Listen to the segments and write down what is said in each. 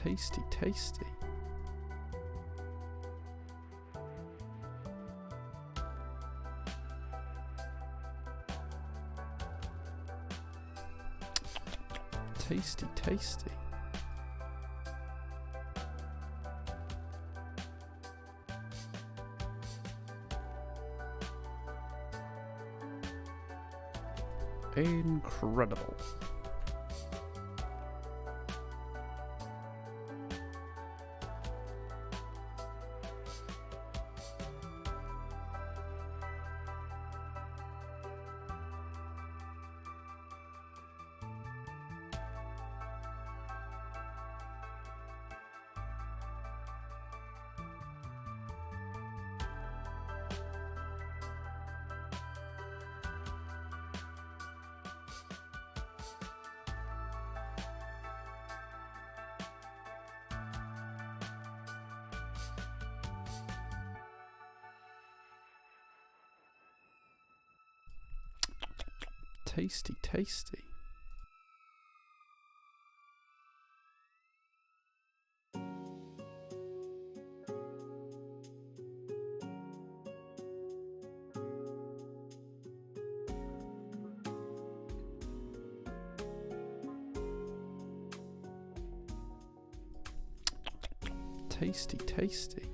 Tasty, tasty. Tasty, tasty. Incredible. Tasty, tasty. Tasty, tasty.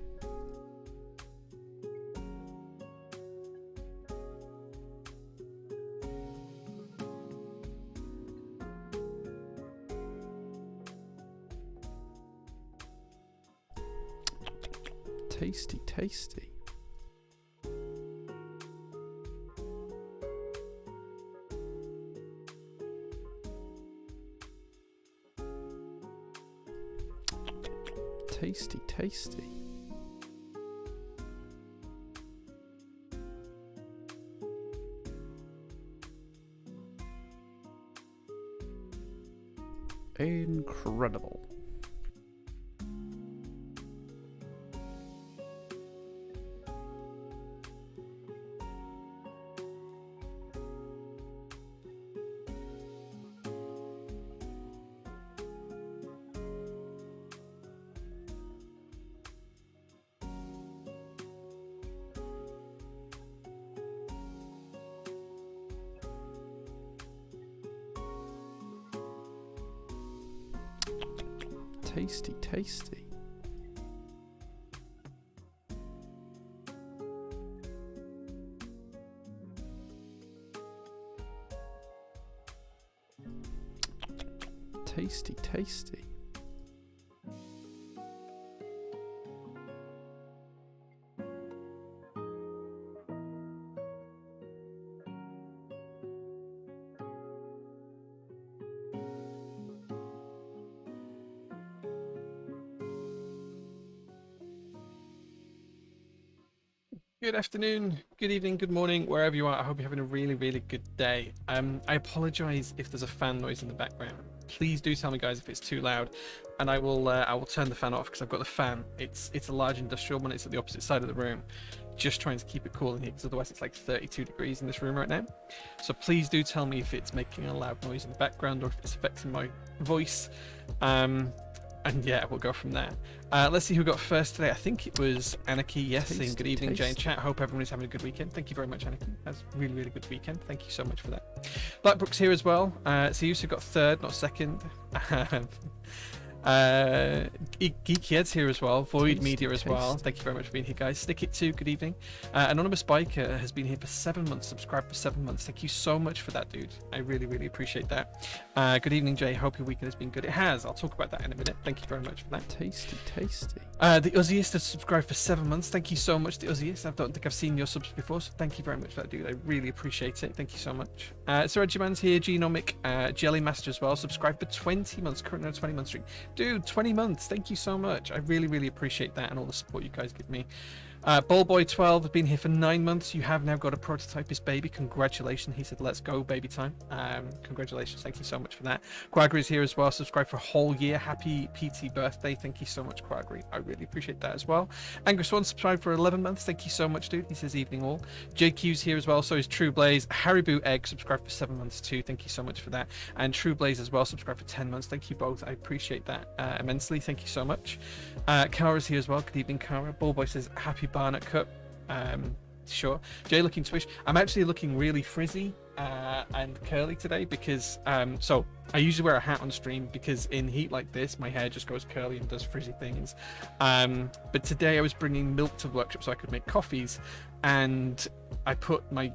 Tasty, tasty. Tasty, tasty. Incredible. Tasty, tasty. Tasty, tasty. Good afternoon, good evening, good morning, wherever you are. I hope you're having a really, really good day. I apologize if there's a fan noise in the background. Please do tell me, guys, if it's too loud, and I will turn the fan off because I've got the fan. It's a large industrial one. It's at the opposite side of the room. Just trying to keep it cool in here because otherwise it's like 32 degrees in this room right now. So please do tell me if it's making a loud noise in the background or if it's affecting my voice. And yeah, we'll go from there. Let's see who got first today. I think it was Anarchy. Yes, saying good evening, Jane chat. Hope everyone is having a good weekend. Thank you very much, Anarchy. That's a really, really good weekend. Thank you so much for that. Blackbrook's here as well. So you got third, not second. Geeky Ed's here as well. Void Media as well. Thank you very much for being here, guys. Stick It too. Good evening. Anonymous Biker has been here for 7 months. Subscribed for 7 months. Thank you so much for that, dude. I really, really appreciate that. Good evening, Jay. Hope your weekend has been good. It has. I'll talk about that in a minute. Thank you very much for that. Tasty, tasty. The Uzziest has subscribed for 7 months. Thank you so much, the Uzziest. I don't think I've seen your subs before, so thank you very much for that, dude. I really appreciate it. Thank you so much. So Regiman's here. Genomic, Jelly Master as well. Subscribed for 20 months. Currently on a 20-month streak. Dude, 20 months. Thank you so much. I really, really appreciate that and all the support you guys give me. Ballboy12 has been here for 9 months. You have now got a prototypist baby. Congratulations. He said, let's go, baby time. Congratulations. Thank you so much for that. Quagri is here as well. Subscribe for a whole year. Happy PT birthday. Thank you so much, Quagri. I really appreciate that as well. Angus One subscribed for 11 months. Thank you so much, dude. He says, evening all. JQ's here as well. So is True Blaze. Haribo Egg subscribed for 7 months too. Thank you so much for that. And True Blaze as well subscribed for 10 months. Thank you both. I appreciate that immensely. Thank you so much. Kara's here as well. Good evening, Kara. Ballboy says, happy Barnett Cup. Sure. Jay looking swish. I'm actually looking really frizzy and curly today because so I usually wear a hat on stream because in heat like this my hair just goes curly and does frizzy things, but today I was bringing milk to the workshop so I could make coffees, and I put my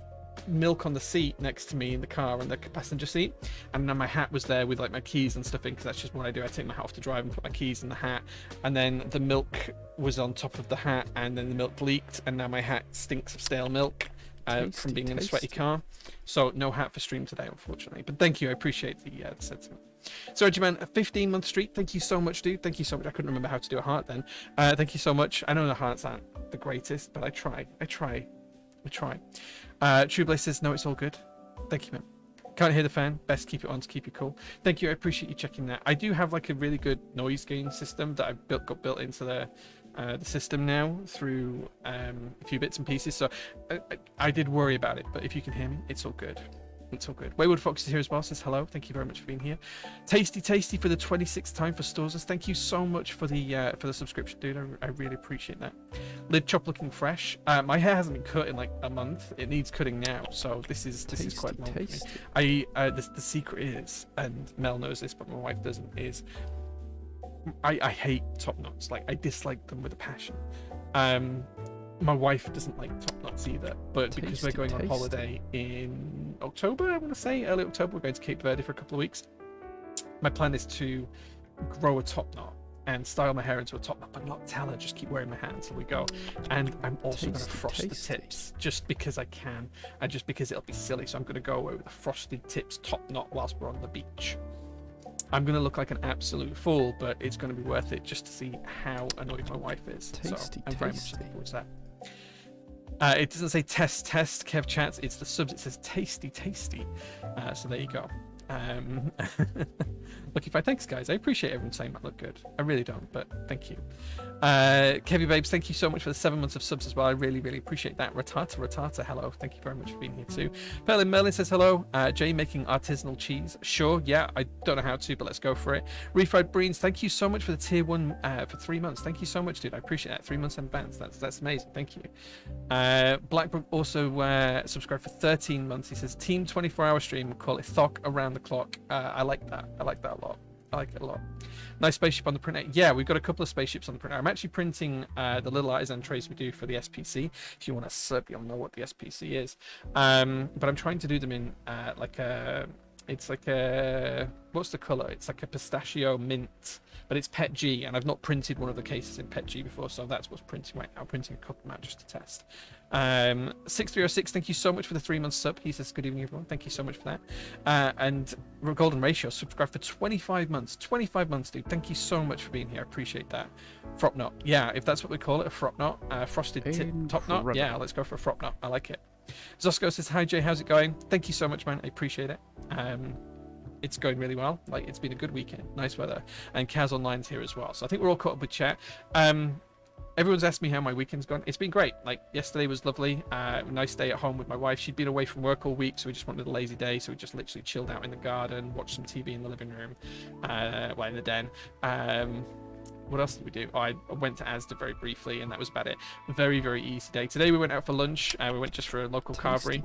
milk on the seat next to me in the car on the passenger seat, and then my hat was there with like my keys and stuff in, because that's just what I do. I take my hat off to drive and put my keys in the hat, and then the milk was on top of the hat, and then the milk leaked, and now my hat stinks of stale milk from being in a sweaty car. So no hat for stream today, unfortunately, but thank you. I appreciate the sentiment. So Regiman, a 15-month streak. Thank you so much, dude. Thank you so much. I couldn't remember how to do a heart then. Thank you so much. I know the hearts aren't the greatest, but I try. True Blaze says, no, it's all good. Thank you, man. Can't hear the fan. Best keep it on to keep you cool. Thank you. I appreciate you checking that. I do have like a really good noise gain system that I've got built into the system now through a few bits and pieces. So I did worry about it, but if you can hear me, it's all good. It's all good. Wayward Fox is here as well. Says hello. Thank you very much for being here. Tasty for the 26th time for Stores. Thank you so much for the subscription, dude. I really appreciate that. Lid Chop looking fresh. My hair hasn't been cut in like a month. It needs cutting now, so this is quite long for me. The secret is, and Mel knows this, but my wife doesn't. Is I hate top knots. Like I dislike them with a passion. My wife doesn't like top knots either, but because we're going on holiday in October, I want to say early October, we're going to Cape Verde for a couple of weeks. My plan is to grow a top knot and style my hair into a top knot, but not tell her, just keep wearing my hat until we go. And I'm also going to frost the tips just because I can, and just because it'll be silly. So I'm going to go away with a frosted tips top knot whilst we're on the beach. I'm going to look like an absolute fool, but it's going to be worth it just to see how annoyed my wife is. So I'm very much looking forward to that. It doesn't say test, Kev chats. It's the subs. It says tasty. So there you go. Looking fine. Thanks, guys. I appreciate everyone saying that look good. I really don't, but thank you. Kevy Babes, thank you so much for the 7 months of subs as well. I really appreciate that. Ratata, hello. Thank you very much for being here too. Perlin Merlin says hello. Jay making artisanal cheese. Sure, yeah. I don't know how to, but let's go for it. Refried Breens, thank you so much for the tier 1 for 3 months. Thank you so much, dude. I appreciate that. 3 months in advance. That's amazing. Thank you. Blackbrook also subscribed for 13 months. He says team 24-hour stream. We'll call it Thok around the clock. I like that. I like that a lot. I like it a lot. Nice spaceship on the printer. Yeah, we've got a couple of spaceships on the printer. I'm actually printing the little artisan trays we do for the SPC. If you want to sub, you'll know what the SPC is. But I'm trying to do them in it's like a, what's the color? It's like a pistachio mint, but it's PET G, and I've not printed one of the cases in PET G before, so that's what's printing right now. I'm printing a couple out just to test. 6306, thank you so much for the 3 months sub. He says good evening everyone, thank you so much for that. And Golden Ratio subscribed for 25 months, dude. Thank you so much for being here. I appreciate that. Frop knot, yeah, if that's what we call it, a frop knot, frosted top knot. Yeah, let's go for a frop knot. I like it. Zosco says hi Jay, how's it going? Thank you so much, man. I appreciate it. It's going really well. Like, it's been a good weekend, nice weather, and Kaz Online's here as well, so I think we're all caught up with chat. Everyone's asked me how my weekend's gone. It's been great. Like, yesterday was lovely. Nice day at home with my wife. She'd been away from work all week, so we just wanted a lazy day, so we just literally chilled out in the garden, watched some TV in the living room, well, in the den. What else did we do? Oh, I went to Asda very briefly, and that was about it. Very easy day. Today we went out for lunch. We went just for a local carvery,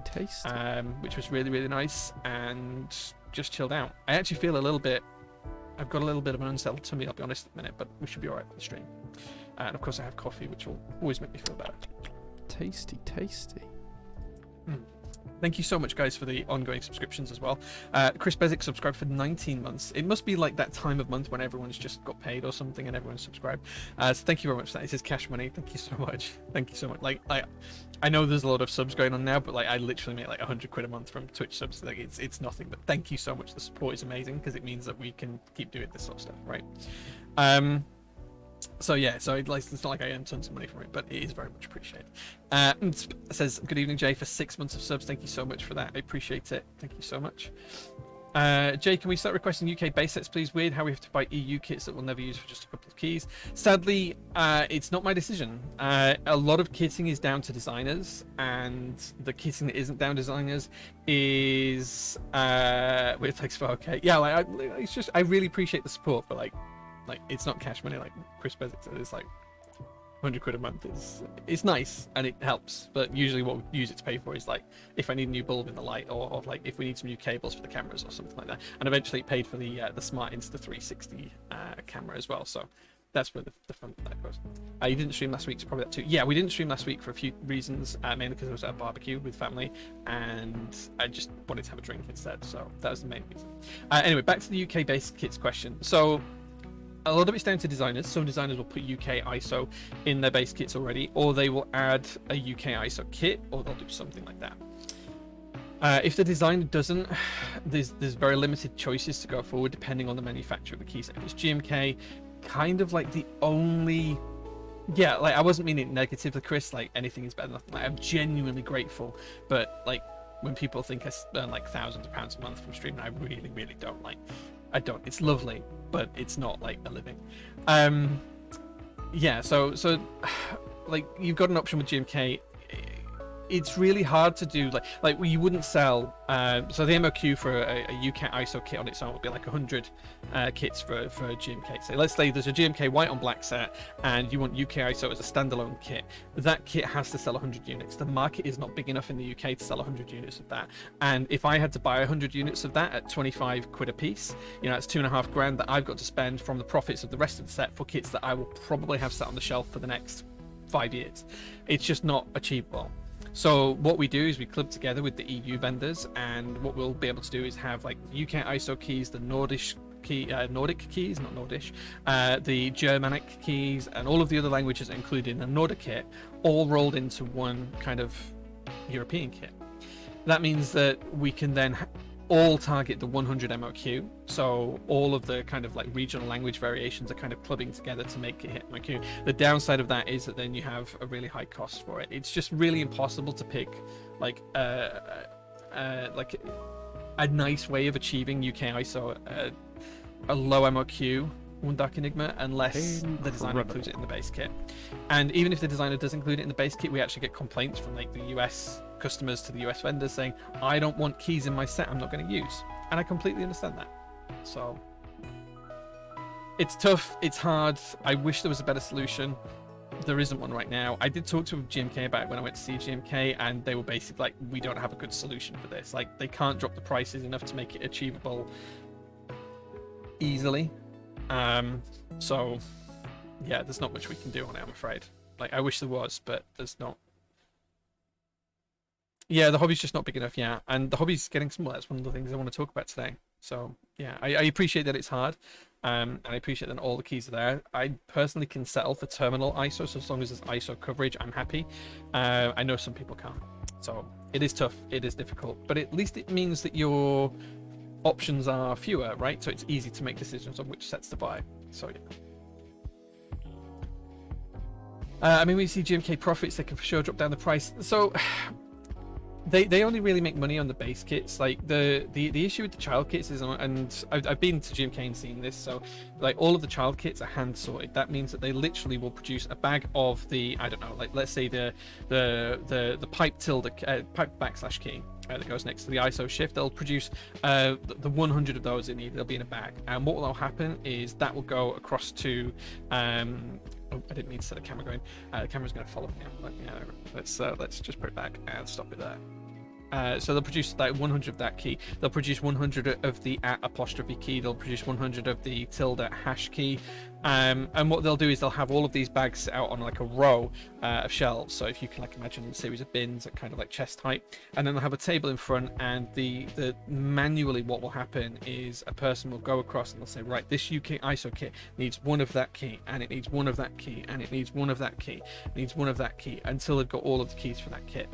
which was really nice, and just chilled out. I actually feel a little bit, I've got a little bit of an unsettled tummy, I'll be honest at the minute, but we should be alright for the stream. And of course I have coffee, which will always make me feel better. Tasty. Thank you so much, guys, for the ongoing subscriptions as well. Chris Bezic subscribed for 19 months. It must be like that time of month when everyone's just got paid or something and everyone's subscribed. So thank you very much for that. It says cash money. Thank you so much. Thank you so much. Like, I know there's a lot of subs going on now, but like I literally make like 100 quid a month from Twitch subs. Like it's nothing. But thank you so much. The support is amazing because it means that we can keep doing this sort of stuff, right? So yeah, so it's not like I earn tons of money from it, but it is very much appreciated. It says, good evening, Jay, for 6 months of subs. Thank you so much for that. I appreciate it. Thank you so much. Jay, can we start requesting UK base sets, please? Weird how we have to buy EU kits that we'll never use for just a couple of keys. Sadly, it's not my decision. A lot of kitting is down to designers, and the kitting that isn't down to designers is with thanks for okay. Yeah, like it's just I really appreciate the support, but like it's not cash money like Chris Bezic said. It's like 100 quid a month is nice and it helps, but usually what we use it to pay for is like if I need a new bulb in the light, or like if we need some new cables for the cameras or something like that. And eventually it paid for the Smart Insta360 camera as well, so that's where the fun for that goes. You didn't stream last week, so probably that too. Yeah, we didn't stream last week for a few reasons, mainly because I was at a barbecue with family and I just wanted to have a drink instead, so that was the main reason. Anyway, back to the UK based kits question. So a lot of it's down to designers. Some designers will put UK ISO in their base kits already, or they will add a UK ISO kit, or they'll do something like that. If the designer doesn't, there's very limited choices to go forward depending on the manufacturer of the keyset. If it's GMK, kind of like the only... Yeah, like I wasn't meaning it negatively, Chris, like anything is better than nothing. Like, I'm genuinely grateful, but like when people think I earn like thousands of pounds a month from streaming, I really, really don't. Like, I don't. It's lovely, but it's not like a living. Yeah, so like you've got an option with GMK. It's really hard to do like you wouldn't sell so the MOQ for a UK ISO kit on its own would be like 100 kits for a GMK. So let's say there's a GMK white on black set and you want UK ISO as a standalone kit. That kit has to sell 100 units. The market is not big enough in the UK to sell 100 units of that, and if I had to buy 100 units of that at 25 quid a piece, you know, that's $2.5 grand that I've got to spend from the profits of the rest of the set for kits that I will probably have sat on the shelf for the next 5 years. It's just not achievable. So what we do is we club together with the EU vendors, and what we'll be able to do is have like UK ISO keys, the Nordic keys, not Nordish, the Germanic keys, and all of the other languages included in the Nordic kit, all rolled into one kind of European kit. That means that we can then all target the 100 MOQ, so all of the kind of like regional language variations are kind of clubbing together to make it hit MOQ. The downside of that is that then you have a really high cost for it. It's just really impossible to pick like a nice way of achieving UK ISO a low MOQ One Dark Enigma unless the designer includes it in the base kit. And even if the designer does include it in the base kit, we actually get complaints from like the US customers to the US vendors saying, I don't want keys in my set I'm not going to use. And I completely understand that. So it's tough, it's hard. I wish there was a better solution. There isn't one right now. I did talk to GMK about it when I went to see GMK, and they were basically like, we don't have a good solution for this. Like, they can't drop the prices enough to make it achievable easily. So yeah, there's not much we can do on it, I'm afraid. Like, I wish there was, but there's not. Yeah, the hobby's just not big enough, yeah. And the hobby's getting smaller. That's one of the things I want to talk about today. So yeah, I appreciate that it's hard. And I appreciate that all the keys are there. I personally can settle for terminal ISO, so as long as there's ISO coverage, I'm happy. I know some people can't. So it is tough, it is difficult, but at least it means that your options are fewer, right? So it's easy to make decisions on which sets to buy. So yeah. I mean, we see GMK profits, they can for sure drop down the price. So they only really make money on the base kits. Like the issue with the child kits is, and I've been to GMK and seen this, so like all of the child kits are hand sorted. That means that they literally will produce a bag of the, I don't know, like let's say the pipe tilde pipe backslash key that goes next to the ISO shift. They'll produce the 100 of those they'll be in a bag, and what will happen is that will go across to oh, I didn't mean to set the camera going. The camera's going to follow me now. Let's just put it back and stop it there. So they'll produce like 100 of that key. They'll produce 100 of the @ key. They'll produce 100 of the tilde hash key. And what they'll do is they'll have all of these bags out on like a row of shelves. So if you can like imagine a series of bins at kind of like chest height, and then they'll have a table in front, and the manually what will happen is a person will go across and they'll say, right, this UK ISO kit needs one of that key, and it needs one of that key, and it needs one of that key, it needs one of that key, until they've got all of the keys for that kit.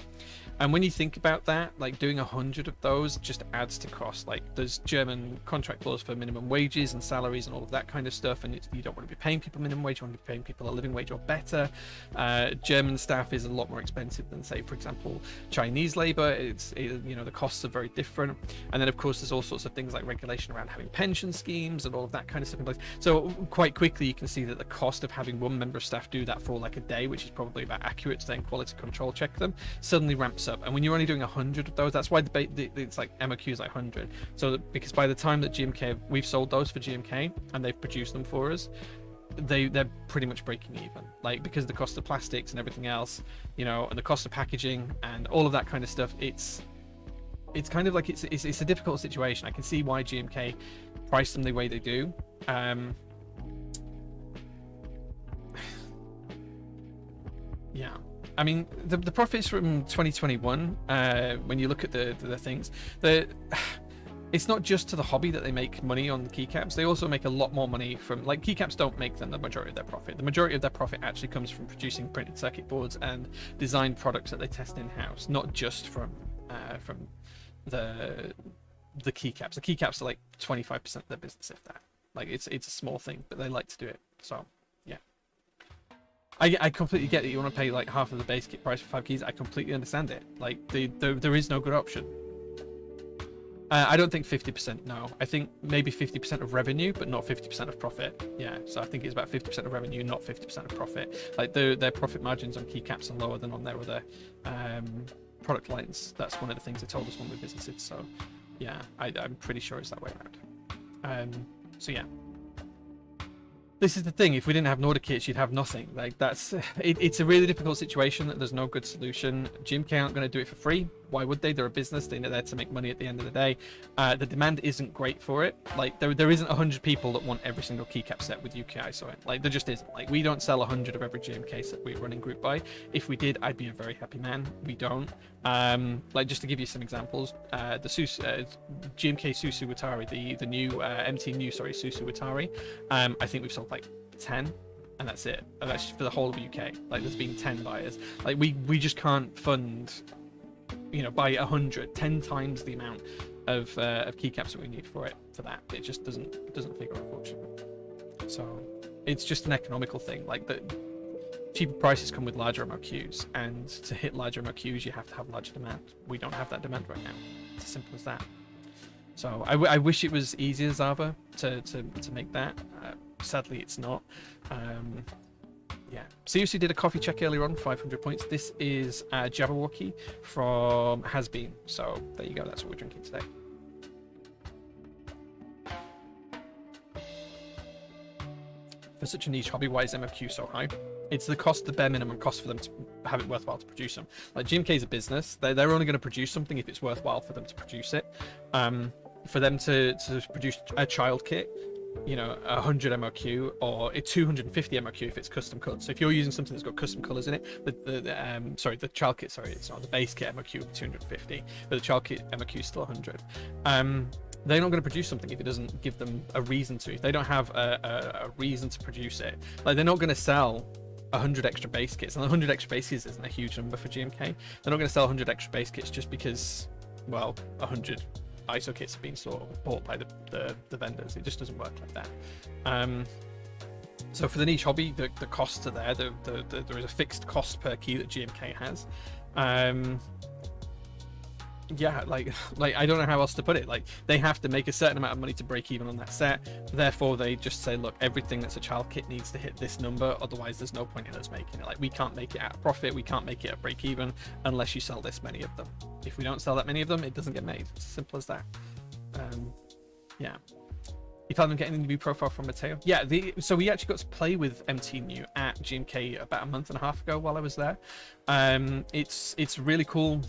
And when you think about that, like doing 100 of those just adds to cost. Like there's German contract laws for minimum wages and salaries and all of that kind of stuff, and you don't want to be paying people minimum wage, you want to be paying people a living wage or better. German staff is a lot more expensive than, say, for example, Chinese labor. You know, the costs are very different. And then of course there's all sorts of things like regulation around having pension schemes and all of that kind of stuff in place. So quite quickly you can see that the cost of having one member of staff do that for like a day, which is probably about accurate to then quality control check them, suddenly ramps up. And when you're only doing 100 of those, that's why it's like MOQ is like 100. So because by the time that GMK, we've sold those for GMK and they've produced them for us, they're pretty much breaking even, like because the cost of plastics and everything else, you know, and the cost of packaging and all of that kind of stuff, it's kind of like it's a difficult situation. I can see why GMK price them the way they do. Yeah, I mean the profits from 2021, when you look at the things, it's not just to the hobby that they make money on the keycaps. They also make a lot more money from, like, keycaps don't make them the majority of their profit. The majority of their profit actually comes from producing printed circuit boards and design products that they test in-house, not just from the keycaps. The keycaps are like 25% of their business, if that. Like it's a small thing, but they like to do it. So yeah, I completely get that you want to pay like half of the base kit price for 5 keys. I completely understand it. Like there is no good option. I don't think 50%, no. I think maybe 50% of revenue, but not 50% of profit. Yeah, so I think it's about 50% of revenue, not 50% of profit. Like their profit margins on keycaps are lower than on their other product lines. That's one of the things they told us when we visited. So yeah, I'm pretty sure it's that way around. So yeah. This is the thing, if we didn't have Nordic kits, you'd have nothing. Like that's it's a really difficult situation that there's no good solution. GMK aren't going to do it for free. Why would they? They're a business. They're there to make money at the end of the day. The demand isn't great for it. Like there isn't 100 people that want every single keycap set with UK ISO in. Like there just isn't. Like we don't sell 100 of every GMK set we run in group buy. If we did, I'd be a very happy man. We don't. Like just to give you some examples, the GMK Susu Watari, the new MT new Susu Watari. I think we've sold like 10. And that's it. And that's for the whole of UK. Like there's been 10 buyers. Like we just can't fund, you know, buy 10 times the amount of keycaps that we need for that. It just doesn't figure, unfortunately. So it's just an economical thing. Like the cheaper prices come with larger MOQs, and to hit larger MOQs you have to have larger demand. We don't have that demand right now. It's as simple as that. So I wish it was easier, Zava, to make that. Sadly, it's not. Yeah. Seriously did a coffee check earlier on, 500 points. This is Jabberwocky from Has Been. So there you go. That's what we're drinking today. For such a niche hobby, why is MFQ so high? It's the cost, the bare minimum cost for them to have it worthwhile to produce them. Like GMK is a business. They're only going to produce something if it's worthwhile for them to produce it. For them to produce a child kit, you know, 100 MOQ or a 250 MOQ if it's custom cut. So if you're using something that's got custom colors in it, the child kit, it's not the base kit MOQ 250, but the child kit MOQ is still 100. They're not going to produce something if it doesn't give them a reason to. If they don't have a reason to produce it, like they're not going to sell 100 extra base kits, and 100 extra base kits isn't a huge number for GMK. They're not going to sell 100 extra base kits just because, well, 100 ISO kits are being bought by the vendors. It just doesn't work like that. So for the niche hobby, the costs are there. There is a fixed cost per key that GMK has. Yeah, like I don't know how else to put it. Like they have to make a certain amount of money to break even on that set. Therefore, they just say, look, everything that's a child kit needs to hit this number. Otherwise, there's no point in us making it. Like we can't make it at a profit. We can't make it at break even unless you sell this many of them. If we don't sell that many of them, it doesn't get made. It's as simple as that. Yeah. You plan on getting a new profile from Mateo? Yeah, so we actually got to play with MT New at GMK about a month and a half ago while I was there. It's really cool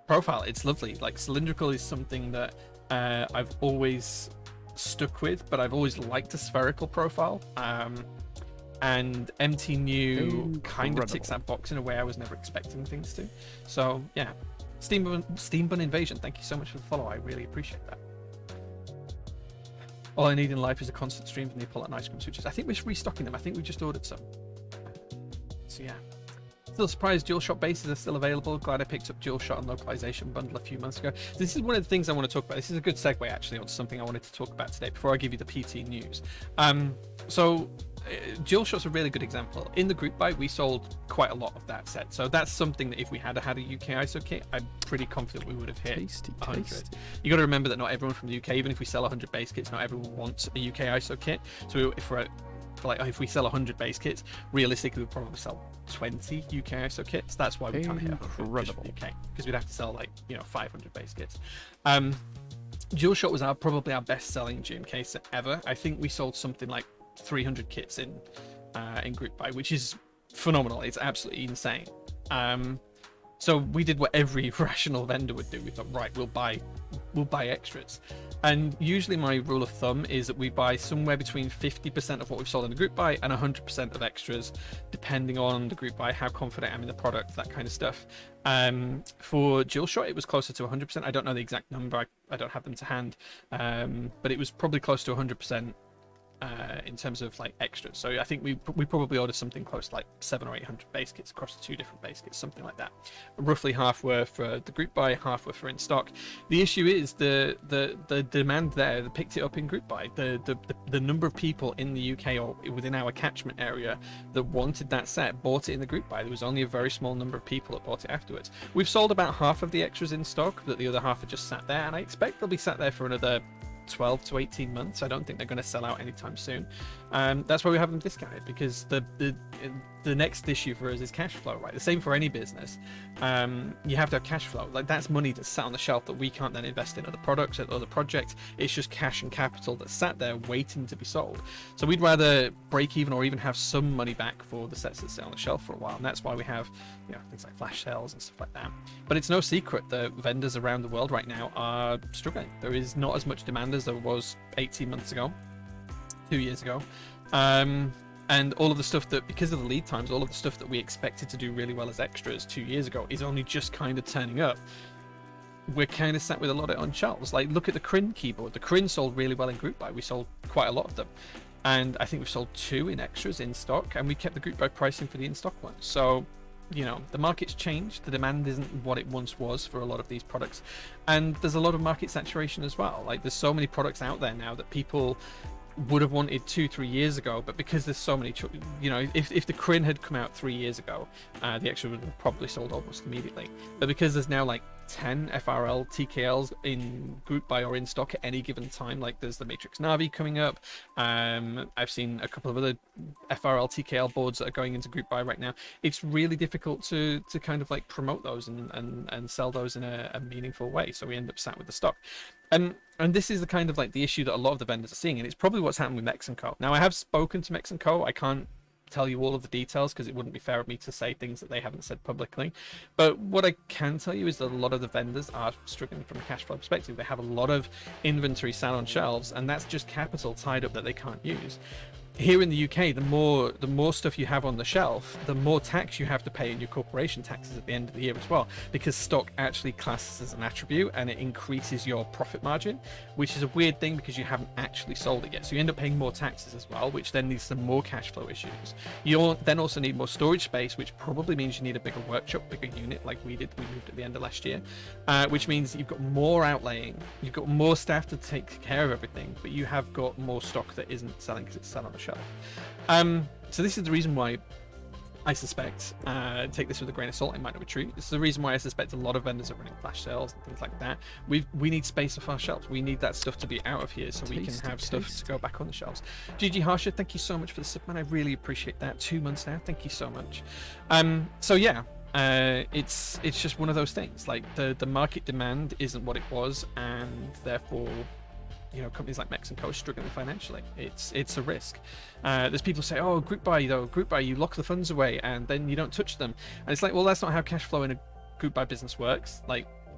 profile. It's lovely. Like cylindrical is something that I've always stuck with, but I've always liked a spherical profile. And MT New kind of ticks that box in a way I was never expecting things to. So yeah, Steam Bun Invasion, thank you so much for the follow. I really appreciate that. All I need in life is a constant stream from the Apollo and ice cream switches. I think we're restocking them. I think we just ordered some. So yeah, Still surprised DualShock bases are still available. Glad I picked up DualShock and localization bundle a few months ago. This is one of the things I want to talk about. This is a good segue actually onto something I wanted to talk about today before I give you the PT news. DualShock's a really good example. In the group buy, we sold quite a lot of that set. So that's something that if we had had a UK ISO kit, I'm pretty confident we would have hit 100. You got to remember that not everyone from the UK, even if we sell 100 base kits, not everyone wants a UK ISO kit. So if we sell 100 base kits, realistically we'd probably sell 20 UK ISO kits. That's why we can't hit 100 just for the UK, because we'd have to sell 500 base kits. DualShock was probably our best selling GMK set ever. I think we sold something like 300 kits in group buy, which is phenomenal. It's absolutely insane. So we did what every rational vendor would do. We thought, right, we'll buy extras. And usually my rule of thumb is that we buy somewhere between 50% of what we've sold in the group buy and 100% of extras, depending on the group buy, how confident I am in the product, that kind of stuff. For DualShock, it was closer to 100%. I don't know the exact number. I don't have them to hand. But it was probably close to 100%. In terms of extras, so I think we probably ordered something close to 700 or 800 base kits across the 2 different base kits, something like that. Roughly half were for the group buy, half were for in stock. The issue is the demand there that picked it up in group buy. The number of people in the UK or within our catchment area that wanted that set bought it in the group buy. There was only a very small number of people that bought it afterwards. We've sold about half of the extras in stock, but the other half are just sat there, and I expect they'll be sat there for another 12 to 18 months. I don't think they're going to sell out anytime soon. That's why we have them discounted, because the next issue for us is cash flow, right? The same for any business. You have to have cash flow. That's money that's sat on the shelf that we can't then invest in other products, or other projects. It's just cash and capital that's sat there waiting to be sold. So we'd rather break even or even have some money back for the sets that sit on the shelf for a while. And that's why we have things like flash sales and stuff like that. But it's no secret that vendors around the world right now are struggling. There is not as much demand as there was 18 months ago, 2 years ago. And all of the stuff that, because of the lead times, all of the stuff that we expected to do really well as extras 2 years ago is only just kind of turning up. We're kind of sat with a lot of it on shelves. Look at the Crin keyboard. The Crin sold really well in group buy. We sold quite a lot of them. And I think we've sold 2 in extras in stock, and we kept the group buy pricing for the in-stock ones. So, the market's changed. The demand isn't what it once was for a lot of these products. And there's a lot of market saturation as well. There's so many products out there now that people would have wanted 2-3 years ago, but because there's so many, if the Crin had come out 3 years ago, the extra would have probably sold almost immediately. But because there's now 10 FRL TKLs in group buy or in stock at any given time, there's the Matrix Navi coming up. I've seen a couple of other FRL TKL boards that are going into group buy right now. It's really difficult to kind of promote those and sell those in a meaningful way. So we end up sat with the stock. And this is the kind of the issue that a lot of the vendors are seeing, and it's probably what's happened with Mex & Co. Now, I have spoken to Mex & Co. I can't tell you all of the details because it wouldn't be fair of me to say things that they haven't said publicly. But what I can tell you is that a lot of the vendors are struggling from a cash flow perspective. They have a lot of inventory sat on shelves, and that's just capital tied up that they can't use. Here in the UK, the more stuff you have on the shelf, the more tax you have to pay in your corporation taxes at the end of the year as well, because stock actually classes as an attribute and it increases your profit margin, which is a weird thing because you haven't actually sold it yet. So you end up paying more taxes as well, which then leads to more cash flow issues. You then also need more storage space, which probably means you need a bigger workshop, bigger unit like we did. We moved at the end of last year, which means you've got more outlaying, you've got more staff to take care of everything, but you have got more stock that isn't selling because it's sat on the shelf. So this is the reason why I suspect, take this with a grain of salt, it might not be true. This is the reason why I suspect a lot of vendors are running flash sales and things like that. We need space off our shelves. We need that stuff to be out of here so we can have stuff to go back on the shelves. GG Harsha, thank you so much for the sub, man. I really appreciate that. 2 months now. Thank you so much. So yeah, it's just one of those things. The market demand isn't what it was, and therefore companies like Mex & Co are struggling financially. It's a risk. There's people say, oh, group buy, you lock the funds away and then you don't touch them. And it's well, that's not how cash flow in a group buy business works.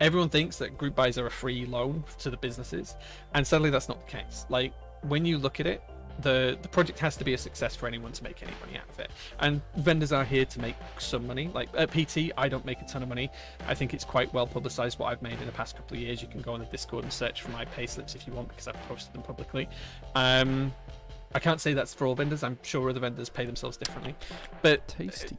Everyone thinks that group buys are a free loan to the businesses, and sadly that's not the case. When you look at it, the project has to be a success for anyone to make any money out of it, and vendors are here to make some money. At PT, I don't make a ton of money. I think it's quite well publicized what I've made in the past couple of years. You can go on the Discord and search for my pay slips if you want, because I've posted them publicly. I can't say that's for all vendors. I'm sure other vendors pay themselves differently, but Tasty.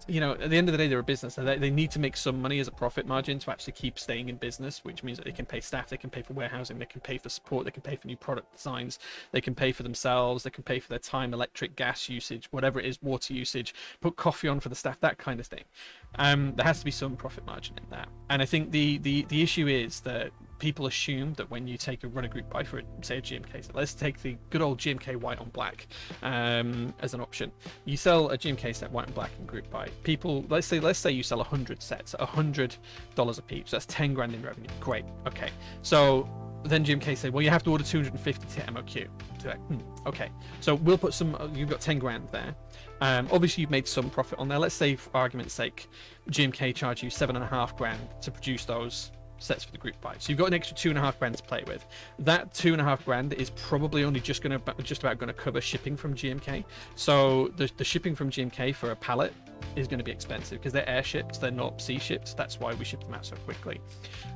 you know, at the end of the day, they're a business, and they need to make some money as a profit margin to actually keep staying in business, which means that they can pay staff, they can pay for warehousing, they can pay for support, they can pay for new product designs, they can pay for themselves, they can pay for their time, electric, gas usage, whatever it is, water usage, put coffee on for the staff, that kind of thing. There has to be some profit margin in that, and I think the issue is that people assume that when you take a run a group buy for, say, a GMK, so let's take the good old GMK white on black as an option. You sell a GMK set white and black in group buy. People, let's say you sell 100 sets at $100 a piece. So that's 10 grand in revenue. Great. Okay. So then GMK say, well, you have to order 250 to MOQ. So like, okay. So we'll put some. You've got 10 grand there. Obviously, you've made some profit on there. Let's say, for argument's sake, GMK charge you 7.5 grand to produce those sets for the group buy. So you've got an extra 2.5 grand to play with. That 2.5 grand is probably only just about going to cover shipping from GMK. So the shipping from GMK for a pallet is going to be expensive because they're air shipped, they're not sea shipped. That's why we ship them out so quickly.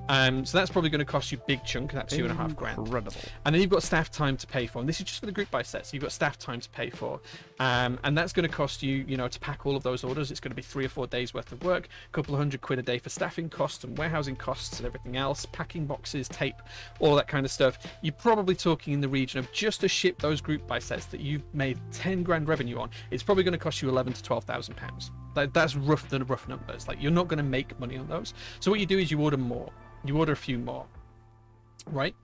So that's probably going to cost you a big chunk of that 2.5 grand. Incredible. And then you've got staff time to pay for, and this is just for the group buy sets. You've got staff time to pay for, and that's going to cost you, to pack all of those orders. It's going to be 3 or 4 days worth of work, a couple of £100 a day for staffing costs and warehousing costs and everything else, packing boxes, tape, all that kind of stuff. You're probably talking in the region of, just to ship those group buy sets that you've made 10 grand revenue on, it's probably going to cost you 11 to 12,000 pounds. That's rough numbers. Like, you're not going to make money on those. So what you do is you order more. You order a few more, right?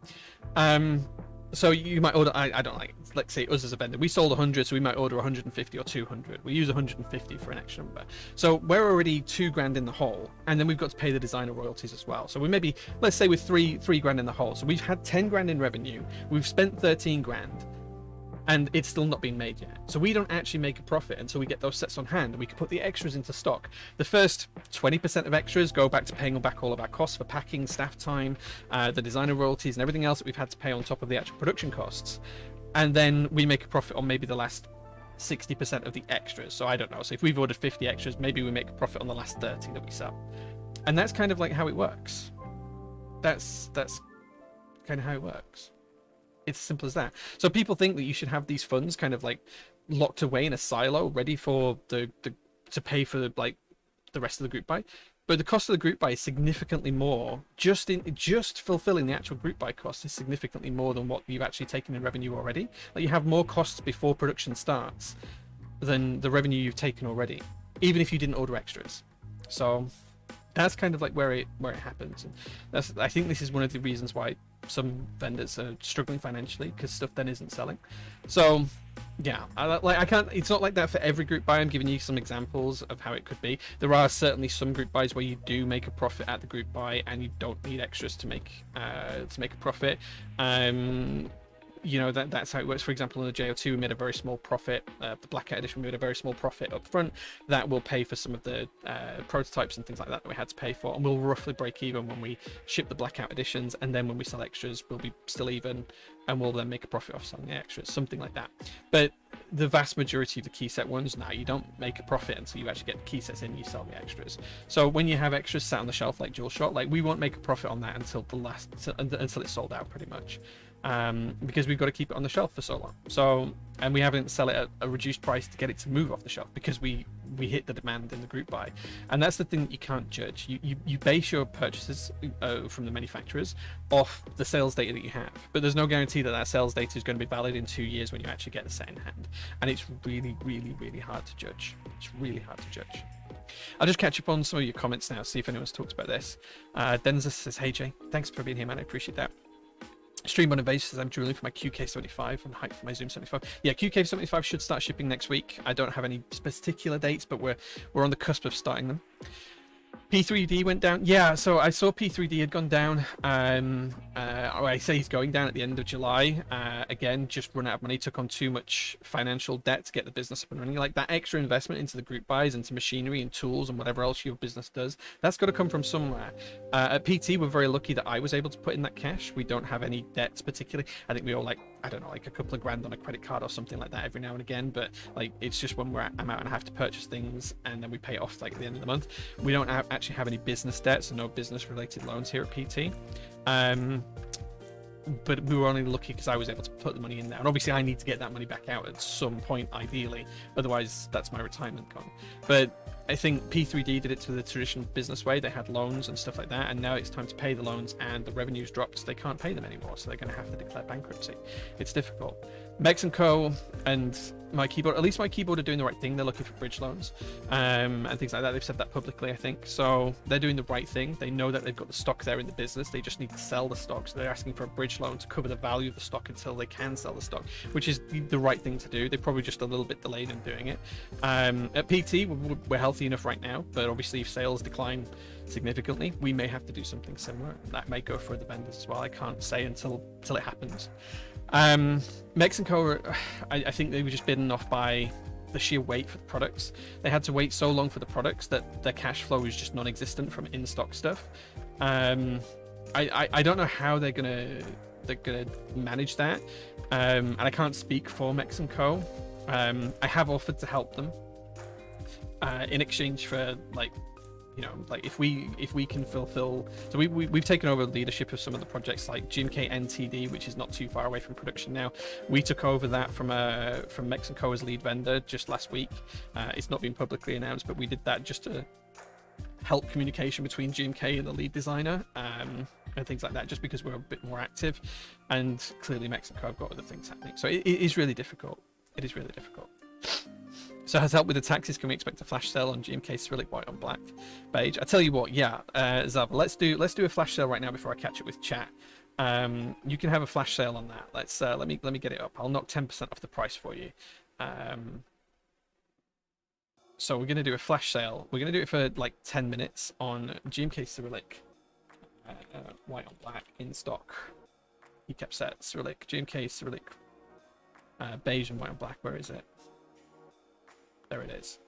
So you might order, I don't like, let's say us as a vendor, we sold 100, so we might order 150 or 200. We use 150 for an extra number. So we're already 2 grand in the hole, and then we've got to pay the designer royalties as well. So we maybe, let's say we're three grand in the hole. So we've had 10 grand in revenue, we've spent 13 grand, and it's still not being made yet. So we don't actually make a profit until we get those sets on hand and we can put the extras into stock. The first 20% of extras go back to paying back all of our costs for packing, staff time, the designer royalties, and everything else that we've had to pay on top of the actual production costs. And then we make a profit on maybe the last 60% of the extras. So I don't know. So if we've ordered 50 extras, maybe we make a profit on the last 30 that we sell. And that's kind of like how it works. That's kind of how it works. It's as simple as that. So people think that you should have these funds kind of like locked away in a silo, ready for to pay for the rest of the group buy. But the cost of the group buy is significantly more. Just fulfilling the actual group buy cost is significantly more than what you've actually taken in revenue already. Like, you have more costs before production starts than the revenue you've taken already, even if you didn't order extras. So that's kind of like where it happens. And I think this is one of the reasons why some vendors are struggling financially, because stuff then isn't selling. So yeah, I can't, it's not like that for every group buy. I'm giving you some examples of how it could be. There are certainly some group buys where you do make a profit at the group buy and you don't need extras to make a profit. That's how it works. For example, in the JO2 we made a very small profit. The Blackout edition we made a very small profit up front that will pay for some of the prototypes and things like that we had to pay for, and we'll roughly break even when we ship the Blackout editions, and then when we sell extras we'll be still even, and we'll then make a profit off selling the extras, something like that. But the vast majority of the key set ones, now you don't make a profit until you actually get the key sets in, you sell the extras. So when you have extras sat on the shelf like Dual Shot, like, we won't make a profit on that until until it's sold out, pretty much. Because we've got to keep it on the shelf for so long. So, and we haven't sell it at a reduced price to get it to move off the shelf, because we hit the demand in the group buy. And that's the thing that you can't judge. You base your purchases from the manufacturers off the sales data that you have, but there's no guarantee that sales data is going to be valid in 2 years when you actually get the set in hand. And it's really, really, really hard to judge. It's really hard to judge. I'll just catch up on some of your comments now, see if anyone's talked about this. Denza says, hey Jay, thanks for being here, man, I appreciate that. Stream on Invasive says, I'm drilling for my QK75 and hype for my Zoom 75. Yeah, QK75 should start shipping next week. I don't have any particular dates, but we're on the cusp of starting them. P3D went down. Yeah, so I saw P3D had gone down. I say he's going down at the end of July. Again, just run out of money, took on too much financial debt to get the business up and running. Like, that extra investment into the group buys, into machinery and tools and whatever else your business does, that's got to come from somewhere. At PT, we're very lucky that I was able to put in that cash. We don't have any debts particularly. I think we all, like, I don't know, like a couple of grand on a credit card or something like that every now and again. But like, it's just when I'm out and I have to purchase things and then we pay it off like at the end of the month. We don't actually have any business debts and no business related loans here at PT. but we were only lucky because I was able to put the money in there, and obviously I need to get that money back out at some point, ideally, otherwise that's my retirement gone. But I think P3D did it to the traditional business way. They had loans and stuff like that, and now it's time to pay the loans, and the revenue's dropped, so they can't pay them anymore, so they're going to have to declare bankruptcy. It's difficult. Mex & Co. and My Keyboard, at least My Keyboard are doing the right thing. They're looking for bridge loans and things like that. They've said that publicly, I think. So they're doing the right thing. They know that they've got the stock there in the business. They just need to sell the stock. So they're asking for a bridge loan to cover the value of the stock until they can sell the stock, which is the right thing to do. They're probably just a little bit delayed in doing it. At PT, we're healthy enough right now, but obviously if sales decline significantly, we may have to do something similar. That may go for the vendors as well. I can't say until it happens. Mexico, I think they were just bidden off by the sheer wait for the products. They had to wait so long for the products that their cash flow is just non-existent from in-stock stuff. I don't know how they're gonna manage that, and I can't speak for Mex & Co. I have offered to help them in exchange for, like, you know, like if we can fulfill, so we've taken over leadership of some of the projects like GMK NTD, which is not too far away from production now. We took over that from Mex & Co. as lead vendor just last week. It's not been publicly announced, but we did that just to help communication between GMK and the lead designer, and things like that, just because we're a bit more active, and clearly Mex & Co. have got other things happening, so it is really difficult. It is really difficult. So has help with the taxes. Can we expect a flash sale on GMK Cyrillic white on black beige? I tell you what, yeah, Zav, let's do a flash sale right now before I catch it with chat. You can have a flash sale on that. Let's let me get it up. I'll knock 10% off the price for you. So we're gonna do a flash sale. We're gonna do it for like 10 minutes on GMK Cyrillic white on black in stock. He kept set Cyrillic GMK Cyrillic beige and white on black. Where is it? There it is.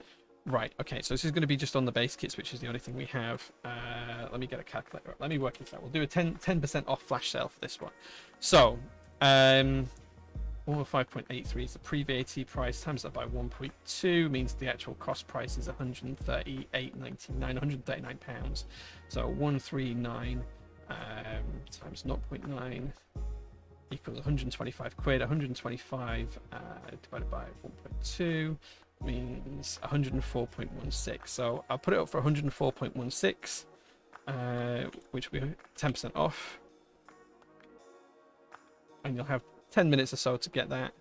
Right, okay, so this is going to be just on the base kits, which is the only thing we have. Let me get a calculator up. Let me work this out. We'll do a 10% off flash sale for this one. So, 105.83 is the pre-VAT price, times that by 1.2 means the actual cost price is £138.99, £139. So 139 times 0.9 equals 125 quid. 125 divided by 1.2 means 104.16. So I'll put it up for 104.16, which will be 10% off, and you'll have 10 minutes or so to get that.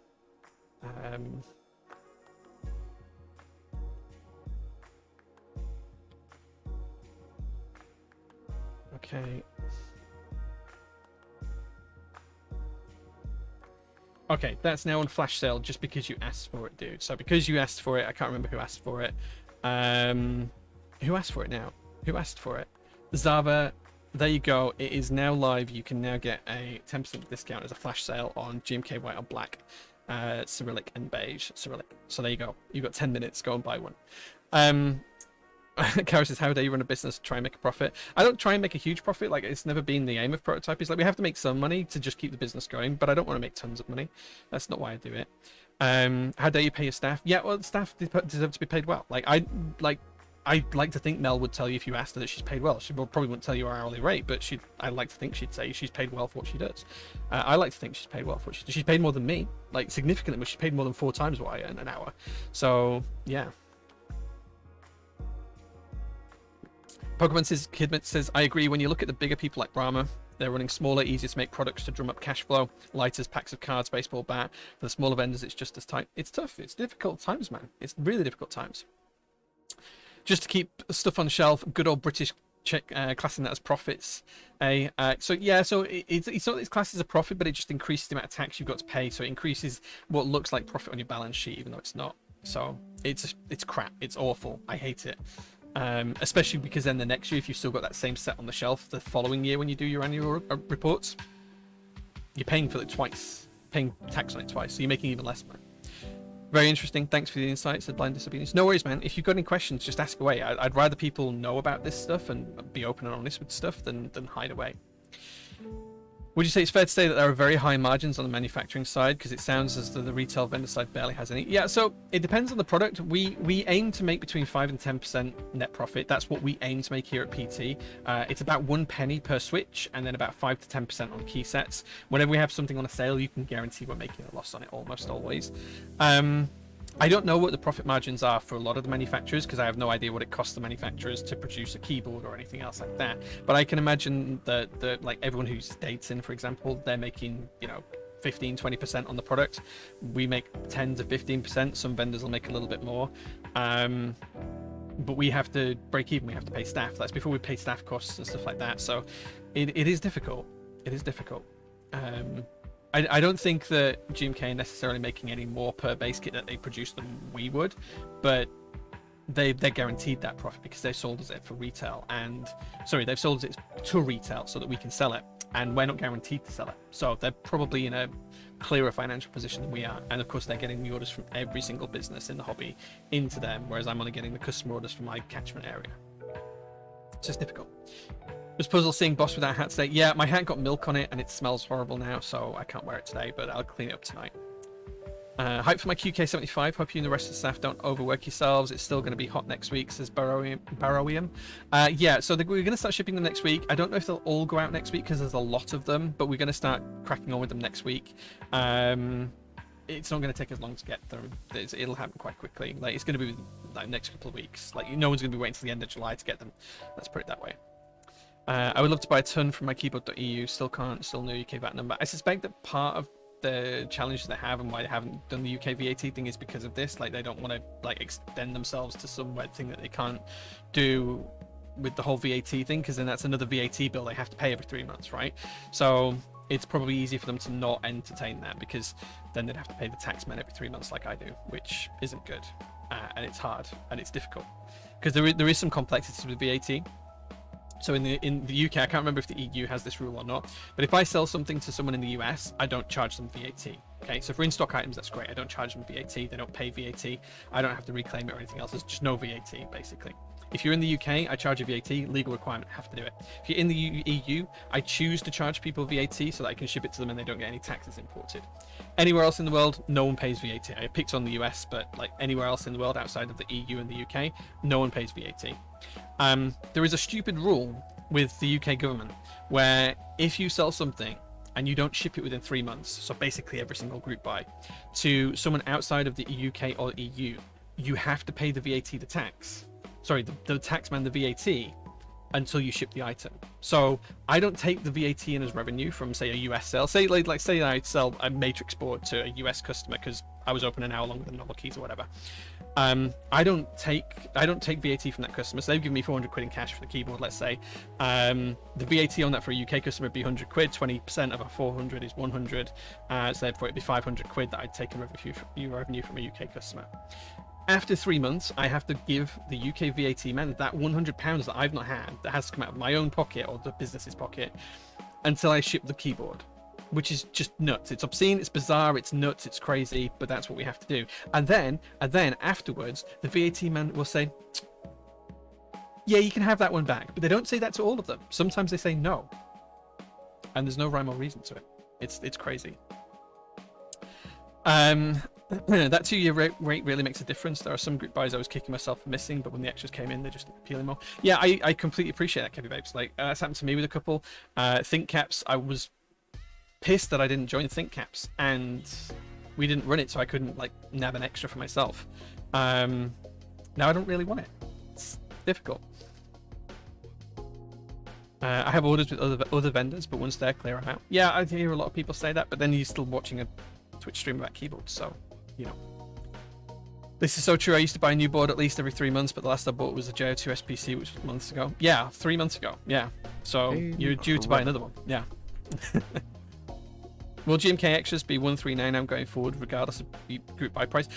Okay. Okay, that's now on flash sale just because you asked for it, dude. So because you asked for it, I can't remember who asked for it. Who asked for it now? Who asked for it? Zava, there you go. It is now live. You can now get a 10% discount as a flash sale on GMK white on black, Cyrillic and beige Cyrillic. So there you go. You've got 10 minutes. Go and buy one. Kara says, how dare you run a business, try and make a profit? I don't try and make a huge profit. Like, it's never been the aim of Prototype. It's like we have to make some money to just keep the business going, but I don't want to make tons of money. That's not why I do it. How dare you pay your staff? Yeah, well, staff deserve to be paid well. I'd like to think Mel would tell you if you asked her that she's paid well. She probably wouldn't tell you her hourly rate, but I'd like to think she'd say she's paid well for what she does. I like to think she's paid well for what she does. She's paid more than me, like significantly, but she's paid more than 4 times what I earn an hour. So yeah. Pokemon says, Kidmit says, I agree. When you look at the bigger people like Brahma, they're running smaller, easier to make products to drum up cash flow. Lighters, packs of cards, baseball bat. For the smaller vendors, it's just as tight. It's tough. It's difficult times, man. It's really difficult times. Just to keep stuff on shelf, good old British classing that as profits. So yeah, so it's not that it's classed as a profit, but it just increases the amount of tax you've got to pay. So it increases what looks like profit on your balance sheet, even though it's not. So it's crap. It's awful. I hate it. Especially because then the next year, if you've still got that same set on the shelf the following year when you do your annual reports, you're paying for it twice, paying tax on it twice, so you're making even less money. Very interesting. Thanks for the insights, said Blind Disobedience. No worries, man. If you've got any questions, just ask away. I'd rather people know about this stuff and be open and honest with stuff than hide away. Would you say it's fair to say that there are very high margins on the manufacturing side? Because it sounds as though the retail vendor side barely has any. Yeah, so it depends on the product. We aim to make between 5 and 10% net profit. That's what we aim to make here at PT. It's about 1 penny per switch, and then about 5 to 10% on key sets. Whenever we have something on a sale, you can guarantee we're making a loss on it almost always. I don't know what the profit margins are for a lot of the manufacturers because I have no idea what it costs the manufacturers to produce a keyboard or anything else like that. But I can imagine that like everyone who's dating, for example, they're making, 15-20% on the product. We make 10 to 15%. Some vendors will make a little bit more. But we have to break even. We have to pay staff. That's before we pay staff costs and stuff like that. So it is difficult. It is difficult. I don't think that GMK are necessarily making any more per base kit that they produce than we would, but they're guaranteed that profit because they've sold us it for retail, they've sold us it to retail so that we can sell it, and we're not guaranteed to sell it. So they're probably in a clearer financial position than we are, and of course they're getting the orders from every single business in the hobby into them, whereas I'm only getting the customer orders from my catchment area. It's just difficult. Was Puzzle seeing Boss without a hat today? Yeah, my hat got milk on it and it smells horrible now, so I can't wear it today, but I'll clean it up tonight. Hype for my QK75. Hope you and the rest of the staff don't overwork yourselves. It's still going to be hot next week, says Barrowium. Yeah, so we're going to start shipping them next week. I don't know if they'll all go out next week because there's a lot of them, but we're going to start cracking on with them next week. It's not going to take as long to get them. It'll happen quite quickly. Like, it's going to be like next couple of weeks. Like, no one's going to be waiting till the end of July to get them. Let's put it that way. I would love to buy a ton from my keyboard.eu. Still no UK VAT number. I suspect that part of the challenge they have and why they haven't done the UK VAT thing is because of this. Like, they don't want to like extend themselves to some weird thing that they can't do with the whole VAT thing, because then that's another VAT bill they have to pay every 3 months, right? So it's probably easier for them to not entertain that, because then they'd have to pay the tax man every 3 months like I do, which isn't good, and it's hard and it's difficult because there is some complexities with VAT. So in the UK, I can't remember if the EU has this rule or not, but if I sell something to someone in the US, I don't charge them VAT. Okay, so for in-stock items, that's great. I don't charge them VAT. They don't pay VAT. I don't have to reclaim it or anything else. There's just no VAT, basically. If you're in the UK, I charge a VAT, legal requirement, have to do it. If you're in the EU, I choose to charge people VAT so that I can ship it to them and they don't get any taxes imported. Anywhere else in the world, no one pays VAT. I picked on the US, but like anywhere else in the world outside of the EU and the UK, no one pays VAT. There is a stupid rule with the UK government where if you sell something and you don't ship it within 3 months, so basically every single group buy, to someone outside of the UK or EU, you have to pay the VAT, the tax. Sorry, the taxman, the VAT, until you ship the item. So I don't take the VAT in as revenue from, say, a US sale. Say I sell a Matrix board to a US customer because I was open an hour longer than normal keys or whatever. I don't take VAT from that customer. So they've given me 400 quid in cash for the keyboard, let's say. The VAT on that for a UK customer would be 100 quid. 20% of a 400 is 100. So therefore it'd be 500 quid that I'd take in revenue from a UK customer. After 3 months, I have to give the UK VAT man that £100 that I've not had, that has to come out of my own pocket or the business's pocket, until I ship the keyboard, which is just nuts. It's obscene, it's bizarre, it's nuts, it's crazy, but that's what we have to do. And then afterwards, the VAT man will say, yeah, you can have that one back. But they don't say that to all of them. Sometimes they say no. And there's no rhyme or reason to it. It's crazy. That 2-year rate really makes a difference. There are some group buys I was kicking myself for missing, but when the extras came in, they just appealing more. Yeah, I completely appreciate that, Kevy Babes. Like, that's happened to me with a couple. Think Caps, I was pissed that I didn't join Think Caps, and we didn't run it, so I couldn't, like, nab an extra for myself. Now I don't really want it. It's difficult. I have orders with other vendors, but once they're clear, I'm out. Yeah, I hear a lot of people say that, but then you're still watching a Twitch stream about keyboards, so, you know. This is so true. I used to buy a new board at least every 3 months, but the last I bought was a JO2 SPC, which was months ago. Yeah, 3 months ago. Yeah. So you're due to buy another one. Yeah. Will GMK extras be 139 going forward, regardless of group buy price?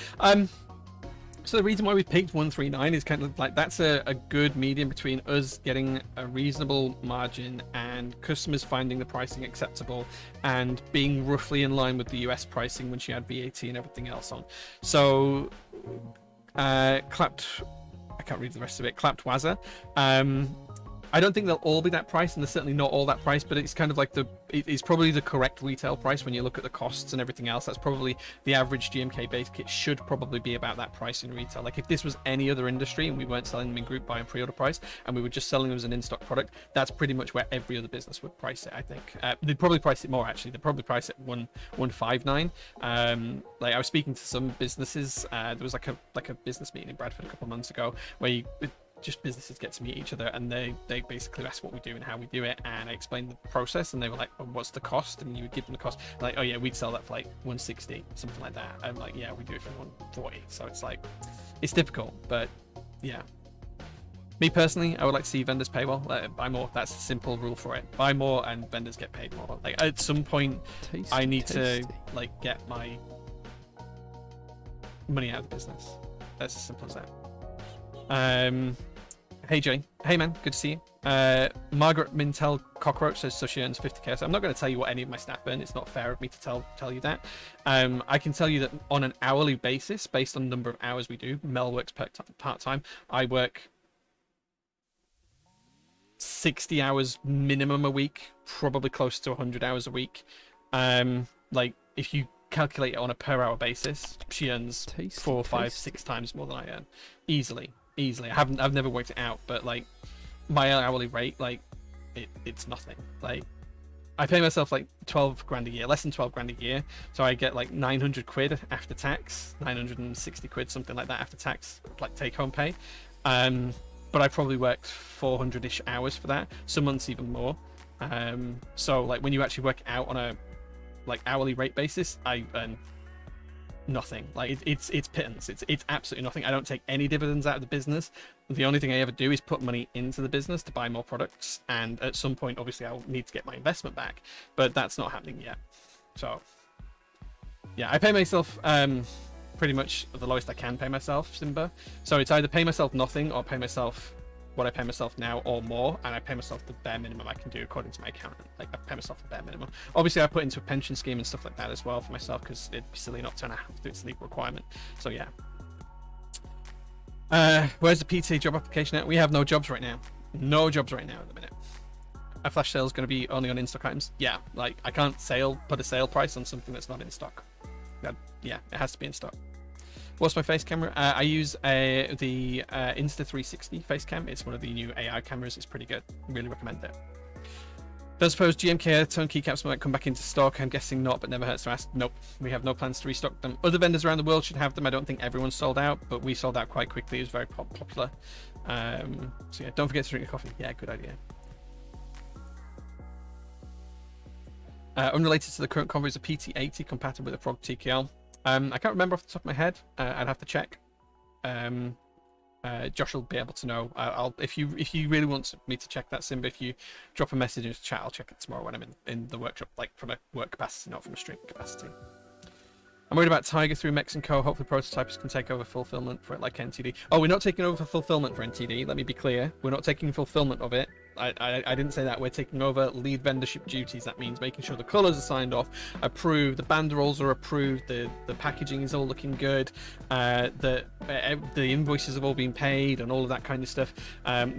So the reason why we picked 139 is kind of like that's a good medium between us getting a reasonable margin and customers finding the pricing acceptable and being roughly in line with the US pricing when she had VAT and everything else on. So I can't read the rest of it. Clapped Wazza. I don't think they'll all be that price, and they're certainly not all that price, but it's kind of like it's probably the correct retail price when you look at the costs and everything else. That's probably the average GMK base kit should probably be about that price in retail. Like if this was any other industry and we weren't selling them in group buy and pre-order price, and we were just selling them as an in-stock product, that's pretty much where every other business would price it. I think they'd probably price it more actually. They'd probably price it 159. Like I was speaking to some businesses. There was like a business meeting in Bradford a couple of months ago where just businesses get to meet each other, and they basically ask what we do and how we do it, and I explained the process, and they were like, oh, what's the cost? And you would give them the cost, like, oh yeah, we'd sell that for like 160, something like that. I'm like, yeah, we do it for 140. So it's like, it's difficult, but yeah. Me personally, I would like to see vendors pay well. Buy more. That's the simple rule for it. Buy more and vendors get paid more. Like at some point, I need to like get my money out of the business. That's as simple as that. Hey Jay, hey man, good to see you. Margaret Mintel Cockroach says so she earns 50k. So I'm not going to tell you what any of my staff earn. It's not fair of me to tell you that. I can tell you that on an hourly basis, based on the number of hours we do, Mel works part time. I work 60 hours minimum a week, probably close to 100 hours a week. Like if you calculate it on a per hour basis, she earns 4, 5, 6 times more than I earn, easily. I've never worked it out, but like my hourly rate, like it's nothing. Like I pay myself like 12 grand a year, less than 12 grand a year, so I get like 900 quid after tax, 960 quid, something like that after tax, like take home pay. But I probably worked 400-ish hours for that, some months even more. So like when you actually work out on a like hourly rate basis, I earn nothing. Like it's pittance. It's absolutely nothing. I don't take any dividends out of the business. The only thing I ever do is put money into the business to buy more products, and at some point obviously I'll need to get my investment back, but that's not happening yet. So yeah, I pay myself pretty much the lowest I can pay myself, Simba. So it's either pay myself nothing or pay myself what I pay myself now or more, and I pay myself the bare minimum I can do according to my accountant. Like I pay myself the bare minimum. Obviously I put into a pension scheme and stuff like that as well for myself, because it'd be silly not to, and I have to. It's a legal requirement. So yeah. Where's the PT job application at? We have no jobs right now. No jobs right now at the minute. A flash sale is going to be only on in-stock items. Yeah, like I can't put a sale price on something that's not in stock. Yeah, it has to be in stock. What's my face camera? I use the Insta360 face cam. It's one of the new AI cameras. It's pretty good. Really recommend it. Don't suppose GMK tone keycaps might come back into stock? I'm guessing not, but never hurts to ask. Nope, we have no plans to restock them. Other vendors around the world should have them. I don't think everyone's sold out, but we sold out quite quickly. It was very popular. So yeah, don't forget to drink your coffee. Yeah, good idea. Unrelated to the current convo, is a PT80 compatible with a Frog TKL? I can't remember off the top of my head. I'd have to check. Josh will be able to know. If you really want me to check that, Simba, if you drop a message in the chat, I'll check it tomorrow when I'm in the workshop, like from a work capacity, not from a stream capacity. I'm worried about Tiger through Mexico. Hopefully prototypers can take over fulfillment for it like NTD. Oh, we're not taking over fulfillment for NTD. Let me be clear. We're not taking fulfillment of it. I didn't say that. We're taking over lead vendorship duties. That means making sure the colors are signed off, approved, the banderols are approved, the packaging is all looking good, the invoices have all been paid, and all of that kind of stuff.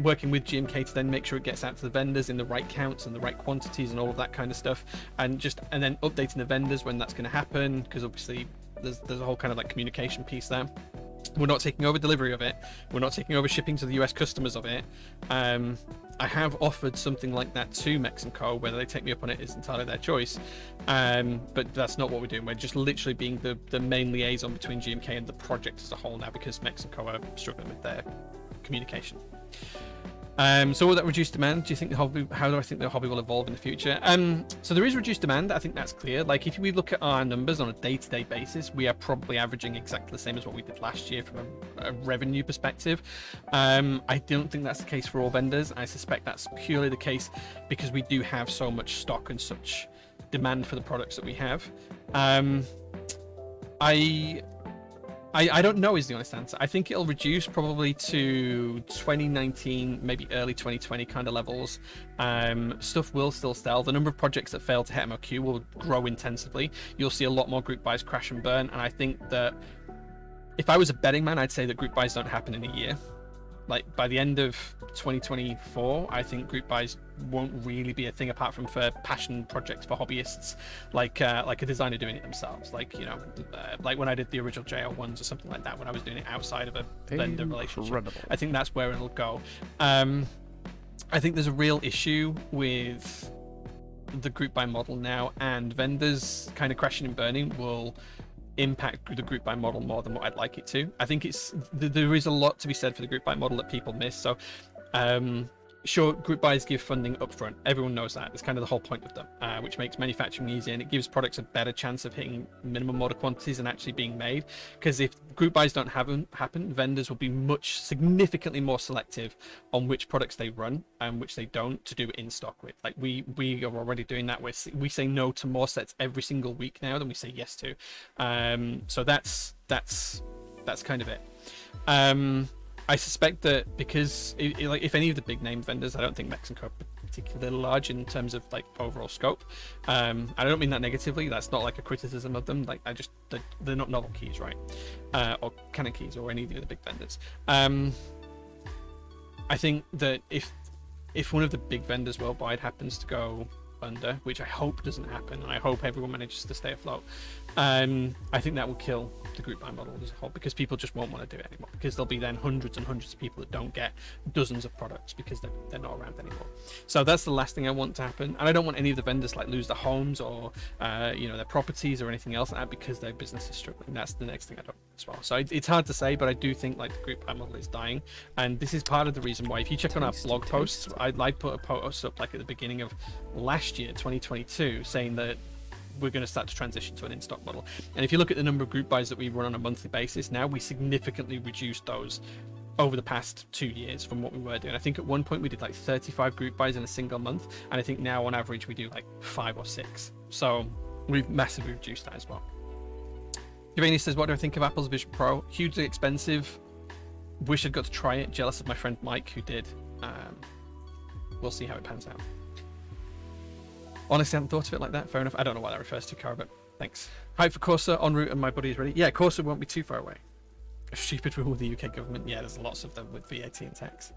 Working with GMK to then make sure it gets out to the vendors in the right counts and the right quantities and all of that kind of stuff, and then updating the vendors when that's going to happen, because obviously there's a whole kind of like communication piece there. We're not taking over delivery of it. We're not taking over shipping to the US customers of it. I have offered something like that to Mexico. Whether they take me up on it is entirely their choice. But that's not what we're doing. We're just literally being the main liaison between GMK and the project as a whole now, because Mexico are struggling with their communication. So will that reduce demand? Do you think how do I think the hobby will evolve in the future? So there is reduced demand. I think that's clear. Like if we look at our numbers on a day-to-day basis, we are probably averaging exactly the same as what we did last year from a revenue perspective. I don't think that's the case for all vendors. I suspect that's purely the case because we do have so much stock and such demand for the products that we have. I don't know is the honest answer. I think it'll reduce probably to 2019, maybe early 2020 kind of levels. Stuff will still sell. The number of projects that fail to hit MOQ will grow intensively. You'll see a lot more group buys crash and burn. And I think that if I was a betting man, I'd say that group buys don't happen in a year. like by the end of 2024, I think group buys won't really be a thing apart from for passion projects for hobbyists, like a designer doing it themselves, like like when I did the original JL ones or something like that, when I was doing it outside of a vendor relationship. I think that's where it'll go. I think there's a real issue with the group buy model now, and vendors kind of crashing and burning will impact the group buy model more than what I'd like it to. I think there is a lot to be said for the group buy model that people miss. So sure, group buys give funding upfront. Everyone knows that. It's kind of the whole point of them, which makes manufacturing easier, and it gives products a better chance of hitting minimum order quantities and actually being made. Because if group buys don't happen, vendors will be significantly more selective on which products they run and which they don't to do in stock with. Like we are already doing that. We say no to more sets every single week now than we say yes to. So that's kind of it. I suspect that because like if any of the big name vendors, I don't think Mexico are particularly large in terms of like overall scope. I don't mean that negatively. That's not like a criticism of them. Like they're not novel keys, right? Or Canon keys or any of the other big vendors. I think that if one of the big vendors worldwide happens to go under, which I hope doesn't happen, and I hope everyone manages to stay afloat, I think that will kill the group buy model as a whole, because people just won't want to do it anymore, because there'll be then hundreds and hundreds of people that don't get dozens of products because they're not around anymore. So that's the last thing I want to happen, and I don't want any of the vendors like lose their homes or their properties or anything else like that because their business is struggling. That's the next thing I don't want as well. So it's hard to say, but I do think like the group buy model is dying, and this is part of the reason why, if you check on our blog posts, I'd put a post up like at the beginning of last year, 2022, saying that we're going to start to transition to an in-stock model. And if you look at the number of group buys that we run on a monthly basis now, we significantly reduced those over the past 2 years from what we were doing. I think at one point we did like 35 group buys in a single month, and I think now on average we do like 5 or 6. So we've massively reduced that as well. Giovanni says, what do I think of Apple's Vision Pro? Hugely expensive. Wish I'd got to try it. Jealous of my friend Mike who did. We'll see how it pans out. Honestly, I hadn't thought of it like that. Fair enough. I don't know what that refers to, Cara, but thanks. Hype for Corsa en route, and my buddy is ready. Yeah, Corsa won't be too far away. A stupid rule with the UK government. Yeah, there's lots of them with VAT and tax.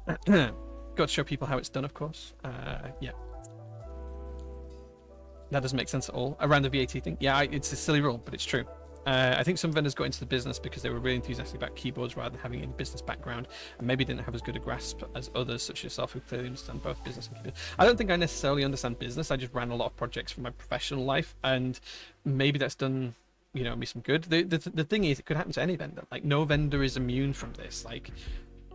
Got to show people how it's done, of course. Yeah. That doesn't make sense at all. Around the VAT thing. Yeah, it's a silly rule, but it's true. I think some vendors got into the business because they were really enthusiastic about keyboards rather than having any business background, and maybe didn't have as good a grasp as others, such as yourself, who clearly understand both business and keyboard. I don't think I necessarily understand business. I just ran a lot of projects for my professional life, and maybe that's done me some good. The thing is, it could happen to any vendor. Like, no vendor is immune from this. Like,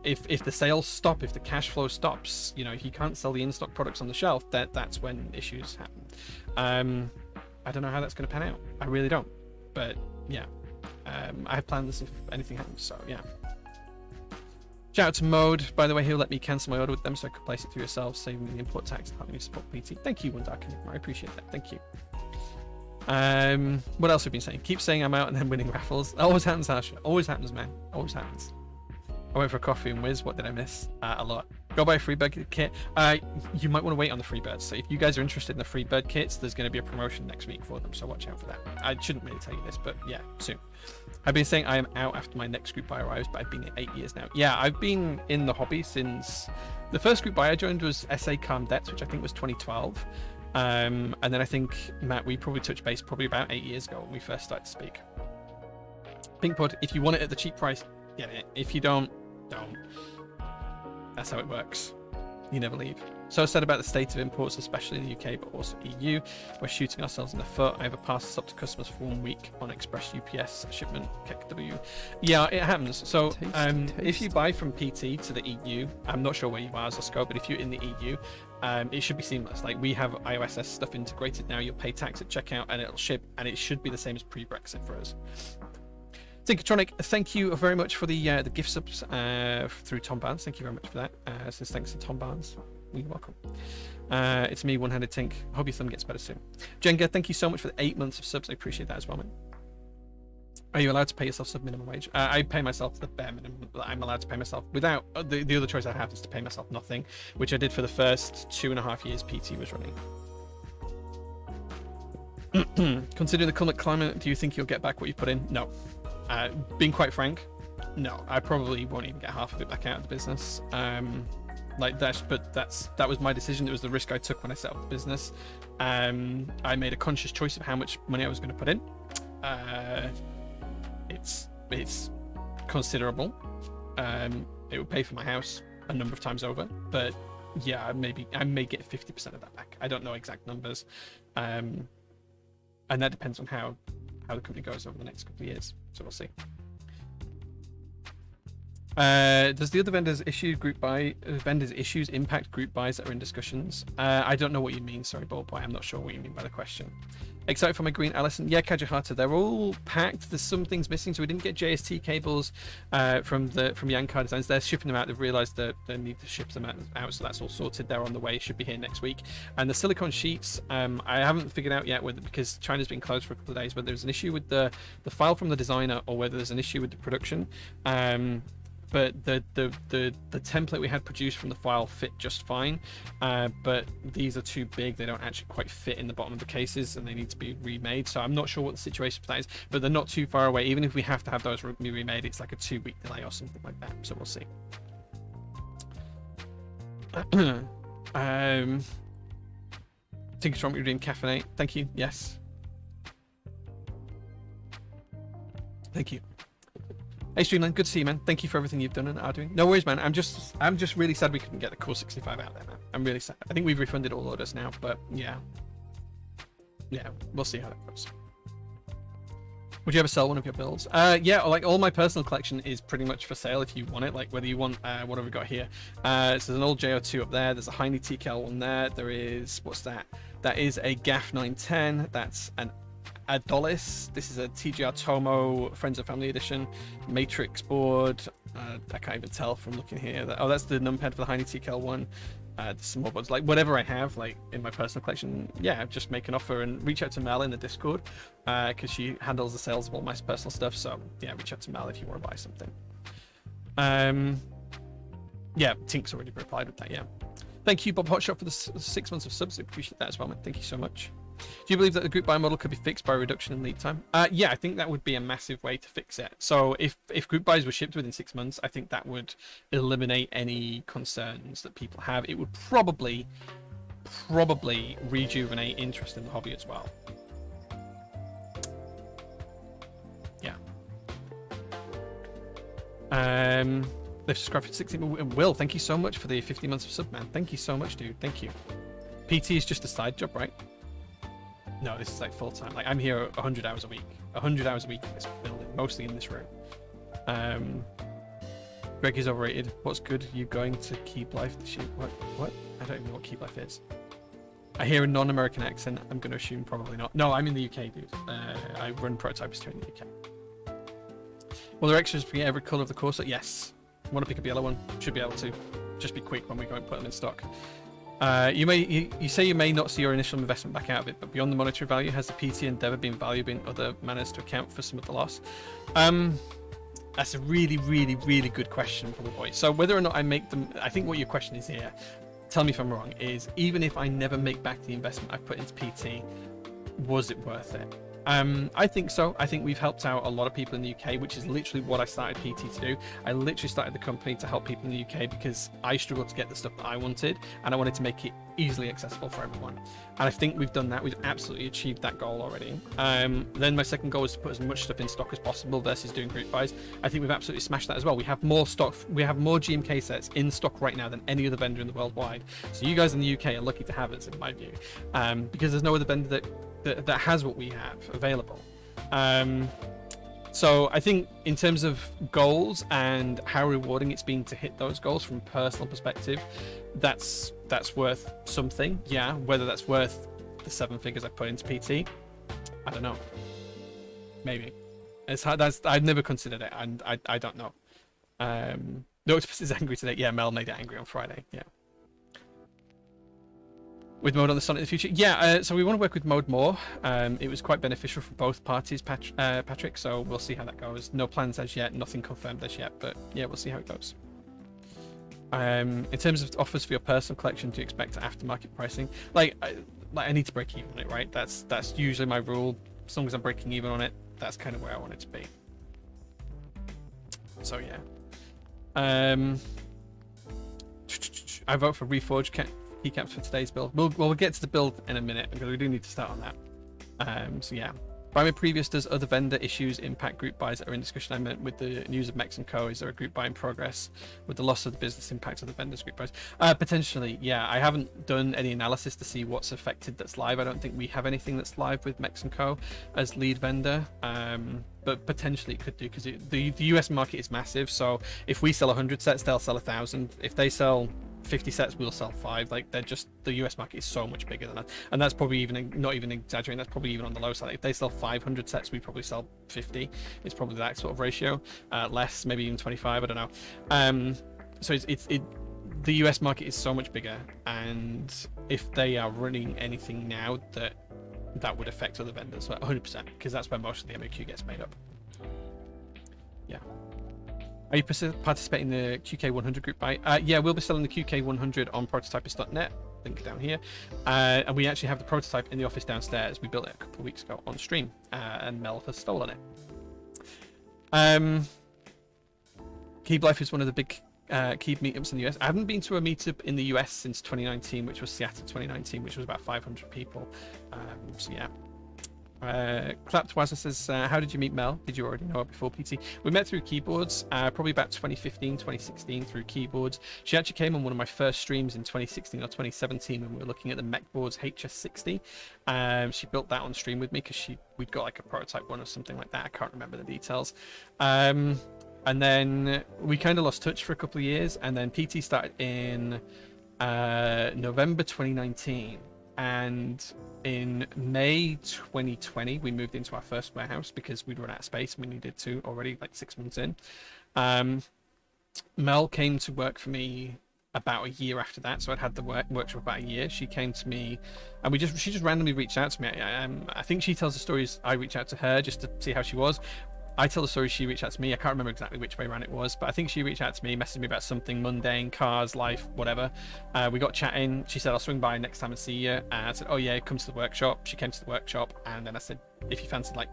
if the sales stop, if the cash flow stops, if you can't sell the in-stock products on the shelf, that's when issues happen. I don't know how that's going to pan out. I really don't. But yeah, I have plans if anything happens. So yeah. Shout out to Mode, by the way, he'll let me cancel my order with them so I could place it through yourselves, saving me the import tax and helping me support PT. Thank you, One Dark Enigma. I appreciate that. Thank you. What else have we been saying? Keep saying I'm out and then winning raffles. Always happens, Harsha. Always happens, man. Always happens. I went for a coffee and whiz. What did I miss? A lot. Go buy a Freebird kit. You might want to wait on the Freebirds. So if you guys are interested in the Freebird kits, there's going to be a promotion next week for them. So watch out for that. I shouldn't really tell you this, but yeah, soon. I've been saying I am out after my next group buy arrives, but I've been here 8 years now. Yeah, I've been in the hobby since the first group buy I joined was SA Calm Debts, which I think was 2012. And then I think, Matt, we probably touched base probably about 8 years ago when we first started to speak. Pink Pod, if you want it at the cheap price, get it. If you don't. That's how it works. You never leave. So sad about the state of imports, especially in the UK, but also EU. We're shooting ourselves in the foot. I have a parcel stop to customers for 1 week on express UPS shipment. KW. Yeah, it happens. So if you buy from PT to the EU, I'm not sure where you are as a scope, but if you're in the EU, it should be seamless. Like, we have iOS stuff integrated now. You'll pay tax at checkout and it'll ship, and it should be the same as pre-Brexit for us. Tinkertronic, thank you very much for the gift subs through Tom Barnes. Thank you very much for that. Says thanks to Tom Barnes. You're welcome. It's me, One-Handed Tink. Hope your thumb gets better soon. Jenga, thank you so much for the 8 months of subs. I appreciate that as well, man. Are you allowed to pay yourself sub minimum wage? I pay myself the bare minimum that I'm allowed to pay myself. Without the other choice I have is to pay myself nothing, which I did for the first 2.5 years PT was running. Considering the current climate, do you think you'll get back what you put in? No. Being quite frank, No, I probably won't even get half of it back out of the business. That was my decision. It was the risk I took when I set up the business. I made a conscious choice of how much money I was going to put in. It's considerable. It would pay for my house a number of times over, but yeah, I may get 50% of that back. I don't know exact numbers, and that depends on how the company goes over the next couple of years. So we'll see. Does the other vendors issues impact group buys that are in discussions? I don't know what you mean. Sorry, Ball Boy. I'm not sure what you mean by the question. Excited for my green Allison. Yeah, Kajahata. They're all packed. There's some things missing, so we didn't get JST cables from Yankar Designs. They're shipping them out. They've realised that they need to ship them out, so that's all sorted. They're on the way. Should be here next week. And the silicone sheets, I haven't figured out yet whether, because China's been closed for a couple of days, whether there's an issue with the file from the designer or whether there's an issue with the production. But the template we had produced from the file fit just fine, but these are too big. They don't actually quite fit in the bottom of the cases, and they need to be remade. So I'm not sure what the situation for that is, but they're not too far away. Even if we have to have those remade, it's like a 2-week delay or something like that. So we'll see. Tinker Strong, you're doing caffeinate. Thank you. Yes. Thank you. Hey Streamland, good to see you, man. Thank you for everything you've done and are doing. No worries, man. I'm just really sad we couldn't get the Core 65 out there, man. I'm really sad. I think we've refunded all orders now, but yeah, we'll see how that goes. Would you ever sell one of your builds? Yeah, like all my personal collection is pretty much for sale if you want it. Like whether you want what have we got here? So there's an old JO2 up there. There's a Heine TKL one there. There is, what's that? That is a GAF 910. That's an Adolis. This is a TGR Tomo Friends and Family Edition Matrix board. I can't even tell from looking here. That's the numpad for the Heine TKL one. Some more boards, like whatever I have, like in my personal collection. Yeah, just make an offer and reach out to Mel in the Discord because she handles the sales of all my personal stuff. So yeah, reach out to Mel if you want to buy something. Yeah, Tink's already replied with that. Yeah, thank you, Bob Hotshot, for the 6 months of subs. I appreciate that as well, man. Thank you so much. Do you believe that the group buy model could be fixed by a reduction in lead time? Yeah, I think that would be a massive way to fix it. So if group buys were shipped within 6 months, I think that would eliminate any concerns that people have. It would probably rejuvenate interest in the hobby as well. Yeah. They've subscribed for 16. Will, thank you so much for the 50 months of sub, man. Thank you so much, dude. Thank you. PT is just a side job, right? No, this is like full time. Like I'm here 100 hours a week. 100 hours a week in this building, mostly in this room. Greg is overrated. What's good? You going to Keep Life this year? What? I don't even know what Keep Life is. I hear a non-American accent. I'm going to assume probably not. No, I'm in the UK, dude. I run prototypes here in the UK. Will there extras for every colour of the course? Yes. Want to pick up a yellow one? Should be able to. Just be quick when we go and put them in stock. You say you may not see your initial investment back out of it, but beyond the monetary value, has the PT endeavor been valuable in other manners to account for some of the loss? That's a really good question, Bubble Boy. So whether or not I make them, I think what your question is here, tell me if I'm wrong, is even if I never make back the investment I put into PT, was it worth it? I think so. I think we've helped out a lot of people in the UK, which is literally what I started PT to do. I literally started the company to help people in the UK because I struggled to get the stuff that I wanted, and I wanted to make it easily accessible for everyone. And I think we've done that. We've absolutely achieved that goal already. Then my second goal is to put as much stuff in stock as possible versus doing group buys. I think we've absolutely smashed that as well. We have more stock. We have more GMK sets in stock right now than any other vendor in the world wide. So you guys in the UK are lucky to have us, in my view, because there's no other vendor that has what we have available. So I think in terms of goals and how rewarding it's been to hit those goals from a personal perspective, that's worth something. Yeah, whether that's worth the 7 figures I put into PT, I don't know. Maybe it's hard. I've never considered it, and I don't know. No, Octopus is angry today. Yeah, Mel made it angry on Friday. Yeah. With mode on the Sonic in the future? Yeah, so we want to work with mode more. It was quite beneficial for both parties, Patrick, so we'll see how that goes. No plans as yet, nothing confirmed as yet, but yeah, we'll see how it goes. In terms of offers for your personal collection, do you expect aftermarket pricing? Like I need to break even on it, right? That's usually my rule. As long as I'm breaking even on it, that's kind of where I want it to be. So yeah. I vote for reforged keycaps for today's build. We'll get to the build in a minute because we do need to start on that. So yeah. By my previous, does other vendor issues impact group buys that are in discussion? I meant with the news of Mex and Co. Is there a group buy in progress with the loss of the business impact of the vendors group buys? Potentially, yeah. I haven't done any analysis to see what's affected that's live. I don't think we have anything that's live with Mex and Co. as lead vendor. But potentially it could do because the US market is massive. So if we sell 100 sets, they'll sell 1,000. If they sell 50 sets, we'll sell 5. Like they're just, the US market is so much bigger than that, and that's probably even not even exaggerating. That's probably even on the low side. If they sell 500 sets, we probably sell 50. It's probably that sort of ratio, less, maybe even 25. I don't know. So the US market is so much bigger, and if they are running anything now, that would affect other vendors 100%, because that's where most of the MOQ gets made up. Yeah. Are you participating in the QK100 group buy? Yeah, we'll be selling the QK100 on prototypist.net. Link down here. And we actually have the prototype in the office downstairs. We built it a couple of weeks ago on stream, and Mel has stolen it. Keep Life is one of the big Keep meetups in the US. I haven't been to a meetup in the US since 2019, which was Seattle 2019, which was about 500 people. So yeah. Clapped Wazza says, how did you meet Mel? Did you already know her before PT? We met through keyboards, probably about 2015, 2016 through keyboards. She actually came on one of my first streams in 2016 or 2017 when we were looking at the mech boards HS60. She built that on stream with me because we'd got like a prototype one or something like that. I can't remember the details. And then we kind of lost touch for a couple of years, and then PT started in November 2019. And in May 2020, we moved into our first warehouse because we'd run out of space and we needed to already, like 6 months in. Mel came to work for me about a year after that, so I'd had the workshop about a year. She came to me, and she just randomly reached out to me. I think she tells the stories. I reach out to her just to see how she was. I tell the story, she reached out to me. I can't remember exactly which way around it was, but I think she reached out to me, messaged me about something mundane, cars, life, whatever. We got chatting. She said, I'll swing by next time and see you. And I said, oh yeah, come to the workshop. She came to the workshop, and then I said, if you fancied like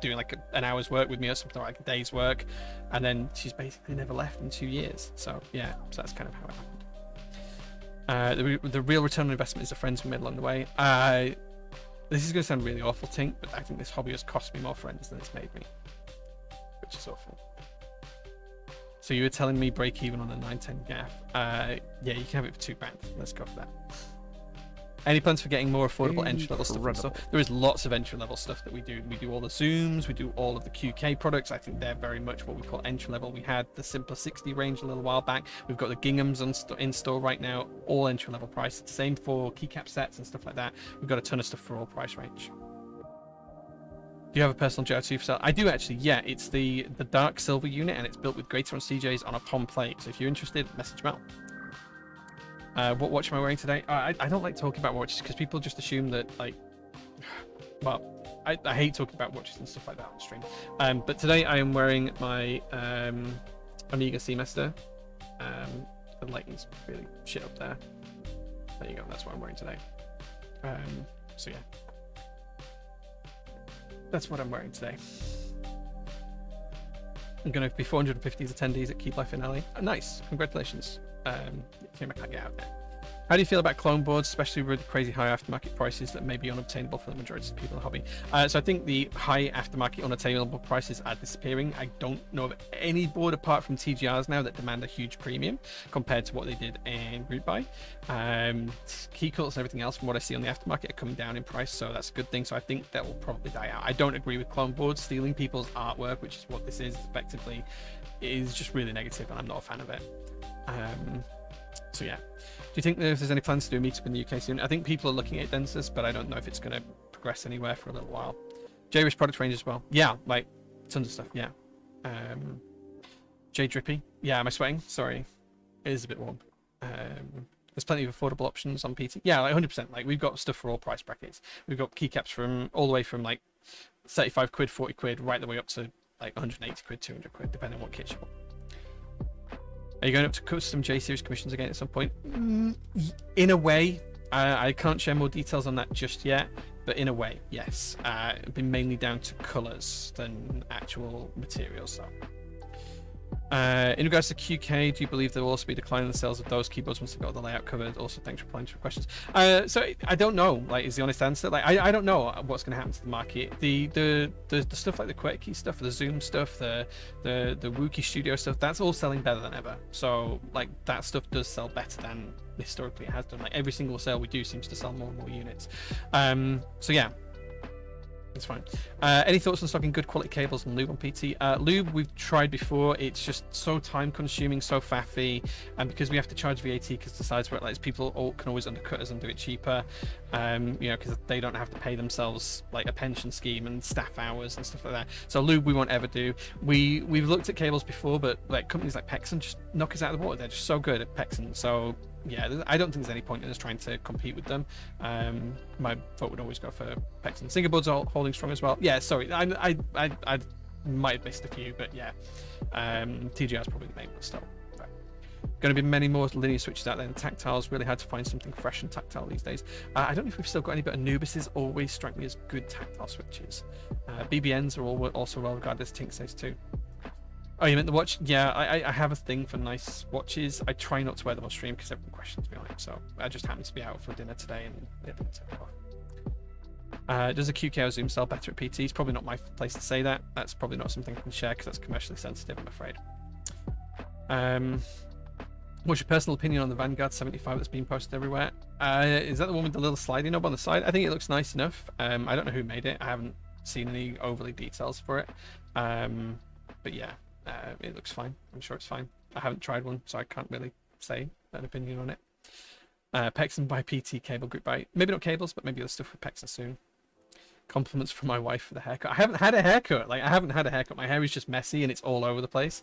doing like an hour's work with me or something, like a day's work. And then she's basically never left in 2 years. So yeah, so that's kind of how it happened. The real return on investment is the friends we made along the way. This is going to sound really awful, Tink, but I think this hobby has cost me more friends than it's made me, which is awful. So you were telling me break even on a 910 gaff. Yeah, you can have it for £2. Let's go for that. Any plans for getting more affordable entry level stuff? So there is lots of entry level stuff that we do. We do all the Zooms, we do all of the QK products. I think they're very much what we call entry level. We had the Simpler 60 range a little while back. We've got the Ginghams in store right now, all entry level price. Same for keycap sets and stuff like that. We've got a ton of stuff for all price range. Do you have a personal JR2 for sale? I do actually, yeah. It's the dark silver unit, and it's built with Greater on CJs on a POM plate. So if you're interested, message Mel. What watch am I wearing today? I don't like talking about watches because people just assume that, like, well, I hate talking about watches and stuff like that on stream. But today I am wearing my Omega Seamaster. The lighting's really shit up there. There you go. That's what I'm wearing today. So yeah. That's what I'm wearing today. I'm going to be 450 attendees at Keep Life in LA. Oh, nice. Congratulations. Shame I can't get out there. How do you feel about clone boards, especially with the crazy high aftermarket prices that may be unobtainable for the majority of people in the hobby? So I think the high aftermarket unattainable prices are disappearing. I don't know of any board apart from TGRs now that demand a huge premium compared to what they did in Group Buy. Key cults and everything else from what I see on the aftermarket are coming down in price, so that's a good thing. So I think that will probably die out. I don't agree with clone boards. Stealing people's artwork, which is what this is effectively, is just really negative, and I'm not a fan of it. So yeah. Do you think that if there's any plans to do a meetup in the UK soon? I think people are looking at Densus, but I don't know if it's going to progress anywhere for a little while. J-Wish product range as well. Yeah, like tons of stuff. Yeah. J Drippy. Yeah, am I sweating? Sorry. It is a bit warm. There's plenty of affordable options on PT. Yeah, like 100%. Like we've got stuff for all price brackets. We've got keycaps from all the way from like 35 quid, 40 quid, right the way up to like 180 quid, 200 quid, depending on what kit you want. Are you going up to custom J-Series commissions again at some point? In a way. I can't share more details on that just yet, but in a way, yes. It'd be mainly down to colours than actual materials, though. In regards to QK, do you believe there will also be a decline in the sales of those keyboards once they've got the layout covered? Also, thanks for replying to your questions. So I don't know. Like, is the honest answer. Like, I don't know what's going to happen to the market. The stuff like the QWERTY stuff, the Zoom stuff, the Wookiee Studio stuff, that's all selling better than ever. So like that stuff does sell better than historically it has done. Like every single sale we do seems to sell more and more units. So yeah. It's fine. Any thoughts on stocking good quality cables and lube on PT? Lube we've tried before. It's just so time consuming, so faffy, and because we have to charge VAT because the sites where it lets people can always undercut us and do it cheaper. You know, because they don't have to pay themselves like a pension scheme and staff hours and stuff like that. So lube we won't ever do. We've looked at cables before, but like companies like Pexon just knock us out of the water. They're just so good at Pexon. So yeah, I don't think there's any point in us trying to compete with them. My vote would always go for Pexon. Singerboard's all holding strong as well. Yeah, sorry, I might have missed a few, but yeah, TGR is probably the main one still. Right. Going to be many more linear switches out there than tactiles. Really hard to find something fresh and tactile these days. I don't know if we've still got any, but Anubises always strike me as good tactile switches. BBNs are also well regarded as Tink says too. Oh, you meant the watch? Yeah, I have a thing for nice watches. I try not to wear them on stream because everyone questions me on it. So I just happened to be out for dinner today and they didn't take it off. Does a QK or Zoom sell better at PT? It's probably not my place to say that. That's probably not something I can share because that's commercially sensitive, I'm afraid. What's your personal opinion on the Vanguard 75 that's being posted everywhere? Is that the one with the little sliding knob on the side? I think it looks nice enough. I don't know who made it. I haven't seen any overly details for it. But yeah. It looks fine. I'm sure it's fine. I haven't tried one, so I can't really say an opinion on it. Pexon by PT cable group by maybe not cables, but maybe other stuff with Pexon soon. Compliments from my wife for the haircut. I haven't had a haircut. Like I haven't had a haircut. My hair is just messy and it's all over the place.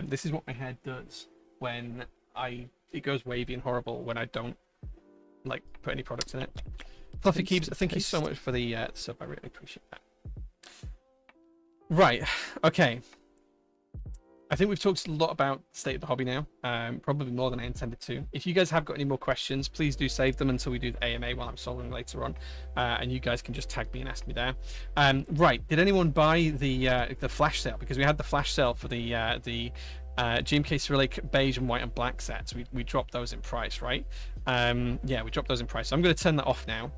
This is what my hair does when it goes wavy and horrible when I don't like put any products in it. Fluffy Keeps, thank you so much for the sub. I really appreciate that. Right. Okay. I think we've talked a lot about the state of the hobby now, probably more than I intended to. If you guys have got any more questions, please do save them until we do the AMA while I'm soloing later on, and you guys can just tag me and ask me there. Right, did anyone buy the flash sale? Because we had the flash sale for the GMK Cyrillic beige and white and black sets. We dropped those in price, right? Yeah, we dropped those in price. So I'm going to turn that off now.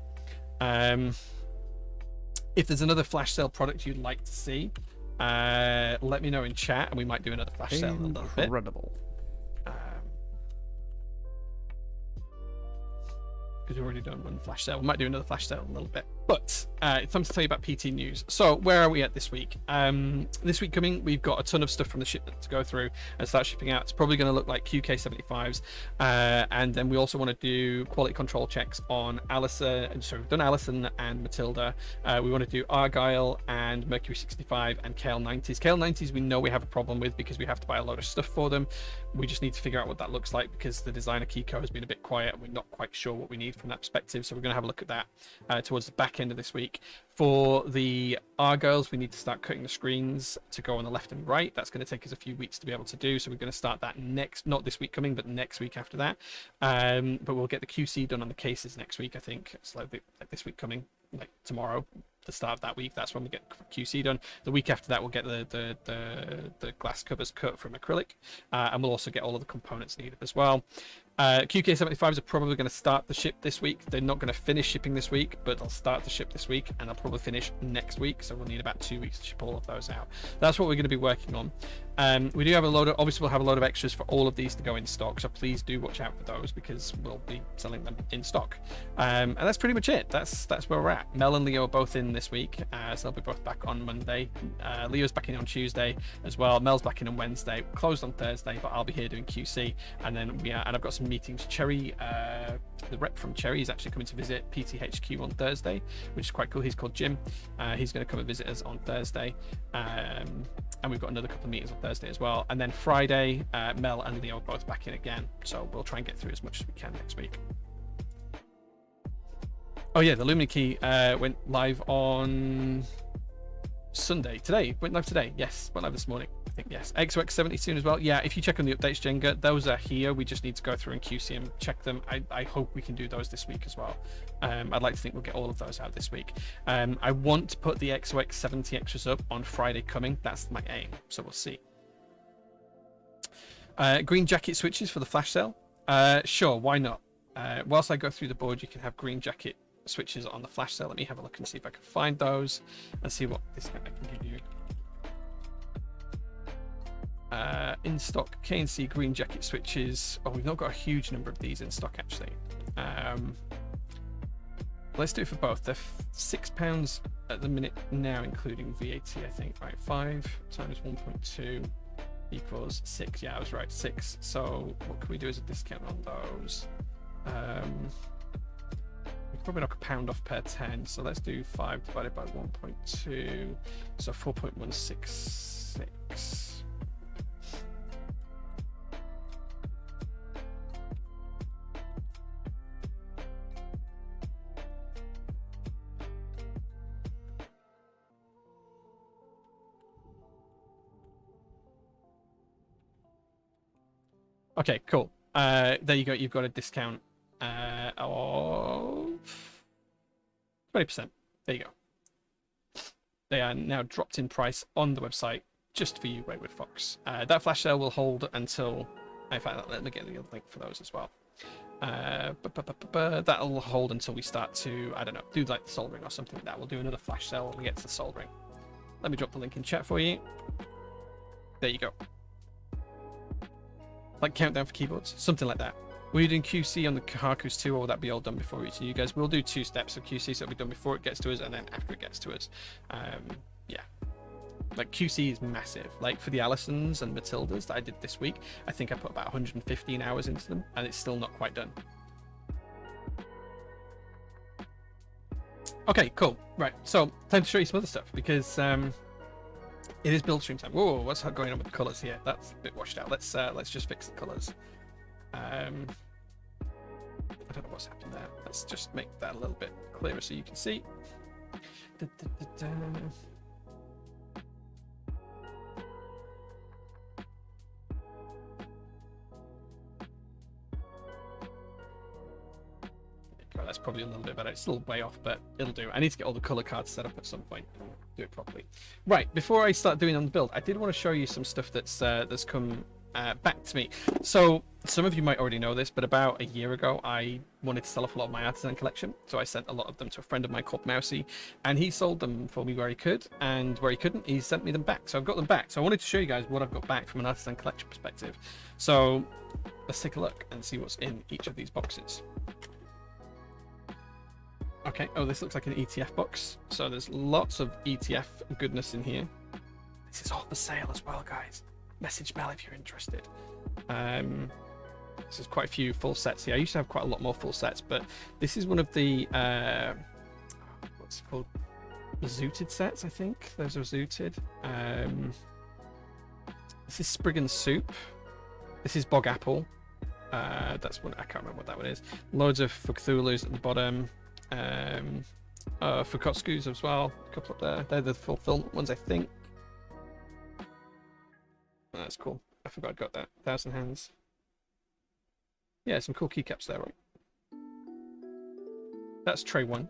If there's another flash sale product you'd like to see, let me know in chat and we might do another flash sale in a little bit. Incredible. Because we've already done one flash sale. We might do another flash sale in a little bit. But it's time to tell you about PT news. So where are we at this week? This week coming, we've got a ton of stuff from the shipment to go through and start shipping out. It's probably going to look like QK75s. And then we also want to do quality control checks on Allison. Sorry, we've done Allison and Matilda. We want to do Argyle and Mercury 65 and KL90s. KL90s we know we have a problem with because we have to buy a load of stuff for them. We just need to figure out what that looks like because the designer Kiko has been a bit quiet and we're not quite sure what we need from that perspective. So we're going to have a look at that towards the back end of this week. For the Argyles, we need to start cutting the screens to go on the left and right. That's going to take us a few weeks to be able to do. So we're going to start that not this week coming, but next week after that. But we'll get the QC done on the cases next week, I think. It's like this week coming, like tomorrow, the start of that week. That's when we get QC done. The week after that, we'll get the glass covers cut from acrylic. And we'll also get all of the components needed as well. QK75s are probably going to start the ship this week. They're not going to finish shipping this week, but they'll start the ship this week and they'll probably finish next week. So we'll need about 2 weeks to ship all of those out. That's what we're going to be working on. We do have obviously we'll have a load of extras for all of these to go in stock. So please do watch out for those because we'll be selling them in stock. And that's pretty much it. That's where we're at. Mel and Leo are both in this week. So they'll be both back on Monday. Leo's back in on Tuesday as well. Mel's back in on Wednesday. Closed on Thursday, but I'll be here doing QC. And then and I've got some meetings. Cherry, the rep from Cherry, is actually coming to visit PTHQ on Thursday, which is quite cool. He's called Jim. He's going to come and visit us on Thursday. And we've got another couple of meetings on Thursday as well. And then Friday, Mel and Leo are both back in again. So we'll try and get through as much as we can next week. Oh yeah, the Lumina key went live on Sunday. Today, went live today. Yes, went live this morning. I think yes. XOX 70 soon as well. Yeah, if you check on the updates, Jenga, those are here. We just need to go through and QC and check them. I hope we can do those this week as well. I'd like to think we'll get all of those out this week. I want to put the XOX 70 extras up on Friday coming. That's my aim. So we'll see. Green jacket switches for the flash sale. Sure, why not? Whilst I go through the board, you can have green jacket switches on the flash sale. Let me have a look and see if I can find those and see what discount I can give you. In stock, KNC green jacket switches. Oh, we've not got a huge number of these in stock actually. Let's do it for both. They're £6 at the minute now, including VAT, I think. Right, 5 times 1.2 equals 6. Yeah, I was right, 6. So what can we do as a discount on those? We can probably knock £1 off per 10. So let's do 5 divided by 1.2. So 4.166. Okay, cool. There you go. You've got a discount of 20%. There you go. They are now dropped in price on the website just for you, Wayward Fox. That flash sale will hold until... In fact, let me get the link for those as well. That'll hold until we start to, I don't know, do like the Soul Ring or something like that. We'll do another flash sale when we get to the Soul Ring. Let me drop the link in chat for you. There you go. Like countdown for keyboards, something like that. Were you doing QC on the Kahakus too, or will that be all done before reaching you guys? We'll do 2 steps of QC, so it'll be done before it gets to us and then after it gets to us. Yeah. Like QC is massive. Like for the Allisons and Matildas that I did this week, I think I put about 115 hours into them, and it's still not quite done. Okay, cool. Right, so time to show you some other stuff because it is build stream time. Whoa, what's going on with the colours here? That's a bit washed out. Let's just fix the colours. I don't know what's happened there. Let's just make that a little bit clearer so you can see. That's probably a little bit better. It's still way off, but it'll do. I need to get all the color cards set up at some point and do it properly. Right, before I start doing on the build, I did want to show you some stuff that's come back to me. So some of you might already know this, but about a year ago, I wanted to sell off a lot of my artisan collection. So I sent a lot of them to a friend of mine called Mousy, and he sold them for me where he could, and where he couldn't, he sent me them back. So I've got them back. So I wanted to show you guys what I've got back from an artisan collection perspective. So let's take a look and see what's in each of these boxes. Okay, oh, this looks like an ETF box. So there's lots of ETF goodness in here. This is all for sale as well, guys. Message Mel if you're interested. This is quite a few full sets here. I used to have quite a lot more full sets, but this is one of the, what's it called? The Zooted sets, I think. Those are Zooted. This is Spriggan's Soup. This is Bog Apple. That's one, I can't remember what that one is. Loads of Cthulhu's at the bottom. Fukotskus as well, a couple up there. They're the fulfillment ones, I think. That's cool. I forgot I got that. 1,000 Hands. Yeah, some cool keycaps there, right? That's tray 1.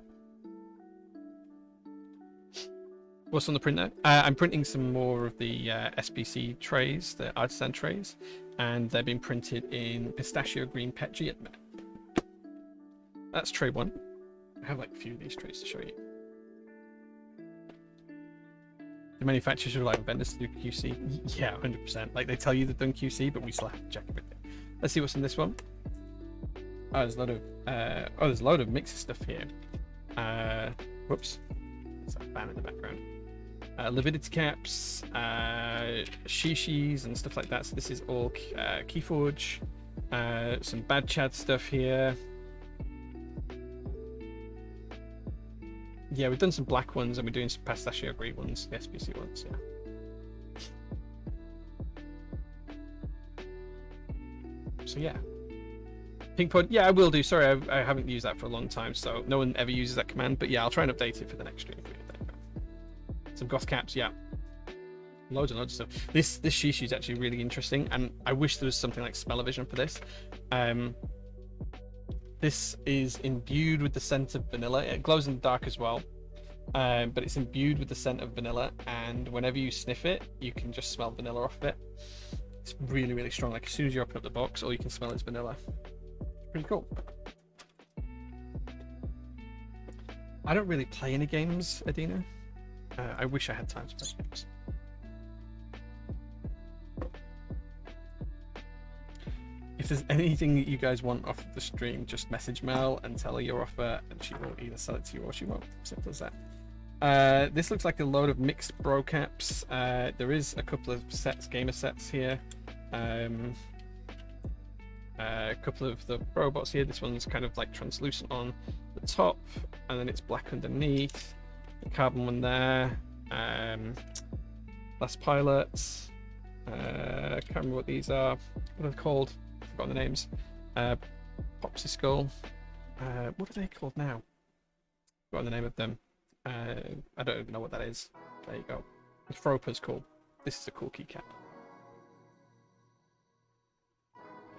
What's on the print now? I'm printing some more of the SPC trays, the artisan trays, and they're being printed in pistachio green Petri at the minute. That's tray 1. I have like a few of these trays to show you. The manufacturers are like vendors to do QC. Yeah, 100%. Like they tell you they've done QC, but we still have to check everything. Let's see what's in this one. Oh, there's a load of mixed stuff here. Whoops. There's a fan in the background. Lividity caps, shishis and stuff like that. So this is all Keyforge. Some Bad Chad stuff here. Yeah, we've done some black ones and we're doing some pistachio green ones, the SPC ones, yeah. So yeah. Pink pod, yeah, I will do. Sorry, I haven't used that for a long time, so no one ever uses that command, but yeah, I'll try and update it for the next stream. Some goth caps, yeah. Loads and loads of stuff. This shishi is actually really interesting, and I wish there was something like smell-o-vision for this. This is imbued with the scent of vanilla. It glows in the dark as well, but it's imbued with the scent of vanilla, and whenever you sniff it, you can just smell vanilla off of it. It's really, really strong. Like as soon as you open up the box, all you can smell is vanilla. Pretty cool. I don't really play any games, Adina. I wish I had time to play games. If there's anything that you guys want off of the stream, just message Mel and tell her your offer, and she will either sell it to you or she won't. Simple as that. This looks like a load of mixed bro caps. There is a couple of sets, gamer sets here. A couple of the robots here. This one's kind of like translucent on the top, and then it's black underneath. The carbon one there. Last pilots. Can't remember what these are. What are they called? Forgotten the names. Popsicle. What are they called now? Forgotten the name of them. I don't even know what that is. There you go. The Fropa's cool. This is a cool keycap.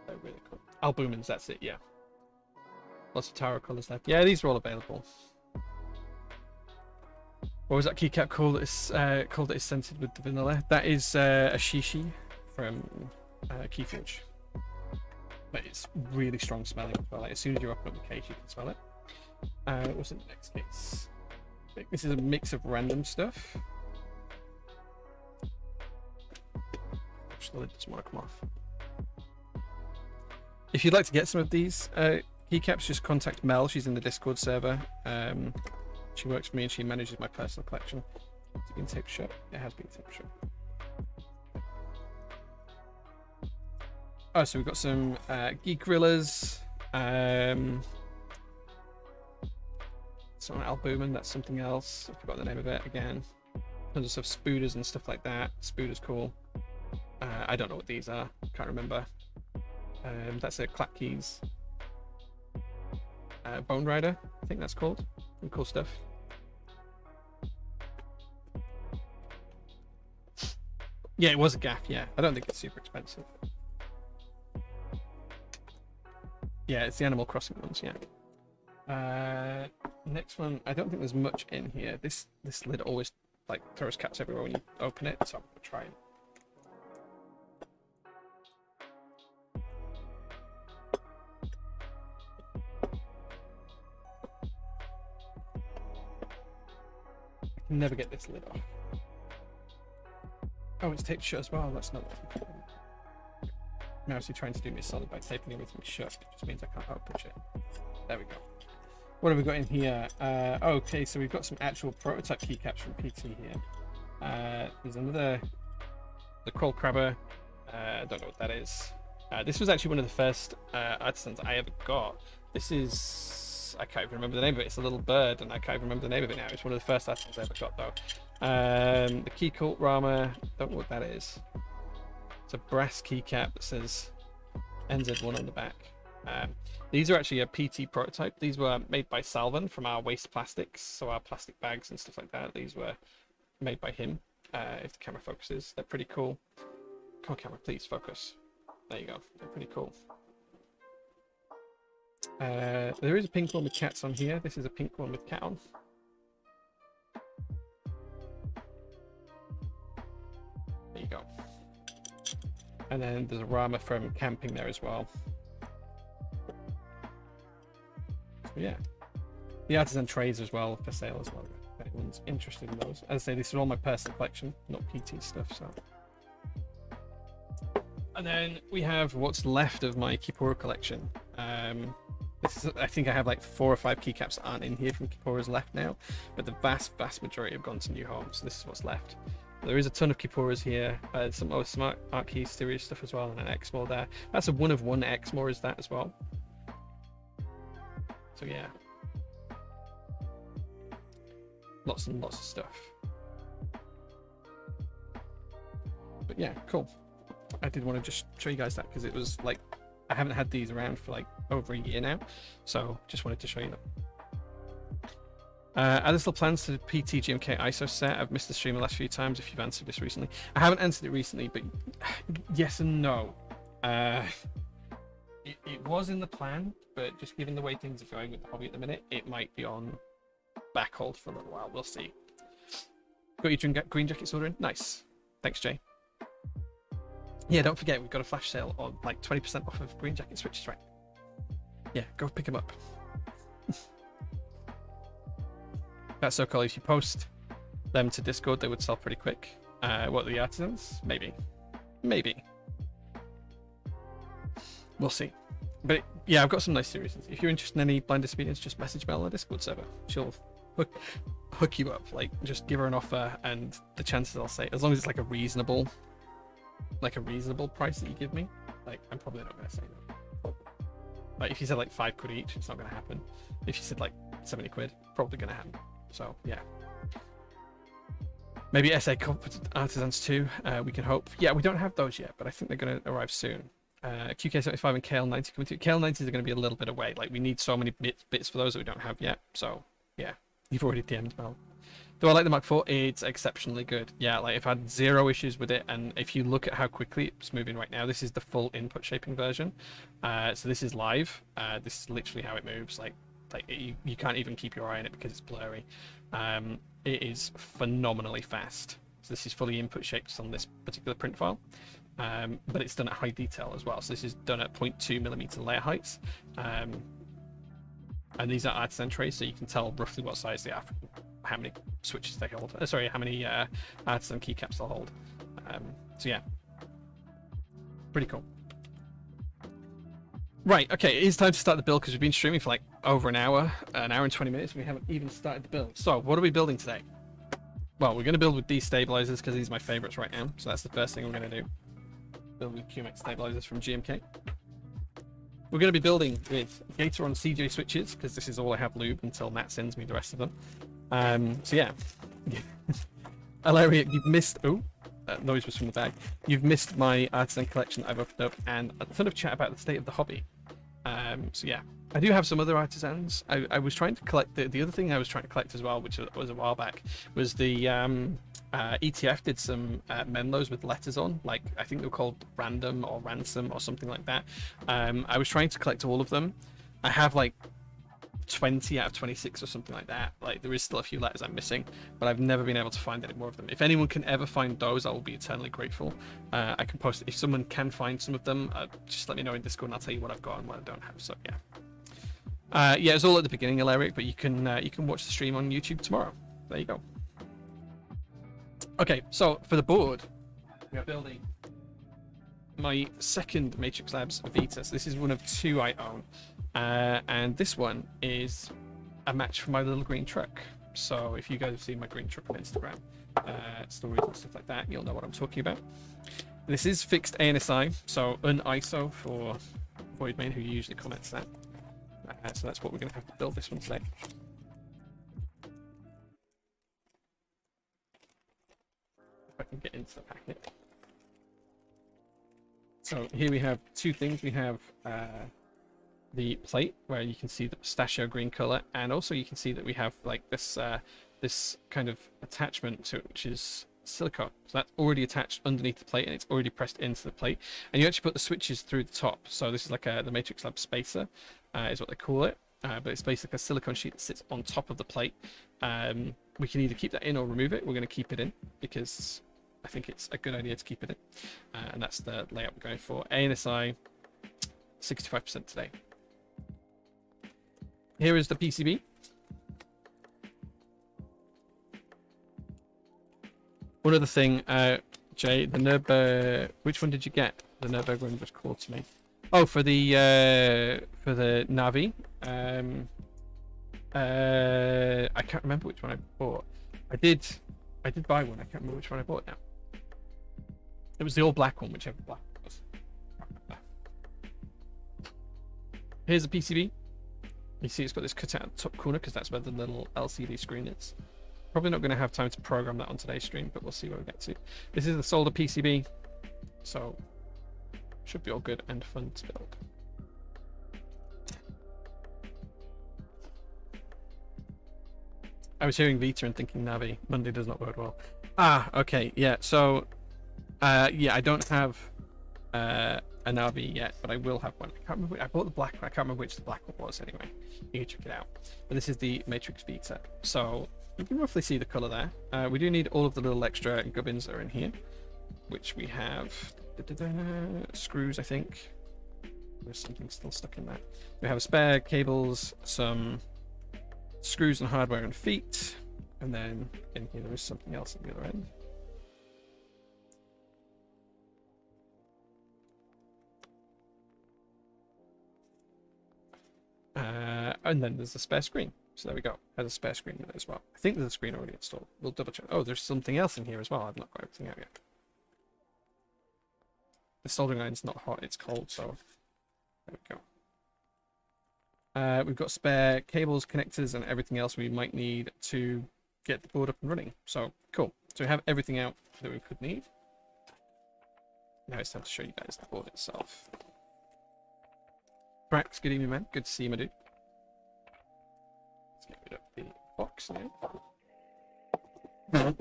They're really cool. Albumins, that's it, yeah. Lots of Taro colours left. Yeah, these are all available. What was that keycap called that is scented with the vanilla? That is a Shishi from Keyforge. But it's really strong smelling as well. Like, as soon as you open up the case, you can smell it. What's in the next case? I think this is a mix of random stuff. Actually, the lid doesn't want to come off. If you'd like to get some of these keycaps, just contact Mel. She's in the Discord server. She works for me and she manages my personal collection. Has it been taped shut? It has been taped shut. Oh, so we've got some Geek Gorillas. Some albumin, that's something else. I forgot the name of it again. Tons of stuff, spooders and stuff like that. Spooder's cool. I don't know what these are. Can't remember. That's a Clap Keys. Bone Rider, I think that's called. Some cool stuff. Yeah, it was a gaff, yeah. I don't think it's super expensive. Yeah, it's the Animal Crossing ones, yeah. Next one, I don't think there's much in here. This lid always like throws caps everywhere when you open it, so I'm gonna try it. I can never get this lid off. Oh, it's taped shut as well. That's not. I'm actually trying to do me a solid by taping everything shut. It just means I can't open shit. There we go. What have we got in here? Okay, so we've got some actual prototype keycaps from PT here. There's another, the Coal Crabber. I don't know what that is. This was actually one of the first artisans I ever got. This is, I can't even remember the name of it. It's a little bird, and I can't even remember the name of it now. It's one of the first artisans I ever got, though. The Key Cult Rama. Don't know what that is. It's a brass keycap that says NZ1 on the back. These are actually a PT prototype. These were made by Salvan from our waste plastics, so our plastic bags and stuff like that. These were made by him. If the camera focuses, they're pretty cool. Come on, camera, please focus. There you go. They're pretty cool. There is a pink one with cats on here. This is a pink one with cat on. There you go. And then there's a Rama from camping there as well. So yeah, the artisan trays as well for sale as well. If anyone's interested in those. As I say, this is all my personal collection, not PT stuff. So, and then we have what's left of my Kippura collection. This is, I think I have like 4 or 5 keycaps that aren't in here from Kippura's left now, but the vast majority have gone to new homes. So this is what's left. There is a ton of Kippuras here. Some Art Key series stuff as well, and an Exmoor there. That's a 1 of 1 Exmoor, is that as well? So yeah, lots and lots of stuff. But yeah, cool. I did want to just show you guys that because it was like I haven't had these around for like over a year now, so just wanted to show you them. Are there still plans to PT GMK ISO set? I've missed the stream the last few times if you've answered this recently. I haven't answered it recently, but yes and no. It was in the plan, but just given the way things are going with the hobby at the minute, it might be on back hold for a little while. We'll see. Got your green jacket sorted in? Nice. Thanks, Jay. Yeah, don't forget, we've got a flash sale on like 20% off of green jacket switches, right? Yeah, go pick them up. That's so cool. If you post them to Discord, they would sell pretty quick. What are the artisans? Maybe. We'll see. But yeah, I've got some nice series. If you're interested in any blind disobedience, just message Mel on the Discord server. She'll hook you up. Like, just give her an offer, and the chances, I'll say, as long as it's like a reasonable price that you give me, like, I'm probably not going to say no. Like, if you said like £5 each, it's not going to happen. If you said like 70 quid, probably going to happen. So yeah. Maybe SA Competent Artisans too, we can hope. Yeah, we don't have those yet, but I think they're going to arrive soon. QK75 and KL90 coming through. KL90s are going to be a little bit away. Like, we need so many bits for those that we don't have yet. So yeah, you've already DM'd Mel. Do I like the Mark IV? It's exceptionally good. Yeah, like, I've had zero issues with it, and if you look at how quickly it's moving right now, this is the full input shaping version. So this is live. This is literally how it moves. Like you can't even keep your eye on it because it's blurry. It is phenomenally fast. So this is fully input shaped on this particular print file, but it's done at high detail as well. So this is done at 0.2mm layer heights, and these are artisan trays, so you can tell roughly what size they are, how many switches they hold. Sorry, how many artisan keycaps they'll hold. So yeah, pretty cool. Right, okay, it is time to start the build because we've been streaming for like over an hour and 20 minutes. We haven't even started the build. So what are we building today? Well, we're going to build with these stabilizers because these are my favorites right now. So that's the first thing we're going to do. Build with QMX stabilizers from GMK. We're going to be building with Gator on CJ switches because this is all I have lubed until Matt sends me the rest of them. So yeah. Alaria, you've missed... Oh, that noise was from the bag. You've missed my artisan collection I've opened up and a ton of chat about the state of the hobby. So yeah, I do have some other artisans. I was trying to collect the other thing I was trying to collect as well, which was a while back, was the ETF did some Menlos with letters on, like I think they were called random or ransom or something like that. I was trying to collect all of them. I have like 20 out of 26 or something like that. Like, there is still a few letters I'm missing, but I've never been able to find any more of them. If anyone can ever find those, I will be eternally grateful. I can post, if someone can find some of them, just let me know in Discord and I'll tell you what I've got and what I don't have. So yeah, yeah, it's all at the beginning, Alaric, but you can watch the stream on YouTube tomorrow. There you go. Okay, so for the board, we are building my second Matrix Labs Vita. So this is one of two I own. And this one is a match for my little green truck. So if you guys have seen my green truck on Instagram stories and stuff like that, you'll know what I'm talking about. This is fixed ANSI, so an ISO for Voidmain, who usually comments that. So that's what we're going to have to build this one today. If I can get into the packet. So here we have two things. We have the plate where you can see the pistachio green color, and also you can see that we have like this this kind of attachment to it, which is silicone. So that's already attached underneath the plate and it's already pressed into the plate, and you actually put the switches through the top. So this is like the Matrix Lab spacer, is what they call it, but it's basically a silicone sheet that sits on top of the plate. We can either keep that in or remove it. We're going to keep it in because I think it's a good idea to keep it in, and that's the layout we're going for. ANSI 65% today. Here is the PCB. One other thing, Jay, the Nürburgring, which one did you get? The Nürburgring was called to me. Oh, for the Navi. I can't remember which one I bought. I did buy one. I can't remember which one I bought now. It was the all black one, whichever black it was. Here's the PCB. You see it's got this cut out at the top corner because that's where the little LCD screen is. Probably not going to have time to program that on today's stream, but we'll see where we get to. This is the solder PCB, so should be all good and fun to build. I was hearing Vita and thinking Navi. Monday does not bode well. Ah, okay, yeah. So, yeah, I don't have a Navi yet, but I will have one. I can't remember. I bought the black one. I can't remember which the black one was. Anyway, you can check it out. But this is the Matrix Vita. So you can roughly see the color there. We do need all of the little extra gubbins that are in here, which we have screws, I think. There's something still stuck in that. We have spare cables, some screws and hardware and feet, and then in here there is something else at the other end. And then there's the spare screen. So there we go. Has a spare screen in it as well. I think there's a screen already installed. We'll double check. Oh, there's something else in here as well. I've not got everything out yet. The soldering iron's not hot, it's cold, so there we go. We've got spare cables, connectors, and everything else we might need to get the board up and running. So cool. So we have everything out that we could need. Now it's time to show you guys the board itself. Brax, good evening, man. Good to see you, my dude. Let's get rid of the box now.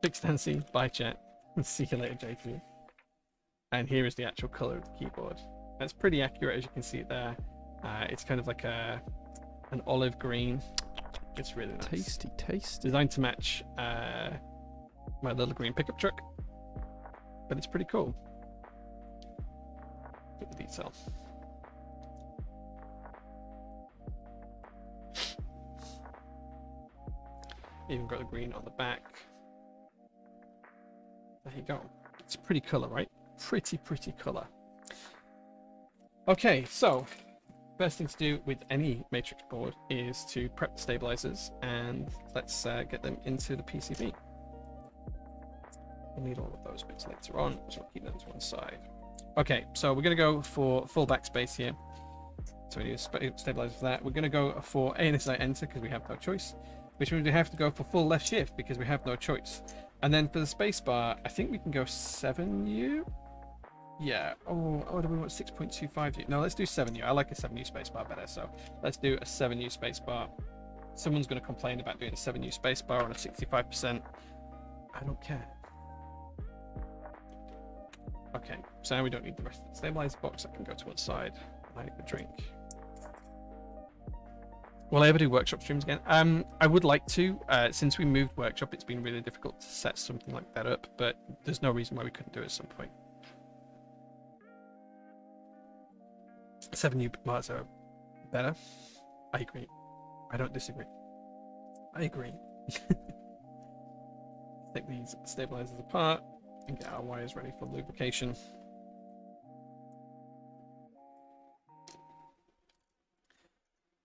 Big Stancy, bye chat. See you later, JQ. And here is the actual color of the keyboard. That's pretty accurate, as you can see it there. It's kind of like an olive green. It's really nice. Tasty, tasty. Designed to match my little green pickup truck. But it's pretty cool. Look at the detail. Even got the green on the back. There you go. It's a pretty color, right? Pretty color. Okay, so first thing to do with any Matrix board is to prep the stabilizers, and let's get them into the PCB. We'll need all of those bits later on, so we'll keep them to one side. Okay, so we're going to go for full backspace here. So we need a stabilizer for that. We're going to go for ANSI enter because we have no choice, which means we have to go for full left shift because we have no choice. And then for the spacebar, I think we can go 7U. Yeah. Oh, do we want 6.25U? No, let's do 7U. I like a 7U spacebar better, so let's do a 7U spacebar. Someone's going to complain about doing a 7U spacebar on a 65%. I don't care. Okay, so now we don't need the rest of the stabilizer box. I can go to one side. I need a drink. Will I ever do workshop streams again? I would like to. Since we moved workshop, it's been really difficult to set something like that up, but there's no reason why we couldn't do it at some point. 7U bars are better. I agree. I don't disagree. I agree. Take these stabilizers apart and get our wires ready for lubrication.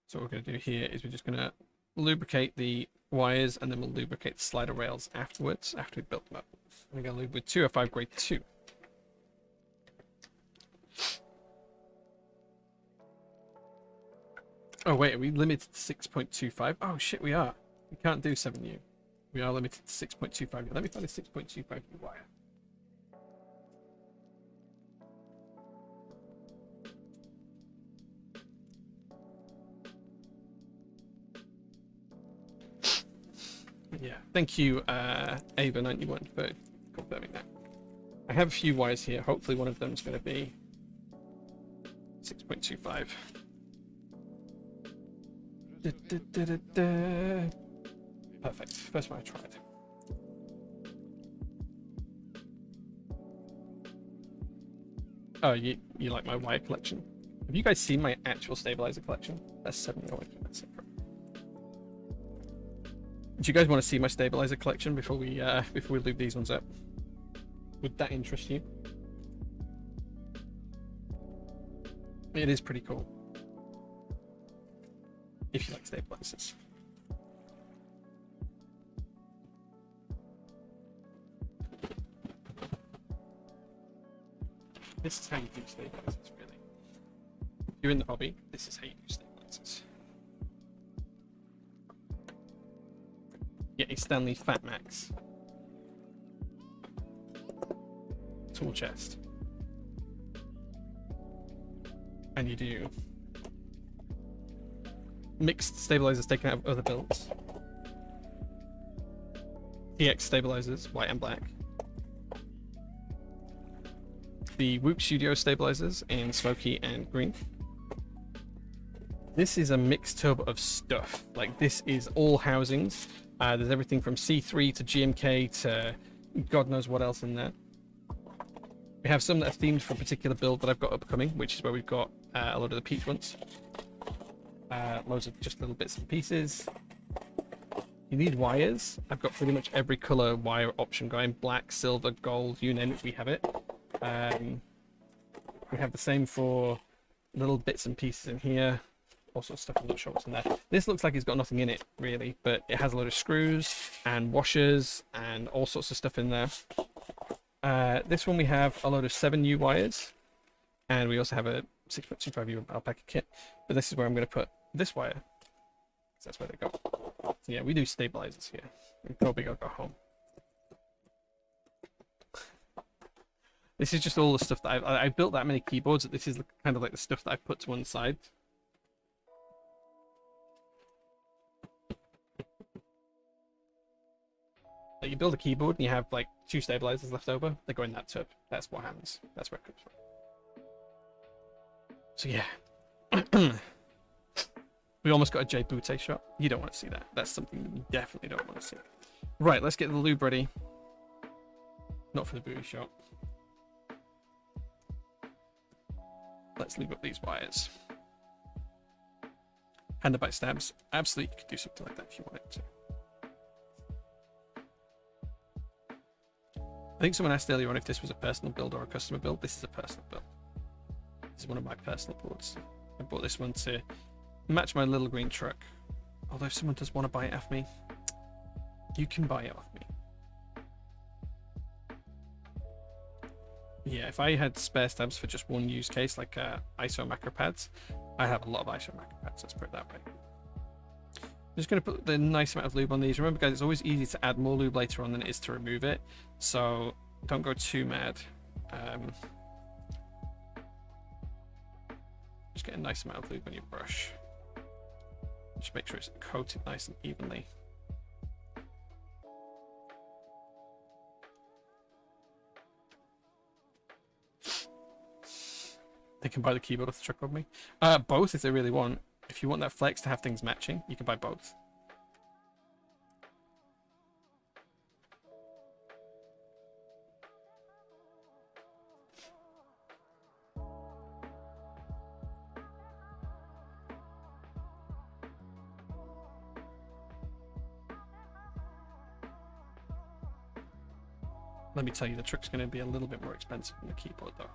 So what we're going to do here is we're just going to lubricate the wires, and then we'll lubricate the slider rails afterwards, after we've built them up. We're going to lube with 205 grade 2. Oh wait, are we limited to 6.25? Oh shit, we are. We can't do 7U. We are limited to 6.25. Let me find a 6.25 wire. Yeah, thank you, Ava91 for confirming that. I have a few wires here. Hopefully one of them is going to be 6.25. Perfect. First one I tried. Oh, you like my wire collection? Have you guys seen my actual stabilizer collection? That's 70 away from that separate. Do you guys want to see my stabilizer collection before we lube these ones up? Would that interest you? It is pretty cool. If you like stabilizers. This is how you do stabilizers, really. If you're in the hobby, this is how you do stabilizers. Get a Stanley Fat Max tool chest, and you do mixed stabilizers taken out of other builds, TX stabilizers, white and black, the Whoop Studio stabilizers in smoky and green. This is a mixed tub of stuff. Like, this is all housings There's everything from C3 to GMK to God knows what else in there. We have some that are themed for a particular build that I've got upcoming, which is where we've got a lot of the peach ones. Loads of just little bits and pieces. You need wires. I've got pretty much every color wire option going. Black, silver, gold, you name it, we have it. We have the same for little bits and pieces in here. All sorts of stuff, I'm not sure what's in there. This looks like it's got nothing in it, really, but it has a load of screws and washers and all sorts of stuff in there. This one we have a load of 7U wires, and we also have a 6.25U alpaca kit, but this is where I'm going to put this wire, because that's where they go. So yeah, we do stabilizers here. Go big or go home. This is just all the stuff that I built that many keyboards that this is kind of like the stuff that I've put to one side. Like you build a keyboard and you have like 2 stabilizers left over, they go in that tub. That's what happens. That's where it comes from. So yeah. We almost got a Jae Builds shot. You don't want to see that. That's something that you definitely don't want to see. Right, let's get the lube ready. Not for the booty shot. Let's lube up these wires. Hand bite stabs. Absolutely, you could do something like that if you wanted to. I think someone asked earlier on if this was a personal build or a customer build. This is a personal build. This is one of my personal boards. I bought this one to match my little green truck. Although if someone does want to buy it off me, you can buy it off me. Yeah, if I had spare stabs for just one use case, like ISO macro pads, I have a lot of ISO macro pads, let's put it that way. I'm just going to put the nice amount of lube on these. Remember guys, it's always easy to add more lube later on than it is to remove it, so don't go too mad. Just get a nice amount of lube on your brush. Just make sure it's coated nice and evenly. They can buy the keyboard off the truck with me. Both if they really want. If you want that flex to have things matching, you can buy both. Let me tell you, the truck's going to be a little bit more expensive than the keyboard though.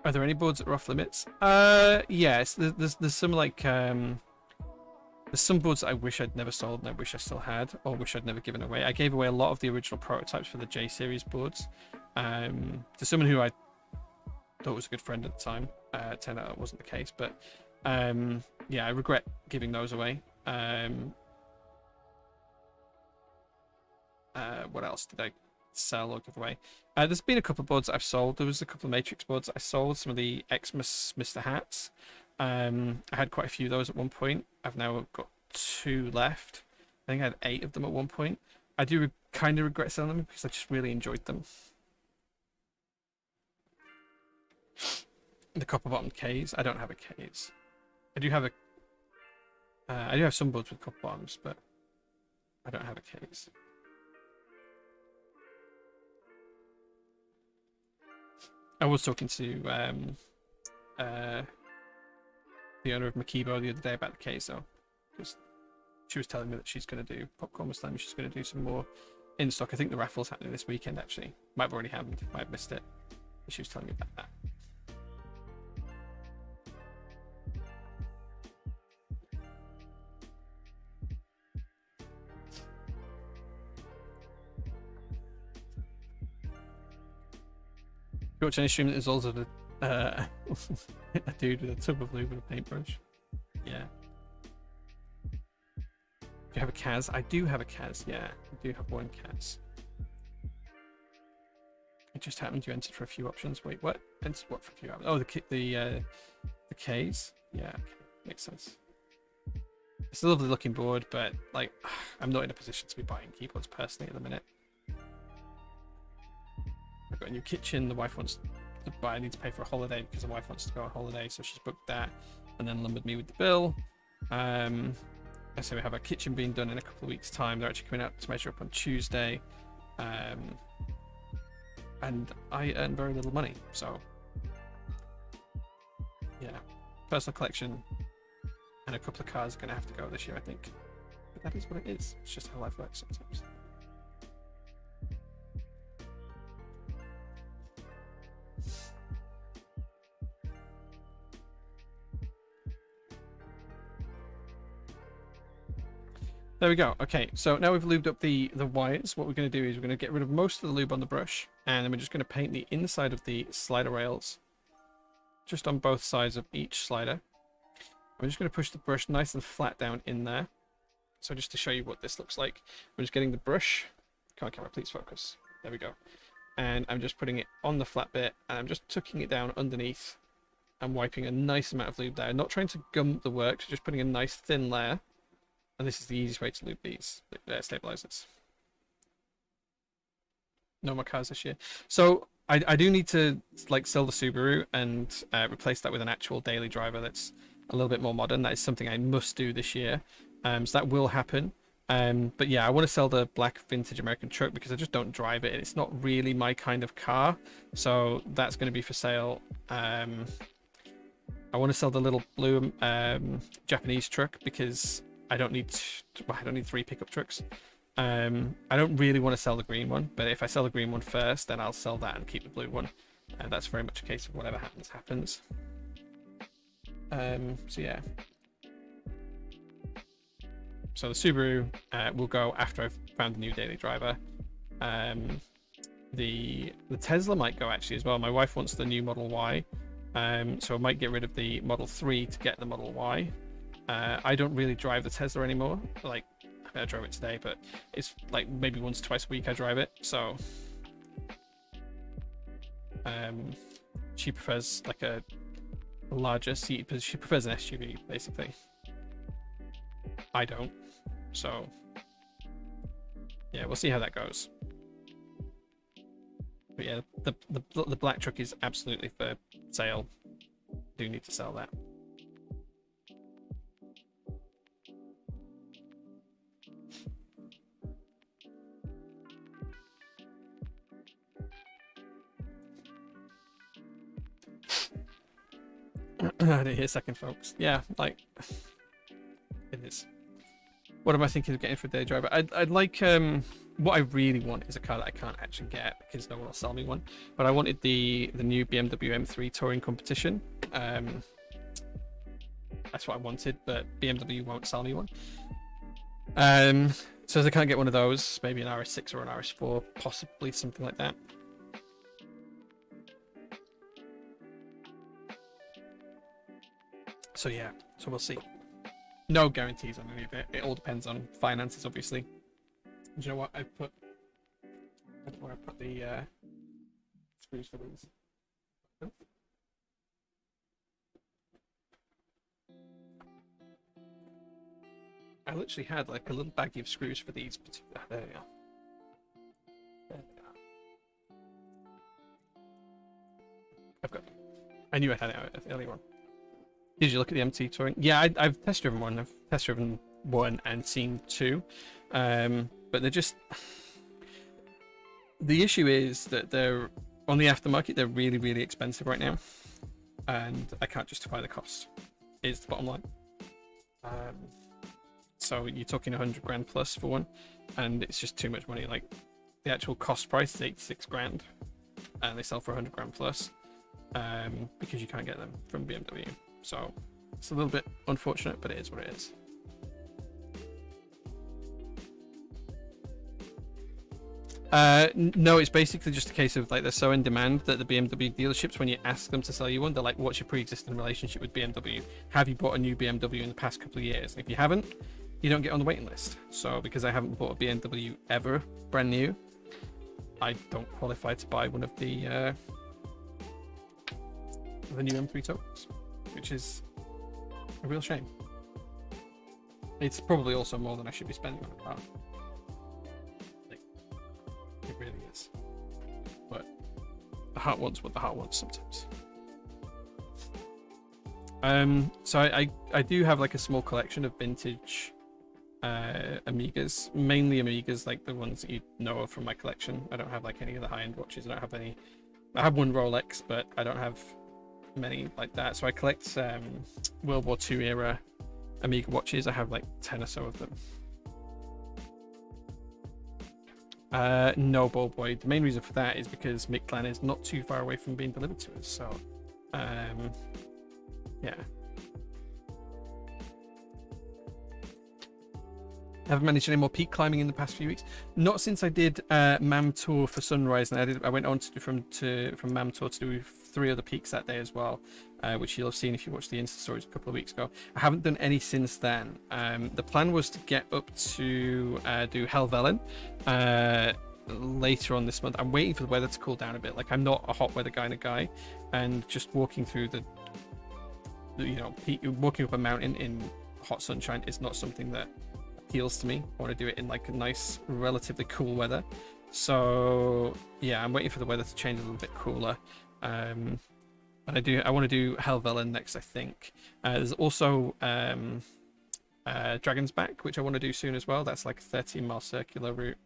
Are there any boards that are off limits? Yes, there's some like there's some boards that I wish I'd never sold and I wish I still had, or wish I'd never given away. I gave away a lot of the original prototypes for the J series boards to someone who I thought was a good friend at the time. Turned out it wasn't the case, but yeah, I regret giving those away. What else did I sell or give away? There's been a couple of boards that I've sold. There was a couple of Matrix boards that I sold, some of the Xmas Mr. Hats. I had quite a few of those at one point. I've now got 2 left. I think I had 8 of them at one point. I do kind of regret selling them because I just really enjoyed them. The copper bottomed Ks. I don't have a Ks. I do have a I do have some boards with copper bottoms, but I don't have a Ks. I was talking to the owner of Makibo the other day about the Ks, though, because she was telling me that she's going to do Popcorn was telling me she's going to do some more in stock. I think the raffle's happening this weekend. Actually, might have already happened. Might have missed it. But she was telling me about that. You watch any stream that is also a dude with a tub of lube and a paintbrush. Yeah. Do you have a Kaz? I do have a Kaz, yeah. I do have one Kaz. It just happened you entered for a few options. Wait, what? Entered what for a few options? Oh, the Ks? Yeah, okay. Makes sense. It's a lovely looking board, but like, I'm not in a position to be buying keyboards personally at the minute. I've got a new kitchen. The wife wants but I need to pay for a holiday because the wife wants to go on holiday, so she's booked that and then lumbered me with the bill. So we have our kitchen being done in a couple of weeks' time. They're actually coming out to measure up on Tuesday. And I earn very little money, so yeah, personal collection and a couple of cars are going to have to go this year, I think. But that is what it is. It's just how life works sometimes. There we go. Okay, so now we've lubed up the wires. What we're going to do is we're going to get rid of most of the lube on the brush, and then we're just going to paint the inside of the slider rails, just on both sides of each slider. I'm just going to push the brush nice and flat down in there. So just to show you what this looks like, I'm just getting the brush. Come on, camera, please focus. There we go. And I'm just putting it on the flat bit, and I'm just tucking it down underneath and wiping a nice amount of lube there. Not trying to gum the work, just putting a nice thin layer. And this is the easiest way to lube these stabilizers. No more cars this year. So I do need to like sell the Subaru and replace that with an actual daily driver that's a little bit more modern. That is something I must do this year. So that will happen. But yeah, I want to sell the black vintage American truck because I just don't drive it. It's not really my kind of car. So that's going to be for sale. I want to sell the little blue Japanese truck because I don't need 3 pickup trucks. I don't really want to sell the green one, but if I sell the green one first, then I'll sell that and keep the blue one. And that's very much a case of whatever happens. So yeah. So the Subaru will go after I've found a new daily driver. The Tesla might go actually as well. My wife wants the new Model Y. So I might get rid of the Model 3 to get the Model Y. I don't really drive the Tesla anymore. Like, I drove it today, but it's like maybe once, twice a week I drive it. So, she prefers like a larger seat, but she prefers an SUV basically. I don't. So, yeah, we'll see how that goes. But yeah, the black truck is absolutely for sale. Do need to sell that. I didn't hear a second, folks. Yeah, like it is. What am I thinking of getting for a day driver? I'd like what I really want is a car that I can't actually get because no one will sell me one. But I wanted the new BMW M3 Touring Competition. That's what I wanted, but BMW won't sell me one. So as I can't get one of those, maybe an RS6 or an RS4, possibly something like that. So yeah, so we'll see. No guarantees on any of it. It all depends on finances, obviously. Do you know what I put? That's where I put the screws for these. I literally had like a little baggie of screws for these. There we go. There we go. I've got them. I knew I had it earlier on. Did you look at the MT Touring? Yeah, I've test driven one. I've test driven one and seen two, but they're just. The issue is that they're on the aftermarket. They're really, really expensive right now, and I can't justify the cost. Is the bottom line. So you're talking 100 grand plus for one, and it's just too much money. Like the actual cost price is 86 grand, and they sell for 100 grand plus, because you can't get them from BMW. So it's a little bit unfortunate, but it is what it is. No, it's basically just a case of like they're so in demand that the BMW dealerships, when you ask them to sell you one, they're like, what's your pre-existing relationship with BMW? Have you bought a new BMW in the past couple of years? And if you haven't, you don't get on the waiting list. So because I haven't bought a BMW ever brand new, I don't qualify to buy one of the new M3 tokens, which is a real shame. It's probably also more than I should be spending on a car. Like, it really is. But The heart wants what the heart wants sometimes. So I do have like a small collection of vintage Amigas, mainly Amigas, like the ones that you know of from my collection. I don't have like any of the high-end watches. I don't have any. I have one Rolex, but I don't have many like that. So I collect World War II era Amiga watches. I have like 10 or so of them. No, ball boy. The main reason for that is because Mictlan is not too far away from being delivered to us. So, yeah. Haven't managed any more peak climbing in the past few weeks. Not since I did Mam Tour for Sunrise, and I went on to from Mam Tour to do 3 other peaks that day as well, which you'll have seen if you watched the Insta stories a couple of weeks ago. I haven't done any since then. The plan was to get up to do Helvellyn later on this month. I'm waiting for the weather to cool down a bit. Like, I'm not a hot weather kind of guy, and just walking through the walking up a mountain in hot sunshine is not something that appeals to me. I want to do it in like a nice, relatively cool weather. So yeah, I'm waiting for the weather to change a little bit cooler. And I want to do Helvellyn next, I think. There's also Dragon's Back, which I want to do soon as well. That's like a 13-mile circular route.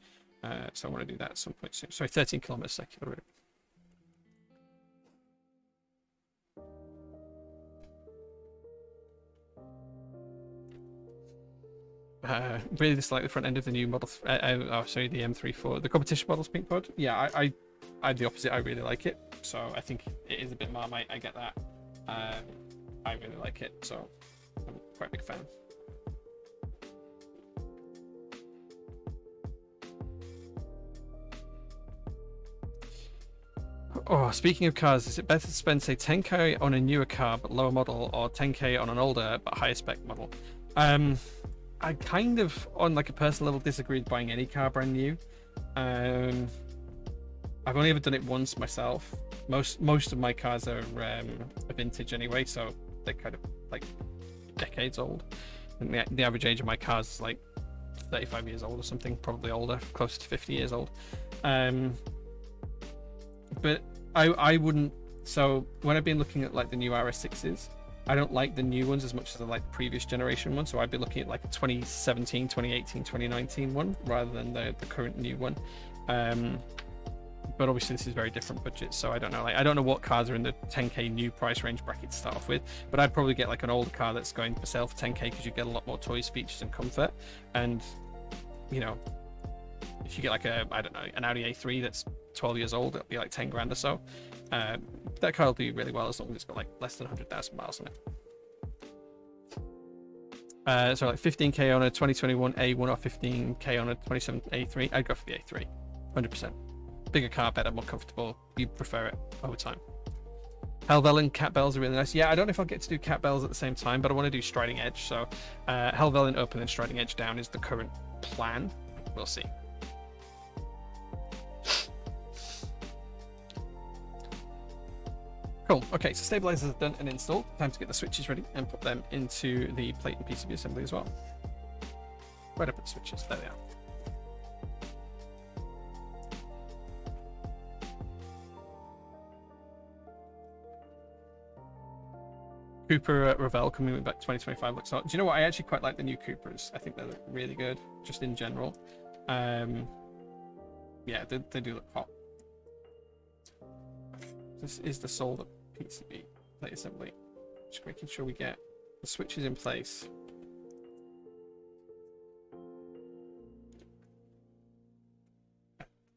So I want to do that at some point soon. Sorry, 13-kilometer circular route. Really dislike the front end of the new model. The M34, the competition models pink pod. Yeah, I'm the opposite. I really like it. So I think it is a bit Marmite. I get that. I really like it. So I'm quite a big fan. Oh, speaking of cars, is it better to spend say 10k on a newer car but lower model, or 10k on an older but higher spec model? I kind of, on like a personal level, disagree with buying any car brand new. I've only ever done it once myself. Most of my cars are a vintage anyway, so they're kind of like decades old. And the average age of my cars is like 35 years old or something, probably older, closer to 50 years old. But I wouldn't. So when I've been looking at like the new RS6s, I don't like the new ones as much as I like the previous generation one. So I'd be looking at like a 2017, 2018, 2019 one rather than the current new one. But obviously this is very different budgets, so I don't know. Like, I don't know what cars are in the 10k new price range bracket to start off with, but I'd probably get like an older car that's going for sale for 10k because you get a lot more toys, features, and comfort. And you know, if you get like an Audi A3 that's 12 years old, it'll be like 10 grand or so. That car will do really well as long as it's got like less than 100,000 miles on it. So like 15k on a 2021 A1 or 15k on a 27 A3. I'd go for the A3, 100%. Bigger car, better, more comfortable. You prefer it over time. Helvellyn cat bells are really nice. Yeah, I don't know if I'll get to do cat bells at the same time, but I want to do Striding Edge. So Helvellyn up and then Striding Edge down is the current plan. We'll see. Cool. Okay, so stabilizers are done and installed. Time to get the switches ready and put them into the plate and PCB assembly as well. Where do I put the switches? There they are. Cooper Revell coming back 2025 looks hot. Do you know what? I actually quite like the new Coopers. I think they look really good, just in general. Yeah, they do look hot. This is the solder PCB plate assembly. Just making sure we get the switches in place.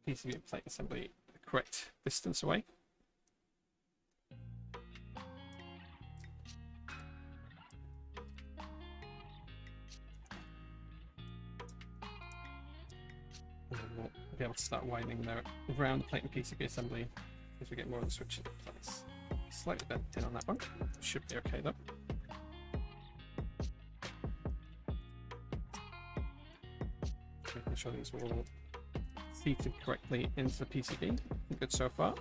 PCB plate assembly the correct distance away. We'll be able to start widening there around the plate and PCB assembly as we get more of the switches in place. Slightly bent in on that one. Should be okay though. Making sure these are all seated correctly into the PCB. Good so far.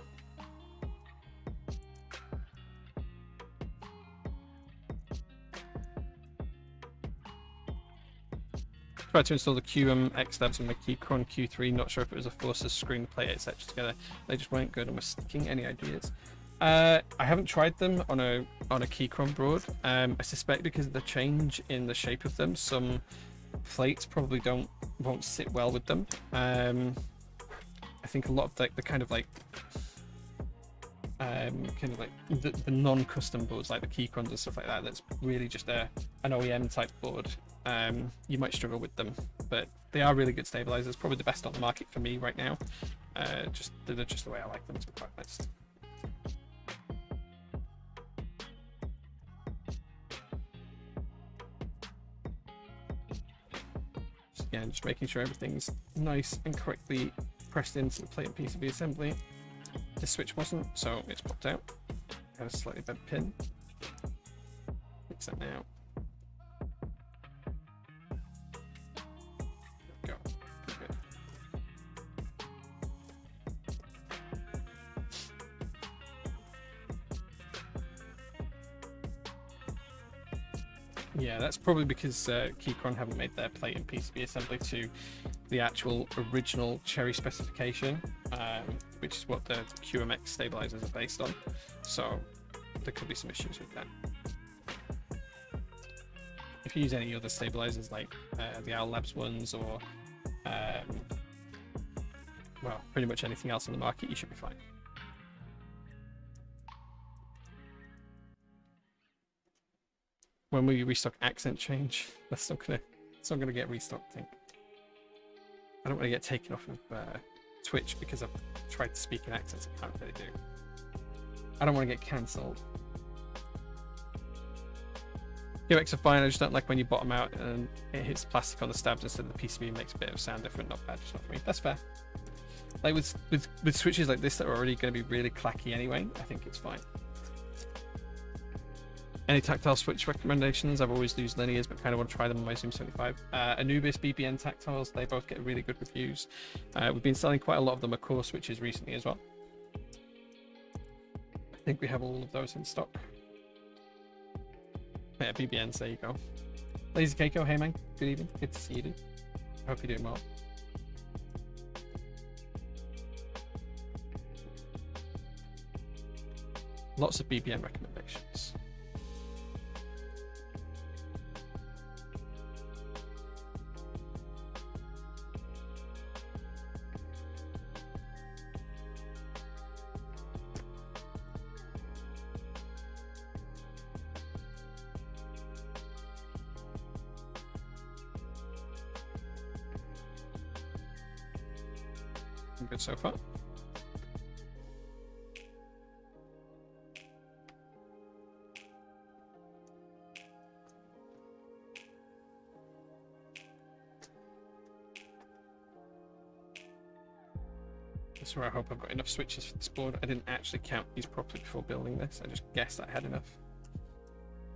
tried to install the QM X-Labs and the Keychron Q3. Not sure if it was a force screen to play it, etc. together. They just weren't good and were sticking. Any ideas? I haven't tried them on a Keychron board. I suspect because of the change in the shape of them, some plates probably won't sit well with them. I think a lot of the kind of like the non-custom boards like the Keychrons and stuff like that, that's really just an OEM type board, you might struggle with them, but they are really good stabilizers, probably the best on the market for me right now. They're just the way I like them, to be quite honest. Again, just making sure everything's nice and correctly pressed into the plate and PCB assembly. This switch wasn't, so it's popped out. Got a slightly bent pin. Fix that now. There we go. Good. Yeah, that's probably because Keychron haven't made their plate and PCB assembly to the actual original Cherry specification, which is what the QMX stabilizers are based on. So there could be some issues with that. If you use any other stabilizers like the Owl Labs ones or well, pretty much anything else on the market, you should be fine. When we restock Accent Change, that's not gonna get restocked, I think. I don't want to get taken off of Twitch because I've tried to speak in accents I can't really do. I don't want to get cancelled. QX are fine, I just don't like when you bottom out and it hits plastic on the stabs instead of the PCB and makes a bit of sound different. Not bad, just not for me. That's fair. Like with switches like this that are already going to be really clacky anyway, I think it's fine. Any tactile switch recommendations? I've always used linears, but kind of want to try them on my Zoom 75. Anubis, BBN tactiles, they both get really good reviews. We've been selling quite a lot of the Core switches recently as well. I think we have all of those in stock. Yeah, BBNs, there you go. Lazy Keiko, hey man, good evening. Good to see you, dude. I hope you're doing well. Lots of BBN recommendations. Good so far. That's where I hope I've got enough switches for this board. I didn't actually count these properly before building this. I just guessed I had enough.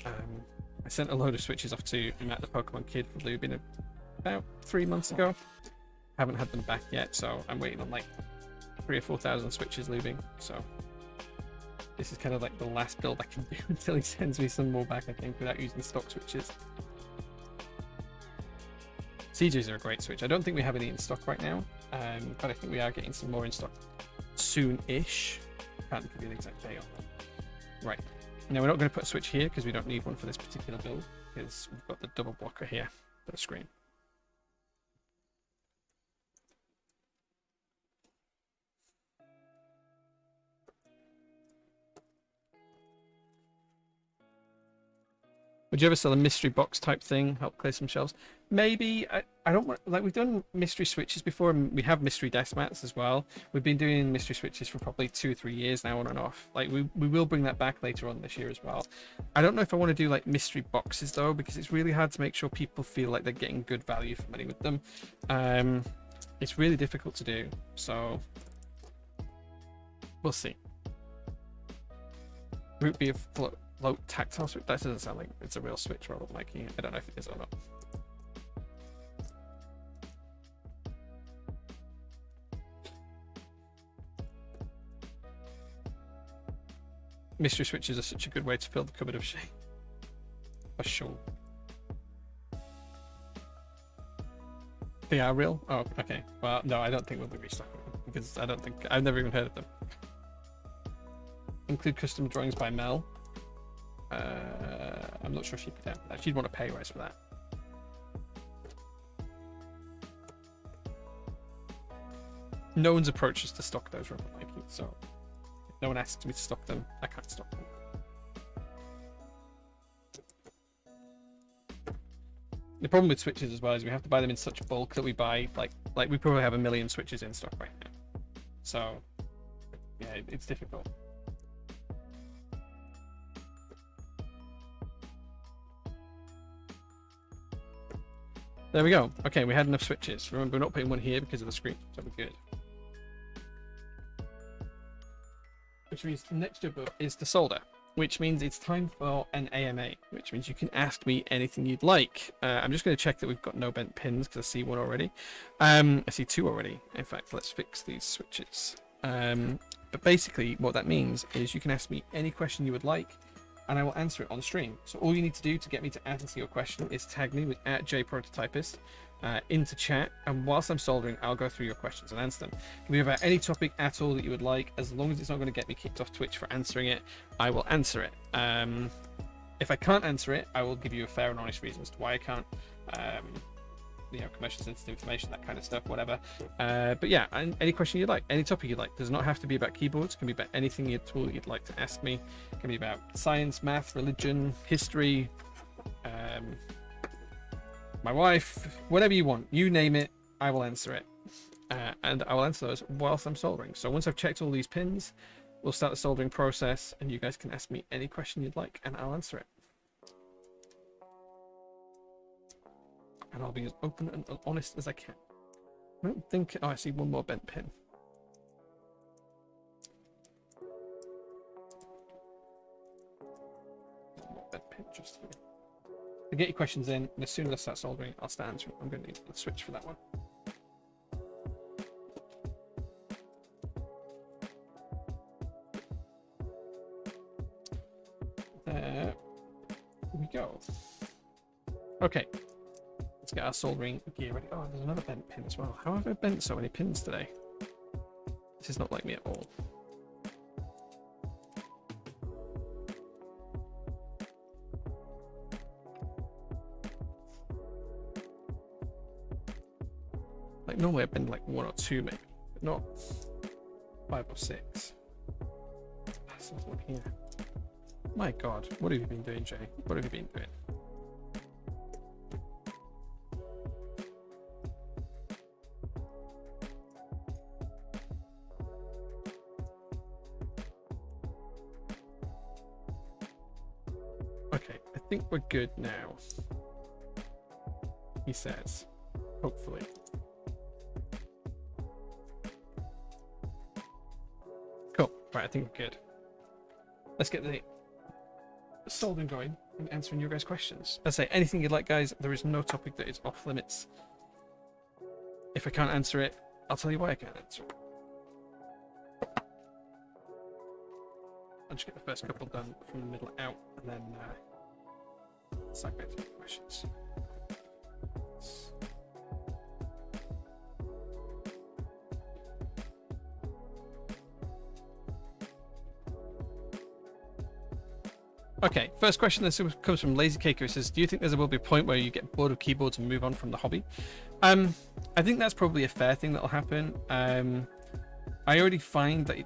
I sent a load of switches off to Matt the Pokemon Kid for lubing about 3 months ago. Haven't had them back yet, so I'm waiting on like 3,000 or 4,000 switches lubing. So this is kind of like the last build I can do until he sends me some more back, I think, without using stock switches. CJs are a great switch. I don't think we have any in stock right now, but I think we are getting some more in stock soon-ish. Can't give you an exact date on that. Right. Now we're not going to put a switch here because we don't need one for this particular build, because we've got the double blocker here for the screen. Would you ever sell a mystery box type thing, help clear some shelves? Maybe. I don't want, like, we've done mystery switches before, and we have mystery desk mats as well. We've been doing mystery switches for probably 2 or 3 years now, on and off. Like, we will bring that back later on this year as well. I don't know if I want to do like mystery boxes though, because it's really hard to make sure people feel like they're getting good value for money with them. It's really difficult to do, so we'll see. Root beer float tactile switch. That doesn't sound like it's a real switch, Robert Mikey. I don't know if it is or not. Mystery switches are such a good way to fill the cupboard of shame. For sure. They are real? Oh, okay. Well, no, I don't think we'll be restocking them because I've never even heard of them. Include custom drawings by Mel. I'm not sure she'd be down for that. She'd want a pay rise for that. No one's approached us to stock those rubber Nike, so if no one asks me to stock them, I can't stock them. The problem with switches as well is we have to buy them in such bulk that we buy like we probably have 1 million switches in stock right now. So yeah, it's difficult. There we go. Okay, we had enough switches. Remember, we're not putting one here because of the screen, so we're good. Which means the next job up is to solder, which means it's time for an AMA, which means you can ask me anything you'd like. I'm just going to check that we've got no bent pins because I see one already. I see two already. In fact, let's fix these switches. But basically what that means is you can ask me any question you would like and I will answer it on stream. So all you need to do to get me to answer your question is tag me with @JPrototypist into chat, and whilst I'm soldering, I'll go through your questions and answer them. It can be about any topic at all that you would like, as long as it's not going to get me kicked off Twitch for answering it, I will answer it. If I can't answer it, I will give you a fair and honest reason as to why I can't. You know, commercial sensitive information, that kind of stuff, whatever. But yeah, any question you'd like, any topic you'd like. Does not have to be about keyboards. It can be about anything at all you'd like to ask me. It can be about science, math, religion, history, my wife, whatever you want. You name it, I will answer it. And I will answer those whilst I'm soldering. So once I've checked all these pins, we'll start the soldering process, and you guys can ask me any question you'd like, and I'll answer it. And I'll be as open and honest as I can. I don't think... Oh, I see one more bent pin. One more bent pin just here. So get your questions in, and as soon as I start soldering, I'll start answering. I'm going to need a switch for that one. There we go. Okay. Let's get our soldering gear ready. Oh, there's another bent pin as well. How have I bent so many pins today? This is not like me at all. Like normally I bend like 1 or 2 maybe, but not 5 or 6. That's not here. My God, what have you been doing, Jay? What have you been doing? Okay, I think we're good now. He says, hopefully. Cool. Right, I think we're good. Let's get the soldering going and answering your guys' questions. As I say, anything you'd like, guys. There is no topic that is off limits. If I can't answer it, I'll tell you why I can't answer it. I'll just get the first couple done from the middle out, and then start going through the questions. Okay, first question that comes from Lazy Caker. It says, do you think there will be a point where you get bored of keyboards and move on from the hobby? I think that's probably a fair thing that'll happen. I already find that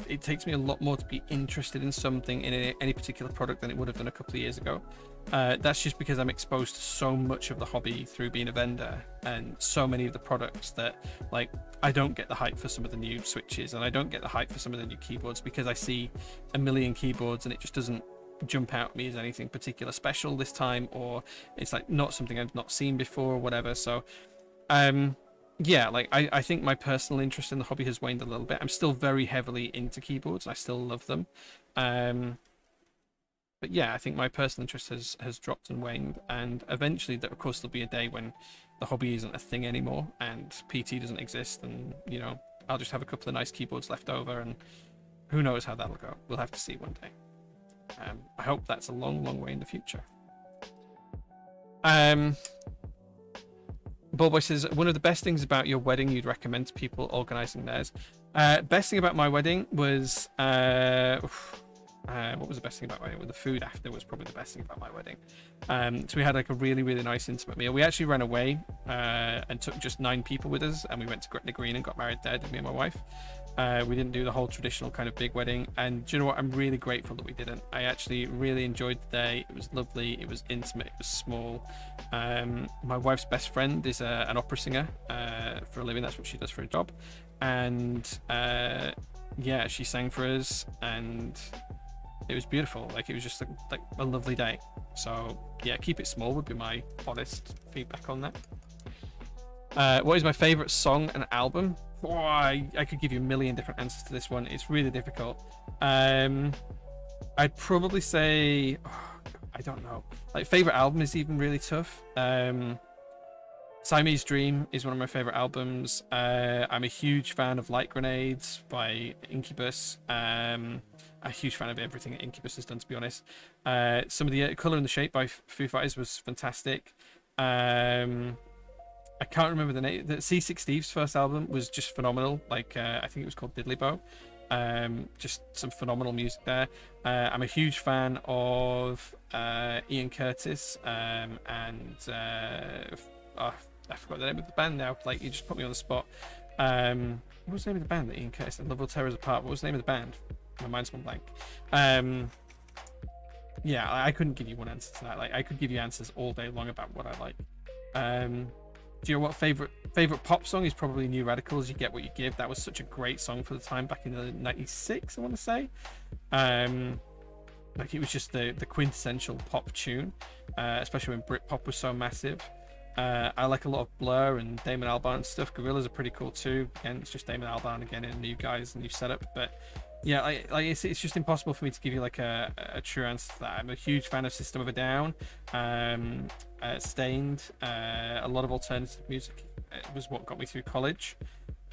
it takes me a lot more to be interested in something in any particular product than it would have done a couple of years ago. That's just because I'm exposed to so much of the hobby through being a vendor and so many of the products that, like, I don't get the hype for some of the new switches and I don't get the hype for some of the new keyboards because I see 1 million keyboards and it just doesn't jump out at me as anything particular special this time, or it's like not something I've not seen before or whatever. So yeah, like I think my personal interest in the hobby has waned a little bit. I'm still very heavily into keyboards. I still love them. But yeah, I think my personal interest has dropped and waned, and eventually of course there'll be a day when the hobby isn't a thing anymore and PT doesn't exist, and you know, I'll just have a couple of nice keyboards left over, and who knows how that'll go. We'll have to see one day. I hope that's a long, long way in the future. Ballboy says, one of the best things about your wedding you'd recommend to people organizing theirs. Best thing about my wedding was what was the best thing about my wedding? Well, the food after was probably the best thing about my wedding. So we had like a really, really nice intimate meal. We actually ran away and took just 9 people with us, and we went to Gretna Green and got married there, me and my wife. We didn't do the whole traditional kind of big wedding, and do you know what? I'm really grateful that we didn't. I actually really enjoyed the day. It was lovely. It was intimate. It was small. My wife's best friend is an opera singer for a living. That's what she does for a job, and yeah, she sang for us, and it was beautiful. Like, it was just like a lovely day. So yeah, keep it small would be my honest feedback on that. What is my favorite song and album? Oh, I could give you a million different answers to this one. It's really difficult. I'd probably say, I don't know. Like, favorite album is even really tough. Siamese Dream is one of my favorite albums. I'm a huge fan of Light Grenades by Incubus. A huge fan of everything that Incubus has done, to be honest. Some of the Color and the Shape by Foo Fighters was fantastic. I can't remember the name. The C6 Steve's first album was just phenomenal. Like, I think it was called Diddley Bow. Just some phenomenal music there. I'm a huge fan of Ian Curtis and I forgot the name of the band now. Like, you just put me on the spot. What was the name of the band that Ian Curtis and Love Will Tear Us Apart? What was the name of the band? My mind's gone blank. Yeah, I couldn't give you one answer to that. Like, I could give you answers all day long about what I like. Do you know what favorite pop song is? Probably New Radicals, You Get What You Give. That was such a great song for the time back in the 96, I want to say. Like, it was just the quintessential pop tune, especially when Britpop was so massive. I like a lot of Blur and Damon Albarn stuff. Gorillaz are pretty cool too. Again, it's just Damon Albarn again and new guys, new setup. But yeah, it's just impossible for me to give you like a true answer to that. I'm a huge fan of System of a Down, Stained, a lot of alternative music. It was what got me through college.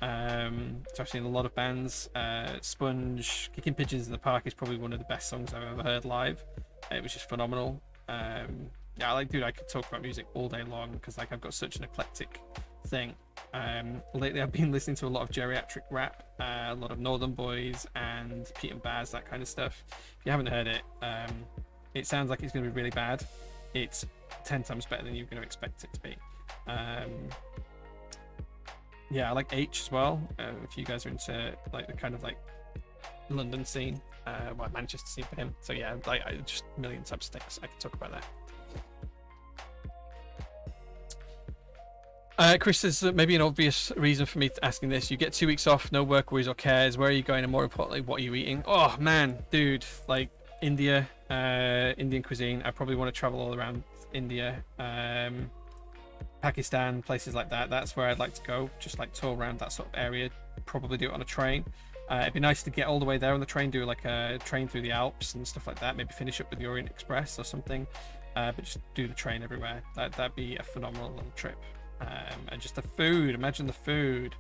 So I've seen a lot of bands. Sponge, Kicking Pigeons in the Park is probably one of the best songs I've ever heard live. It was just phenomenal. Yeah, like, dude, I could talk about music all day long because, like, I've got such an eclectic thing. Lately I've been listening to a lot of geriatric rap, a lot of Northern Boys and Pete and Baz, that kind of stuff. If you haven't heard it, it sounds like it's going to be really bad. It's 10 times better than you're going to expect it to be. Yeah, I like H as well. If you guys are into like the kind of like London scene, well, Manchester scene for him. So yeah, like, just a million types of things I can talk about there. Chris says maybe an obvious reason for me asking this. You get 2 weeks off, no work worries or cares. Where are you going? And more importantly, what are you eating? Oh man, dude, like India, Indian cuisine. I probably want to travel all around India, Pakistan, places like that. That's where I'd like to go. Just like tour around that sort of area. Probably do it on a train. It'd be nice to get all the way there on the train, do like a train through the Alps and stuff like that. Maybe finish up with the Orient Express or something. But just do the train everywhere. That'd be a phenomenal little trip. And just the food, imagine the food.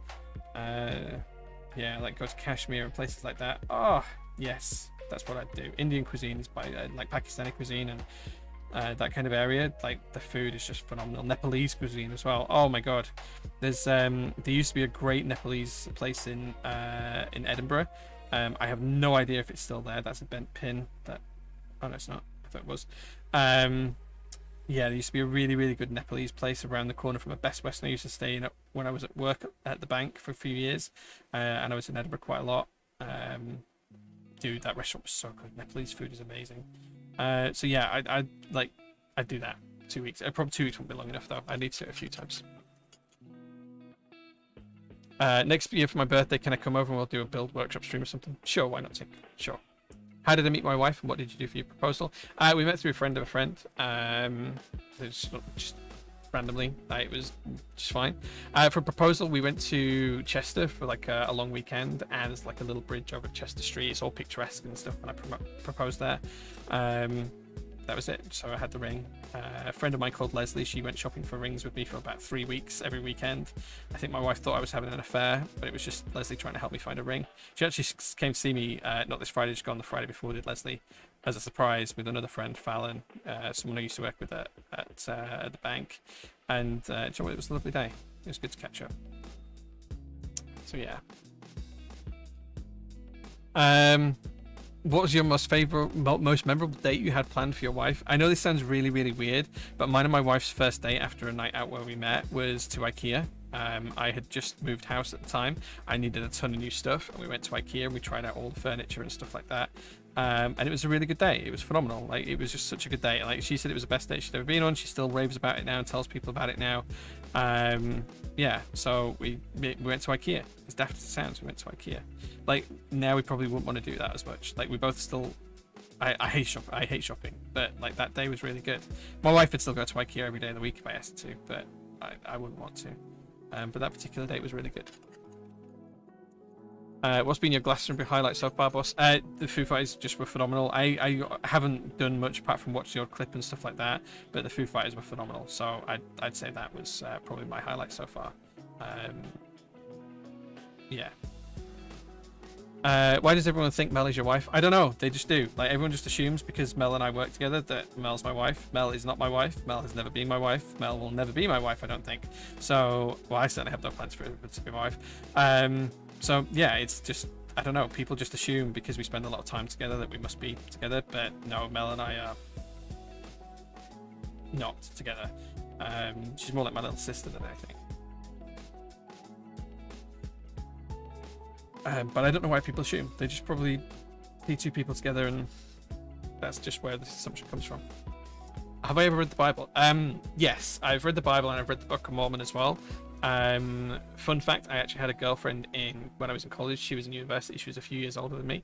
Yeah, like go to Kashmir and places like that. Oh yes, that's what I'd do. Indian cuisine is by like Pakistani cuisine and that kind of area. Like, the food is just phenomenal. Nepalese cuisine as well. Oh my god, there's there used to be a great Nepalese place in Edinburgh. I have no idea if it's still there. That's a bent pin. That, oh no, it's not. I thought it was. Yeah, there used to be a really, really good Nepalese place around the corner from a Best Western I used to stay in when I was at work at the bank for a few years, and I was in Edinburgh quite a lot. Dude, that restaurant was so good. Nepalese food is amazing. So yeah, I'd do that. 2 weeks. Probably 2 weeks won't be long enough though. I need to do it a few times. Next year for my birthday, can I come over and we'll do a build workshop stream or something? Sure, why not, Tim? Sure. How did I meet my wife and what did you do for your proposal? We met through a friend of a friend. Just randomly. It was just fine. For a proposal, we went to Chester for like a long weekend, and there's like a little bridge over Chester Street. It's all picturesque and stuff, and I proposed there. that was it. So I had the ring. A friend of mine called Leslie, she went shopping for rings with me for about 3 weeks every weekend. I think my wife thought I was having an affair, but it was just Leslie trying to help me find a ring. She actually came to see me, not this Friday, just gone the Friday before, did Leslie, as a surprise with another friend, Fallon, someone I used to work with at the bank. And you know what, it was a lovely day. It was good to catch up. So yeah. What was your most memorable date you had planned for your wife? I know this sounds really, really weird, but mine and my wife's first date after a night out where we met was to IKEA. I had just moved house at the time. I needed a ton of new stuff, and we went to IKEA and we tried out all the furniture and stuff like that. And it was a really good day. It was phenomenal. Like, it was just such a good day. Like, she said it was the best date she'd ever been on. She still raves about it now and tells people about it now. Yeah, so we went to IKEA. As daft as it sounds, we went to IKEA. Like, now we probably wouldn't want to do that as much. Like, we both still, I hate shopping, but like, that day was really good. My wife would still go to IKEA every day of the week if I asked her to, but I wouldn't want to. But that particular date was really good. What's been your Glastonbury highlight so far, boss? The Foo Fighters just were phenomenal. I haven't done much apart from watch the odd clip and stuff like that, but the Foo Fighters were phenomenal. So I'd say that was probably my highlight so far. Yeah. Why does everyone think Mel is your wife? I don't know. They just do. Like, everyone just assumes because Mel and I work together that Mel's my wife. Mel is not my wife. Mel has never been my wife. Mel will never be my wife, I don't think. So, well, I certainly have no plans for it to be my wife. So yeah, it's just, I don't know, people just assume because we spend a lot of time together that we must be together, but no, Mel and I are not together. She's more like my little sister than anything. But I don't know why people assume. They just probably see two people together, and that's just where this assumption comes from. Have I ever read the Bible? Yes, I've read the Bible and I've read the Book of Mormon as well. Fun fact, I actually had a girlfriend when I was in college. She was in university. She was a few years older than me.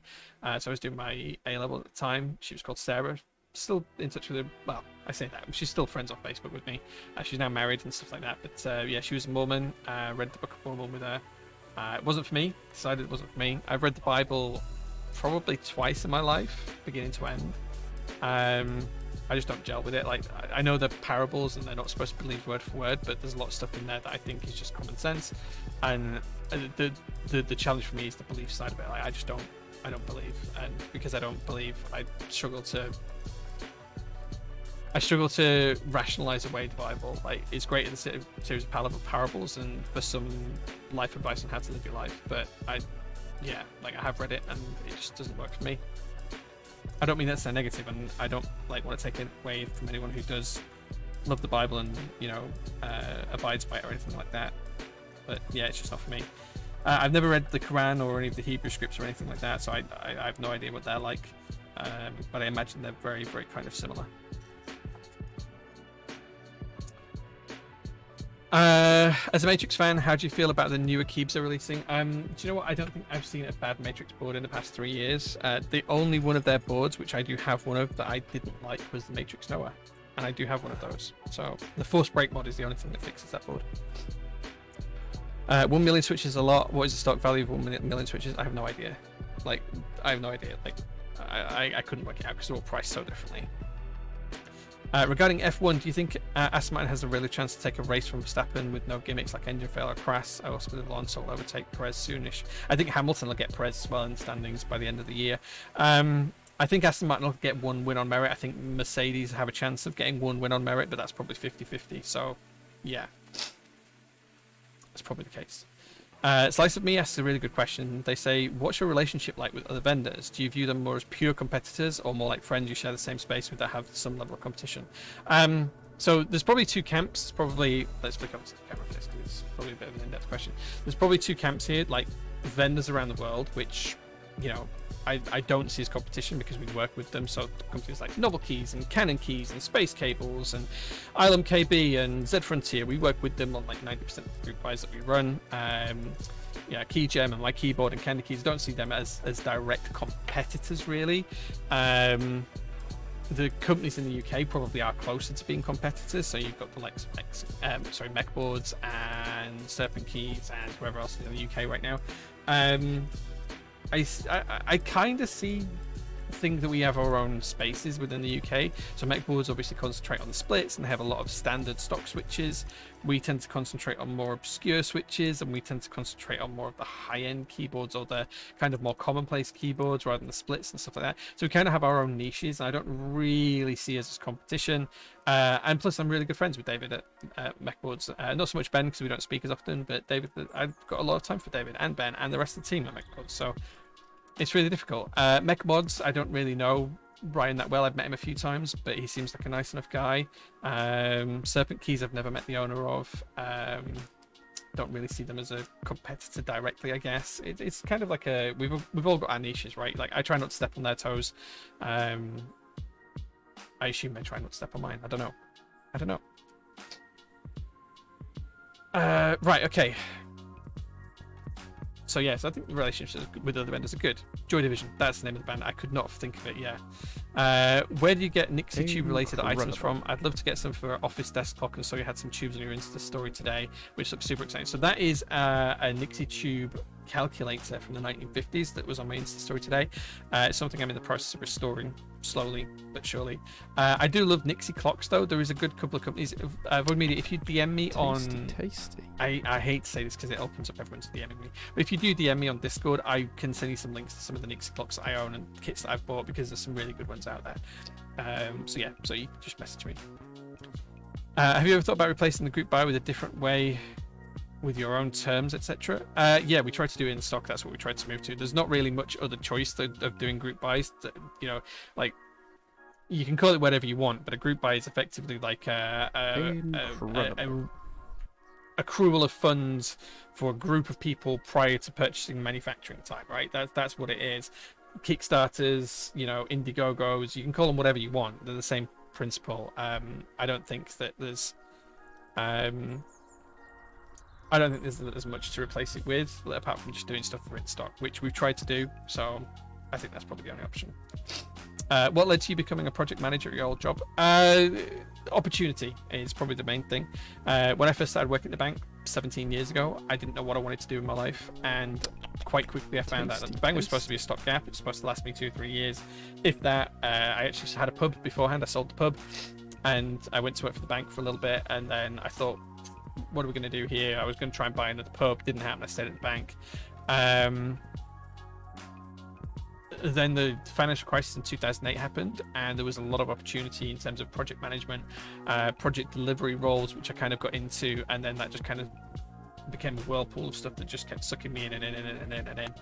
So I was doing my A-level at the time. She was called Sarah. Still in touch with her. Well, I say that. She's still friends on Facebook with me. She's now married and stuff like that. But yeah, she was a Mormon. Read the Book of Mormon with her. It wasn't for me. Decided it wasn't for me. I've read the Bible probably twice in my life, beginning to end. I just don't gel with it. Like, I know they're parables and they're not supposed to believe word for word, but there's a lot of stuff in there that I think is just common sense. And the challenge for me is the belief side of it. Like, I don't believe, and because I don't believe, I struggle to rationalize away the Bible. Like, it's great in a series of parables and for some life advice on how to live your life, but I have read it and it just doesn't work for me. I don't mean that's a negative, and I don't want to take it away from anyone who does love the Bible and abides by it or anything like that. But yeah, it's just not for me. I've never read the Quran or any of the Hebrew scripts or anything like that, so I have no idea what they're like. But I imagine they're very, very kind of similar. As a Matrix fan, how do you feel about the newer keybs they're releasing? Do you know what? I don't think I've seen a bad Matrix board in the past 3 years. The only one of their boards, which I do have one of, that I didn't like was the Matrix Noah. And I do have one of those. So the Force Break mod is the only thing that fixes that board. 1 million switches is a lot. What is the stock value of 1 million switches? I have no idea. Like, I have no idea. Like, I couldn't work it out because they're all priced so differently. Regarding F1, do you think Aston Martin has a real chance to take a race from Verstappen with no gimmicks like engine failure or crash? I also believe Alonso will overtake Perez soonish. I think Hamilton will get Perez as well in the standings by the end of the year. I think Aston Martin will get one win on merit. I think Mercedes have a chance of getting one win on merit, but that's probably 50-50. So, yeah, that's probably the case. Slice of Me asks a really good question. They say, what's your relationship like with other vendors? Do you view them more as pure competitors or more like friends you share the same space with that have some level of competition? So there's probably two camps. Let's flick up to the camera for this because it's probably a bit of an in-depth question. There's probably two camps here, like vendors around the world, which, I don't see as competition because we work with them. So companies like Novel Keys and Canon Keys and Space Cables and ILM KB and Z Frontier, we work with them on like 90% of the group buys that we run. KeyGem and My Keyboard and Candy Keys, don't see them as direct competitors really. The companies in the UK probably are closer to being competitors. So you've got the Mechboards and Serpent Keys and whoever else is in the UK right now. I kind of see think that we have our own spaces within the UK. So mech boards obviously concentrate on the splits, and they have a lot of standard stock switches. We tend to concentrate on more obscure switches, and we tend to concentrate on more of the high-end keyboards, or the kind of more commonplace keyboards, rather than the splits and stuff like that. So we kind of have our own niches, and I don't really see us as competition. And plus, I'm really good friends with David at Mechboards. Not so much Ben, because we don't speak as often, but David, I've got a lot of time for David and Ben and the rest of the team at Mechboards. So it's really difficult. Mechboards, I don't really know Brian that well. I've met him a few times, but he seems like a nice enough guy. Serpent Keys, I've never met the owner of. Don't really see them as a competitor directly, I guess. It's kind of like we've all got our niches, right? Like, I try not to step on their toes. I assume they try not to step on mine. I don't know. Right, okay. So yes, I think the relationships with other vendors are good. Joy Division, that's the name of the band. I could not think of it. Yeah. Where do you get Nixie Tube related items from? I'd love to get some for Office Desk Clock, and so you had some tubes on your Insta story today, which looks super exciting. So that is a Nixie Tube calculator from the 1950s that was on my Insta story today. It's something I'm in the process of restoring slowly but surely. I do love Nixie clocks though. There is a good couple of companies. Void Media, if you DM me on tasty. I hate to say this because it opens up everyone to DMing me, but if you do DM me on Discord, I can send you some links to some of the Nixie clocks that I own and kits that I've bought, because there's some really good ones out there. So yeah, so you can just message me. Have you ever thought about replacing the group buy with a different way, with your own terms, etc.? Yeah, we tried to do it in stock. That's what we tried to move to. There's not really much other choice of doing group buys. You know, like, you can call it whatever you want, but a group buy is effectively like a accrual of funds for a group of people prior to purchasing manufacturing time, right? That's what it is. Kickstarters, you know, Indiegogos, you can call them whatever you want. They're the same principle. I don't think that there's as much to replace it with, apart from just doing stuff for in stock, which we've tried to do. So I think that's probably the only option. What led to you becoming a project manager at your old job? Opportunity is probably the main thing. When I first started working at the bank 17 years ago, I didn't know what I wanted to do in my life, and quite quickly I found out that the bank was supposed to be a stopgap. It's supposed to last me 2 or 3 years, if that. I actually had a pub beforehand. I sold the pub, and I went to work for the bank for a little bit, and then I thought, what are we going to do here? I was going to try and buy another pub. Didn't happen. I stayed at the bank. Then the financial crisis in 2008 happened, and there was a lot of opportunity in terms of project management, project delivery roles, which I kind of got into, and then that just kind of became a whirlpool of stuff that just kept sucking me in and in and in and in.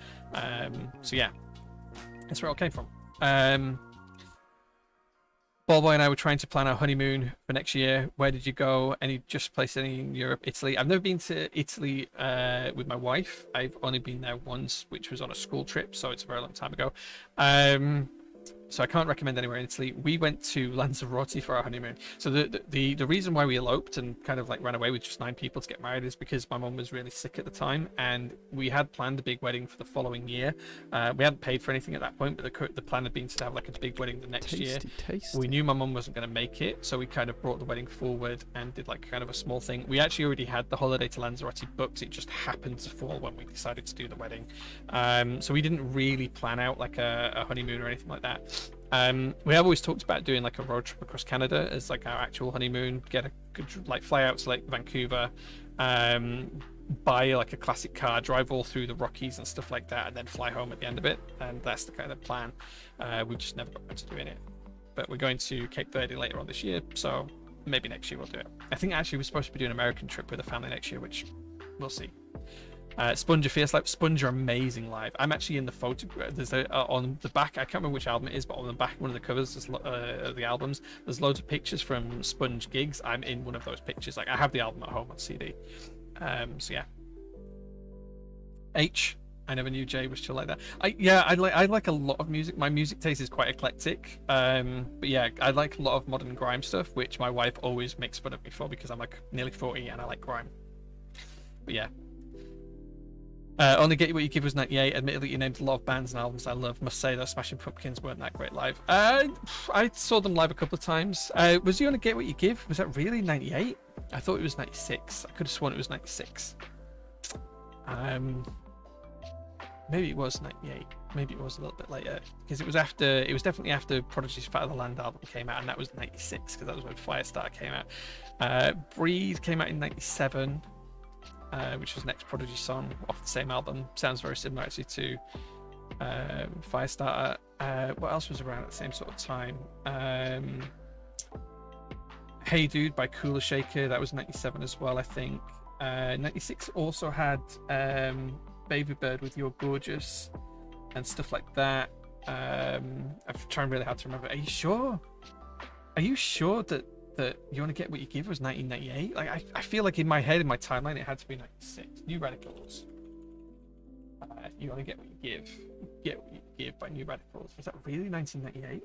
So yeah, that's where it all came from. Ballboy and I were trying to plan our honeymoon for next year. Where did you go? Just place any in Europe, Italy? I've never been to Italy with my wife. I've only been there once, which was on a school trip, so it's a very long time ago. So I can't recommend anywhere in Italy. We went to Lanzarote for our honeymoon. So the reason why we eloped and kind of like ran away with just 9 people to get married is because my mum was really sick at the time, and we had planned a big wedding for the following year. We hadn't paid for anything at that point, but the plan had been to have like a big wedding the next year. We knew my mum wasn't going to make it, so we kind of brought the wedding forward and did like kind of a small thing. We actually already had the holiday to Lanzarote booked. It just happened to fall when we decided to do the wedding. So we didn't really plan out like a honeymoon or anything like that. We have always talked about doing like a road trip across Canada as like our actual honeymoon, get a good like fly out to like Vancouver, buy like a classic car, drive all through the Rockies and stuff like that, and then fly home at the end of it. And that's the kind of plan. We've just never got around to doing it, but we're going to Cape Verde later on this year, so maybe next year we'll do it. I think actually we're supposed to be doing an American trip with the family next year, which we'll see. Sponge Fierce Live. Sponge are amazing live. I'm actually in the photo. There's on the back, I can't remember which album it is, but on the back, one of the covers of the albums, there's loads of pictures from Sponge gigs. I'm in one of those pictures. Like, I have the album at home on CD. So yeah. I never knew Jay was chill like that. I like a lot of music. My music taste is quite eclectic. But yeah, I like a lot of modern grime stuff, which my wife always makes fun of me for because I'm like nearly 40 and I like grime. But yeah. Only Get You What You Give was 98. Admittedly, you named a lot of bands and albums I love. Must say, though, Smashing Pumpkins weren't that great live. I saw them live a couple of times. Was you Only Get What You Give? Was that really 98? I thought it was 96. I could have sworn it was 96. Maybe it was 98. maybe it was a little bit later because it was definitely after Prodigy's Fat of the Land album came out, and that was 96 because that was when Firestarter came out. Breathe came out in 97, which was next Prodigy song off the same album. Sounds very similar actually to Firestarter. What else was around at the same sort of time? Hey Dude by Cooler Shaker, that was 97 as well, I think. 96 also had Baby Bird with You're Gorgeous and stuff like that. I'm trying really hard to remember. Are you sure? Are you sure that You Want to Get What You Give was 1998? Like I feel like in my head, in my timeline, it had to be 96. New Radicals. You Want to Get What You Give. Get What You Give by New Radicals. Was that really 1998?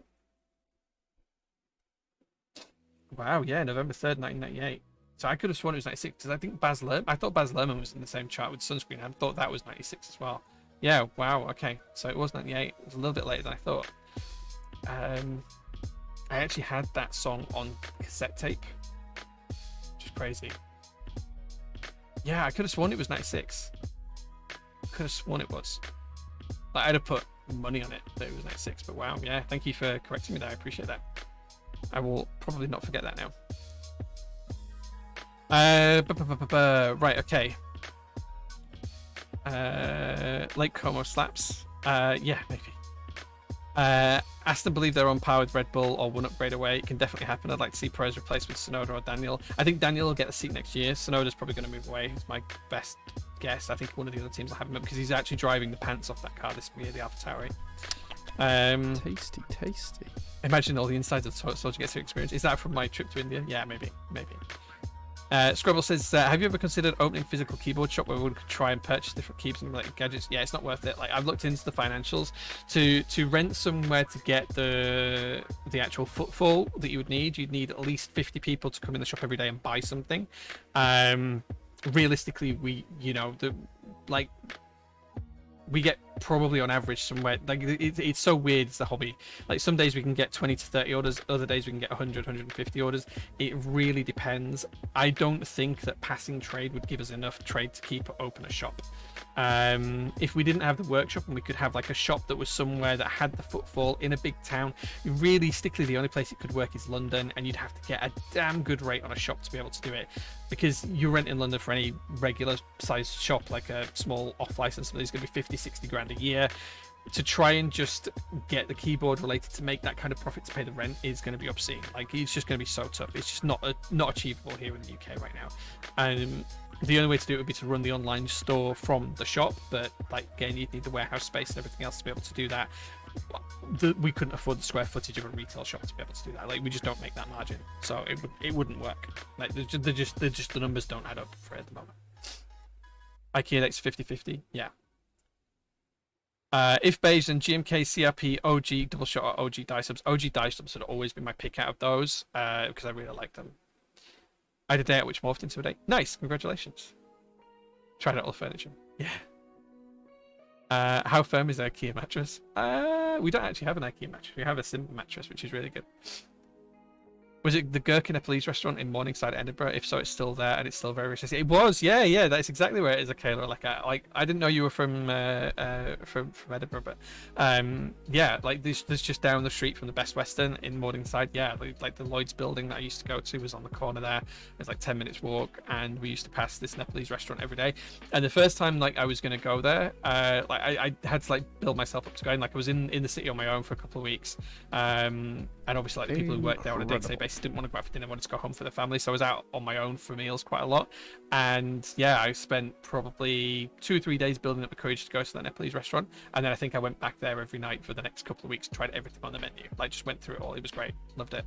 Wow, yeah, November 3rd, 1998. So I could have sworn it was 96 because I think I thought Baz Luhrmann was in the same chart with Sunscreen. I thought that was 96 as well. Yeah, wow, okay. So it was 98. It was a little bit later than I thought. I actually had that song on cassette tape, which is crazy. Yeah, I could have sworn it was 96. Could have sworn it was. Like, I'd have put money on it that it was 96, but wow, yeah, thank you for correcting me there. I appreciate that. I will probably not forget that now. Right, okay. Lake Como slaps. Yeah, maybe. Aston believe they're on par with Red Bull or one upgrade away. It can definitely happen. I'd like to see Perez replaced with Tsunoda or Daniel. I think Daniel will get the seat next year. Tsunoda's probably going to move away. It's my best guess. I think one of the other teams will have him up because he's actually driving the pants off that car this year, the AlphaTauri. Tasty. Imagine all the insides of Soldier gets to experience. Is that from my trip to India? Yeah, maybe. Scrubble says, have you ever considered opening a physical keyboard shop where we could try and purchase different keys and related gadgets? Yeah, it's not worth it. Like, I've looked into the financials to rent somewhere to get the actual footfall that you would need. You'd need at least 50 people to come in the shop every day and buy something. Realistically, we get probably on average somewhere, like, it's so weird. It's the hobby. Like, some days we can get 20 to 30 orders, other days we can get 100, 150 orders. It really depends. I don't think that passing trade would give us enough trade to keep open a shop. If we didn't have the workshop and we could have like a shop that was somewhere that had the footfall in a big town, realistically the only place it could work is London, and you'd have to get a damn good rate on a shop to be able to do it, because you rent in London for any regular sized shop, like a small off license, but it's going to be 50-60 grand a year. To try and just get the keyboard related to make that kind of profit to pay the rent is going to be obscene. Like, it's just going to be so tough. It's just not achievable here in the UK right now. And the only way to do it would be to run the online store from the shop, but like, again, you'd need the warehouse space and everything else to be able to do that. We couldn't afford the square footage of a retail shop to be able to do that. Like, we just don't make that margin, so it wouldn't work. Like, the numbers don't add up for it at the moment. IKEA next 50-50, yeah. If beige, then GMK, CRP, OG, double shot, or OG die subs. OG die subs would always be my pick out of those, because I really like them. I had a day out which morphed into a day. Nice, congratulations. Tried out all the furniture. Yeah. How firm is our IKEA mattress? We don't actually have an IKEA mattress. We have a Simba mattress, which is really good. Was it the Gherkin Nepalese restaurant in Morningside, Edinburgh? If so, it's still there and it's still very rich. It was, yeah. That's exactly where it is, Kayla. Like, I didn't know you were from Edinburgh, but yeah, like there's just down the street from the Best Western in Morningside. Yeah, like the Lloyd's building that I used to go to was on the corner there. It's like 10 minutes walk, and we used to pass this Nepalese restaurant every day. And the first time like I was gonna go there, like I had to like build myself up to going. Like, I was in the city on my own for a couple of weeks, and obviously like the people who worked there on a day-to-day basis didn't want to go out for dinner, wanted to go home for their family, so I was out on my own for meals quite a lot. And yeah, I spent probably 2 or 3 days building up the courage to go to that Nepalese restaurant, and then I think I went back there every night for the next couple of weeks, tried everything on the menu, like just went through it all. It was great, loved it.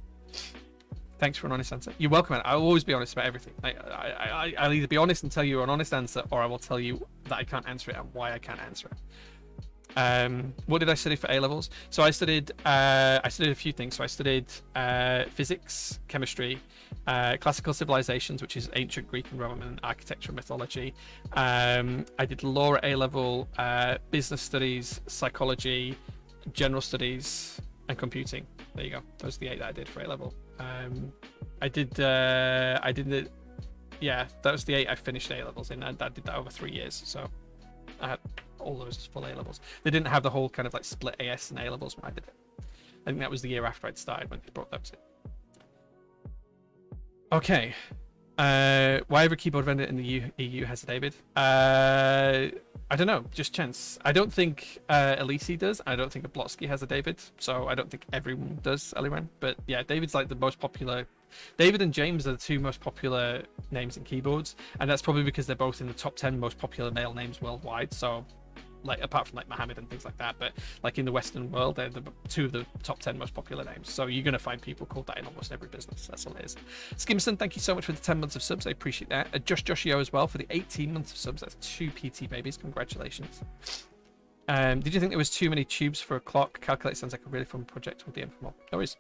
Thanks for an honest answer. You're welcome, man. I'll always be honest about everything. I'll either be honest and tell you an honest answer, or I will tell you that I can't answer it and why I can't answer it. What did I study for A levels? So I studied a few things. So I studied physics, chemistry, classical civilizations, which is ancient Greek and Roman architecture and mythology. I did law at A level, business studies, psychology, general studies, and computing. There you go. Those are the 8 that I did for A level. Yeah, that was the 8 I finished A levels in, and I did that over 3 years. So all those as full A levels. They didn't have the whole kind of like split AS and A levels when I did it. I think that was the year after I'd started when they brought those in. Okay. Why every keyboard vendor in the EU has a David? I don't know, just chance. I don't think Elise does. I don't think Oblotsky has a David, so I don't think everyone does, Eliran. But yeah, David's like the most popular. David and James are the two most popular names in keyboards, and that's probably because they're both in the top 10 most popular male names worldwide. So, like, apart from like Mohammed and things like that, but like in the Western world, they're the two of the top 10 most popular names. So you're going to find people called that in almost every business. That's all it is. Skimson, thank you so much for the 10 months of subs. I appreciate that. Joshio as well for the 18 months of subs. That's 2 PT babies. Congratulations. Did you think there was too many tubes for a clock? Calculate sounds like a really fun project with the DM for more. No worries.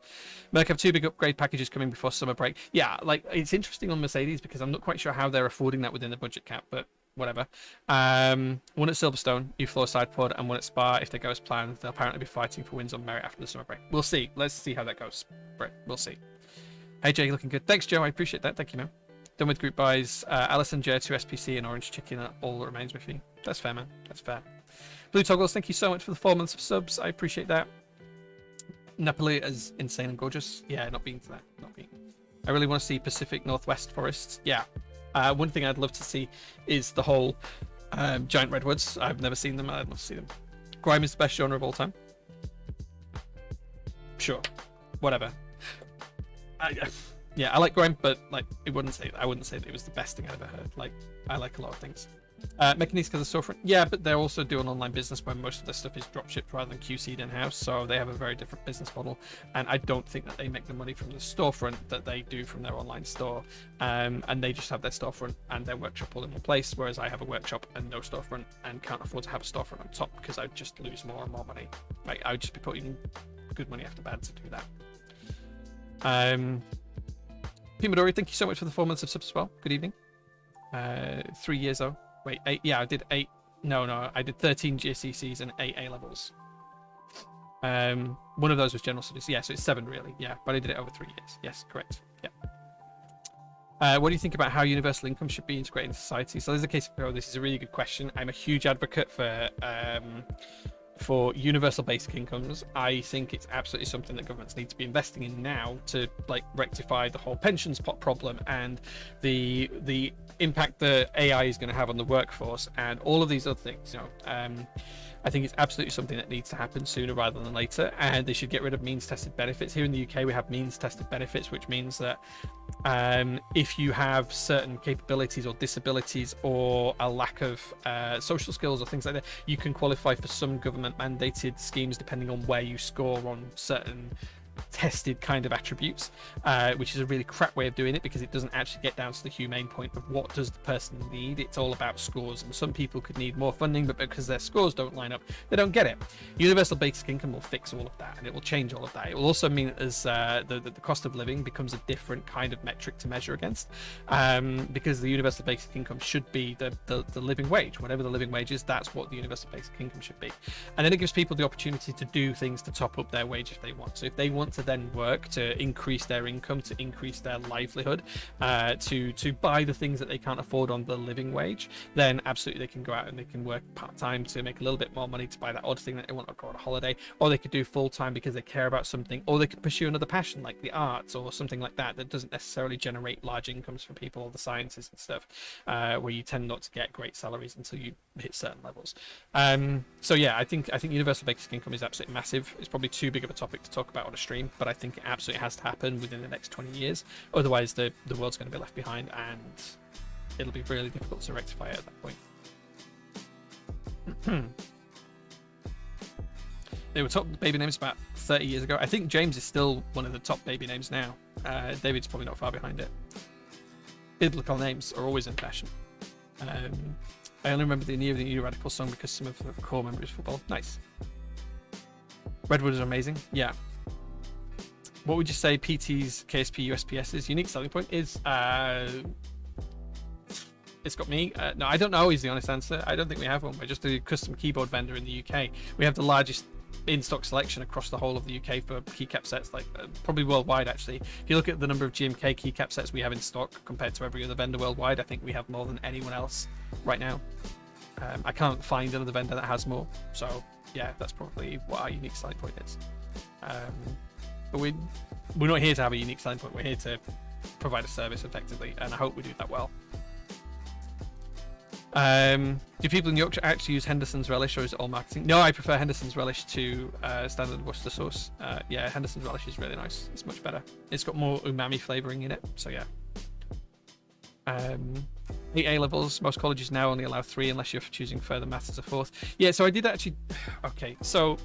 Merc have 2 big upgrade packages coming before summer break. Yeah, like it's interesting on Mercedes because I'm not quite sure how they're affording that within the budget cap, but whatever. One at Silverstone, U-Floor Sidepod, and one at Spa. If they go as planned, they'll apparently be fighting for wins on merit after the summer break. We'll see. Let's see how that goes. Brett, we'll see. Hey Jay, looking good. Thanks, Joe. I appreciate that. Thank you, man. Done with group buys. Allison, J2 SPC, and Orange Chicken are all that remains with me. That's fair, man. That's fair. Blue Toggles, thank you so much for the 4 months of subs. I appreciate that. Napoli is insane and gorgeous. Yeah, not been to that. Not been. I really want to see Pacific Northwest forests. Yeah. One thing I'd love to see is the whole giant redwoods. I've never seen them. I'd love to see them. Grime is the best genre of all time. Sure. Whatever. Yeah, I like grime, but like I wouldn't say that it was the best thing I ever heard. Like I like a lot of things. Mechanics has a storefront. Yeah, but they're also doing online business where most of their stuff is dropshipped rather than QC'd in-house, so they have a very different business model. And I don't think that they make the money from the storefront that they do from their online store. And they just have their storefront and their workshop all in one place, whereas I have a workshop and no storefront and can't afford to have a storefront on top because I'd just lose more and more money. Like I would just be putting good money after bad to do that. Pimadori, thank you so much for the 4 months of subs as well. Good evening. 3 years though. Wait, 8. Yeah, I did 8. No, I did 13 GCSEs and 8 A levels. One of those was general studies. Yeah, so it's 7 really. Yeah, but I did it over 3 years. Yes, correct. Yeah. What do you think about how universal income should be integrated into society? So there's a case. Oh, this is a really good question. I'm a huge advocate for universal basic incomes. I think it's absolutely something that governments need to be investing in now to like rectify the whole pensions pot problem and the impact that AI is going to have on the workforce and all of these other things. You know, I think it's absolutely something that needs to happen sooner rather than later, and they should get rid of means-tested benefits. Here in the UK, we have means-tested benefits, which means that if you have certain capabilities or disabilities or a lack of social skills or things like that, you can qualify for some government-mandated schemes depending on where you score on certain tested kind of attributes, which is a really crap way of doing it because it doesn't actually get down to the humane point of what does the person need. It's all about scores, and some people could need more funding, but because their scores don't line up, they don't get it. Universal basic income will fix all of that, and it will change all of that. It will also mean that as the cost of living becomes a different kind of metric to measure against, because the universal basic income should be the living wage. Whatever the living wage is, that's what the universal basic income should be. And then it gives people the opportunity to do things to top up their wage if they want. So if they want to then work to increase their income, to increase their livelihood, to buy the things that they can't afford on the living wage, then absolutely they can go out and they can work part-time to make a little bit more money to buy that odd thing that they want to go on a holiday, or they could do full-time because they care about something, or they could pursue another passion like the arts or something like that that doesn't necessarily generate large incomes for people, or the sciences and stuff, where you tend not to get great salaries until you hit certain levels. So yeah, I think universal basic income is absolutely massive. It's probably too big of a topic to talk about on a stream, but I think it absolutely has to happen within the next 20 years. Otherwise, the world's going to be left behind, and it'll be really difficult to rectify it at that point. They were top baby names about 30 years ago. I think James is still one of the top baby names now. David's probably not far behind it. Biblical names are always in fashion. I only remember the Year of the New Radical song because some of the core members of football. Nice. Redwood is amazing. Yeah. What would you say PT's KSP USPS's unique selling point is? It's got me. No, I don't know is the honest answer. I don't think we have one. We're just a custom keyboard vendor in the UK. We have the largest in-stock selection across the whole of the UK for keycap sets, like probably worldwide actually. If you look at the number of GMK keycap sets we have in stock compared to every other vendor worldwide, I think we have more than anyone else right now. I can't find another vendor that has more, so yeah, that's probably what our unique selling point is. But we're not here to have a unique selling point. We're here to provide a service effectively, and I hope we do that well. Do people in Yorkshire actually use Henderson's relish, or is it all marketing? No, I prefer Henderson's relish to standard Worcester sauce. Yeah, Henderson's relish is really nice. It's much better. It's got more umami flavoring in it, so yeah. 8 A levels. Most colleges now only allow 3 unless you're choosing further maths as a 4th. Yeah, so I did actually. Okay, so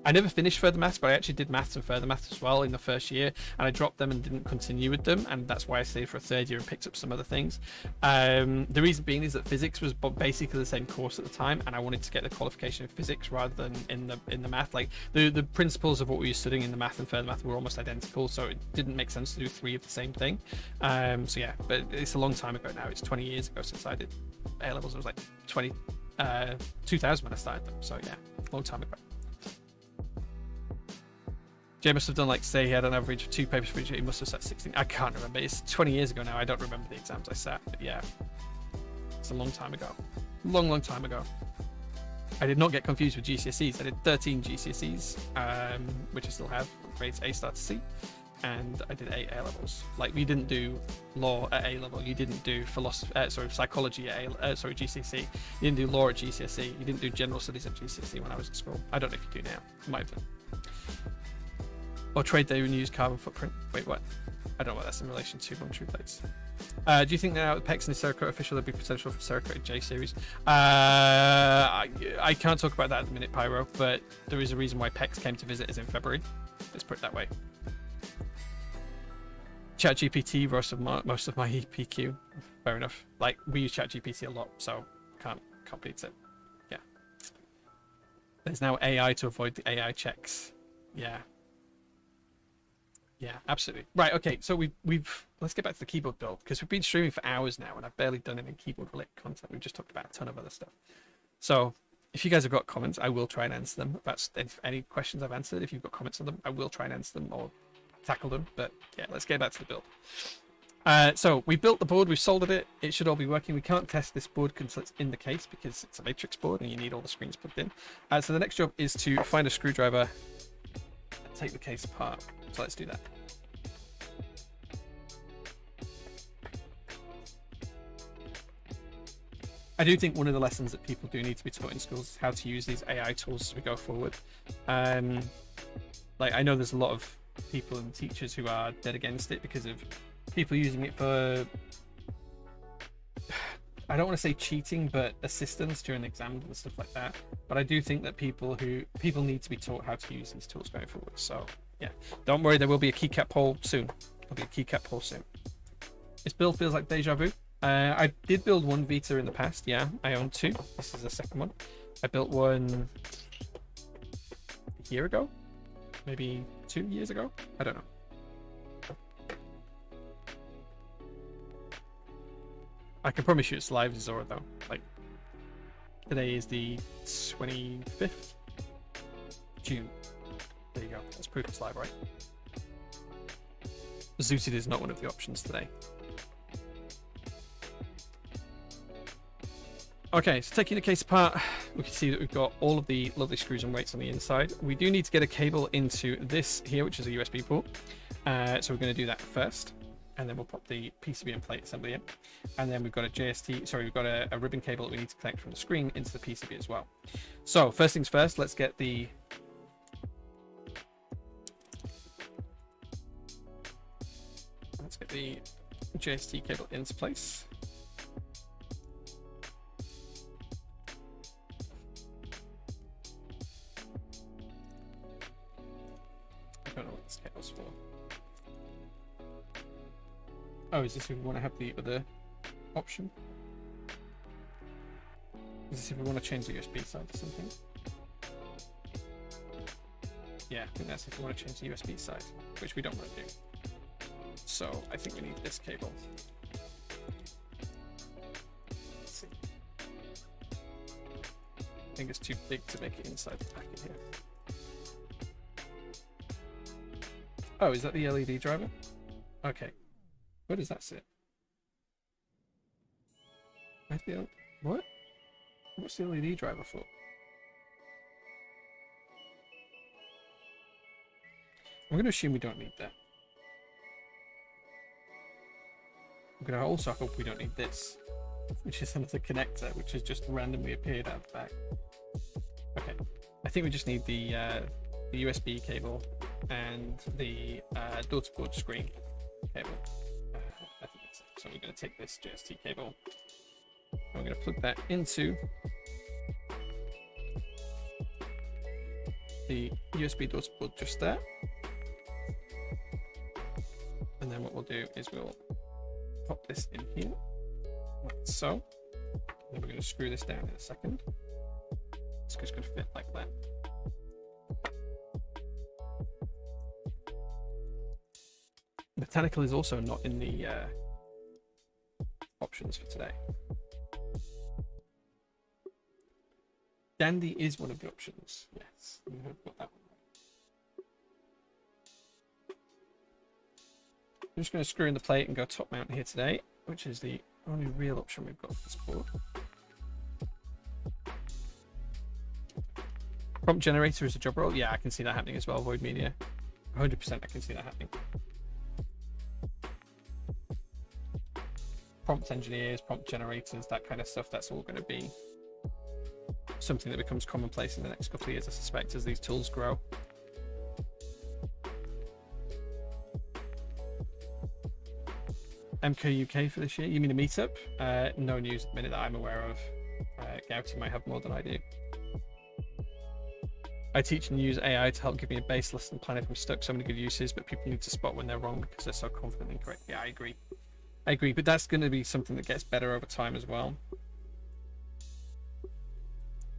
I never finished further maths, but I actually did maths and further maths as well in the first year, and I dropped them and didn't continue with them, and that's why I stayed for a 3rd year and picked up some other things. The reason being is that physics was basically the same course at the time, and I wanted to get the qualification in physics rather than in the math. Like the principles of what we were studying in the math and further math were almost identical, so it didn't make sense to do 3 of the same thing. So yeah, but it's a long time ago now. It's 20 years ago since I did A levels. It was like 2000 when I started them. So yeah, long time ago. Jay must have done, like, say he had an average of 2 papers for each year. He must have sat 16. I can't remember. It's 20 years ago now. I don't remember the exams I sat. But yeah, it's a long time ago. Long time ago. I did not get confused with GCSEs. I did 13 GCSEs, which I still have, grades A star to C. And I did 8 A levels. Like, we didn't do law at A level. You didn't do psychology at GCSE. You didn't do law at GCSE. You didn't do general studies at GCSE when I was at school. I don't know if you do now. You might have done. Or trade day and use carbon footprint. Wait, what? I don't know what that's in relation to True Plates. Do you think now with PEX and the Cerakote official there'll be potential for Cerakote J series? I can't talk about that at the minute, Pyro, but there is a reason why PEX came to visit us in February. Let's put it that way. ChatGPT most of my EPQ. Fair enough. Like, we use ChatGPT a lot, so can't beat it. Yeah. There's now AI to avoid the AI checks. Yeah. Yeah, absolutely. Right, okay, so we've let's get back to the keyboard build, because we've been streaming for hours now and I've barely done any keyboard related content. We've just talked about a ton of other stuff. So if you guys have got comments, I will try and answer them. About any questions I've answered, if you've got comments on them, I will try and answer them or tackle them. But yeah, let's get back to the build. So we built the board, we've soldered it, it should all be working. We can't test this board until it's in the case because it's a matrix board and you need all the screens plugged in. So the next job is to find a screwdriver and take the case apart. So let's do that. I do think one of the lessons that people do need to be taught in schools is how to use these AI tools as we go forward. Like, I know there's a lot of people and teachers who are dead against it because of people using it for, I don't want to say cheating, but assistance during exams and stuff like that. But I do think that people need to be taught how to use these tools going forward. So yeah, don't worry, there will be a keycap poll soon. There'll be a keycap poll soon. This build feels like deja vu. I did build one Vita in the past. Yeah, I own 2. This is the second one. I built one a year ago, maybe 2 years ago. I don't know. I can promise you it's live Zora though. Like, today is the 25th June. There you go. That's proof it's live, right? Zooted is not one of the options today. Okay, so taking the case apart, we can see that we've got all of the lovely screws and weights on the inside. We do need to get a cable into this here, which is a USB port. So we're going to do that first, and then we'll pop the PCB and plate assembly in. And then we've got a ribbon cable that we need to connect from the screen into the PCB as well. So first things first, let's get the JST cable into place. I don't know what this cable's for. Oh, is this if we want to have the other option? Is this if we want to change the USB side to something? Yeah, I think that's if we want to change the USB side, which we don't want to do. So I think we need this cable. Let's see. I think it's too big to make it inside the packet here. Oh, is that the LED driver? Okay. Where does that sit? What? What's the LED driver for? I'm going to assume we don't need that. I'm going to also hope we don't need this, which is another connector, which has just randomly appeared out the back. Okay, I think we just need the USB cable and the door-to-board screen cable. I think that's it. So we're going to take this JST cable and we're going to plug that into the USB door-to-board just there. And then what we'll do is we'll pop this in here, like so. Then we're going to screw this down in a second. It's just going to fit like that. Mechanical is also not in the options for today. Dandy is one of the options. Yes, I'm going to put that one. I'm just going to screw in the plate and go top mount here today, which is the only real option we've got for this board. Prompt generator is a job role. Yeah, I can see that happening as well. Void media, 100%. I can see that happening. Prompt engineers, prompt generators, that kind of stuff. That's all going to be something that becomes commonplace in the next couple of years, I suspect, as these tools grow. MK UK for this year? You mean a meetup? No news at the minute that I'm aware of. Gouty might have more than I do. I teach and use AI to help give me a base lesson plan if I'm stuck. So many good uses, but people need to spot when they're wrong because they're so confident and correct. Yeah, I agree. I agree, but that's going to be something that gets better over time as well.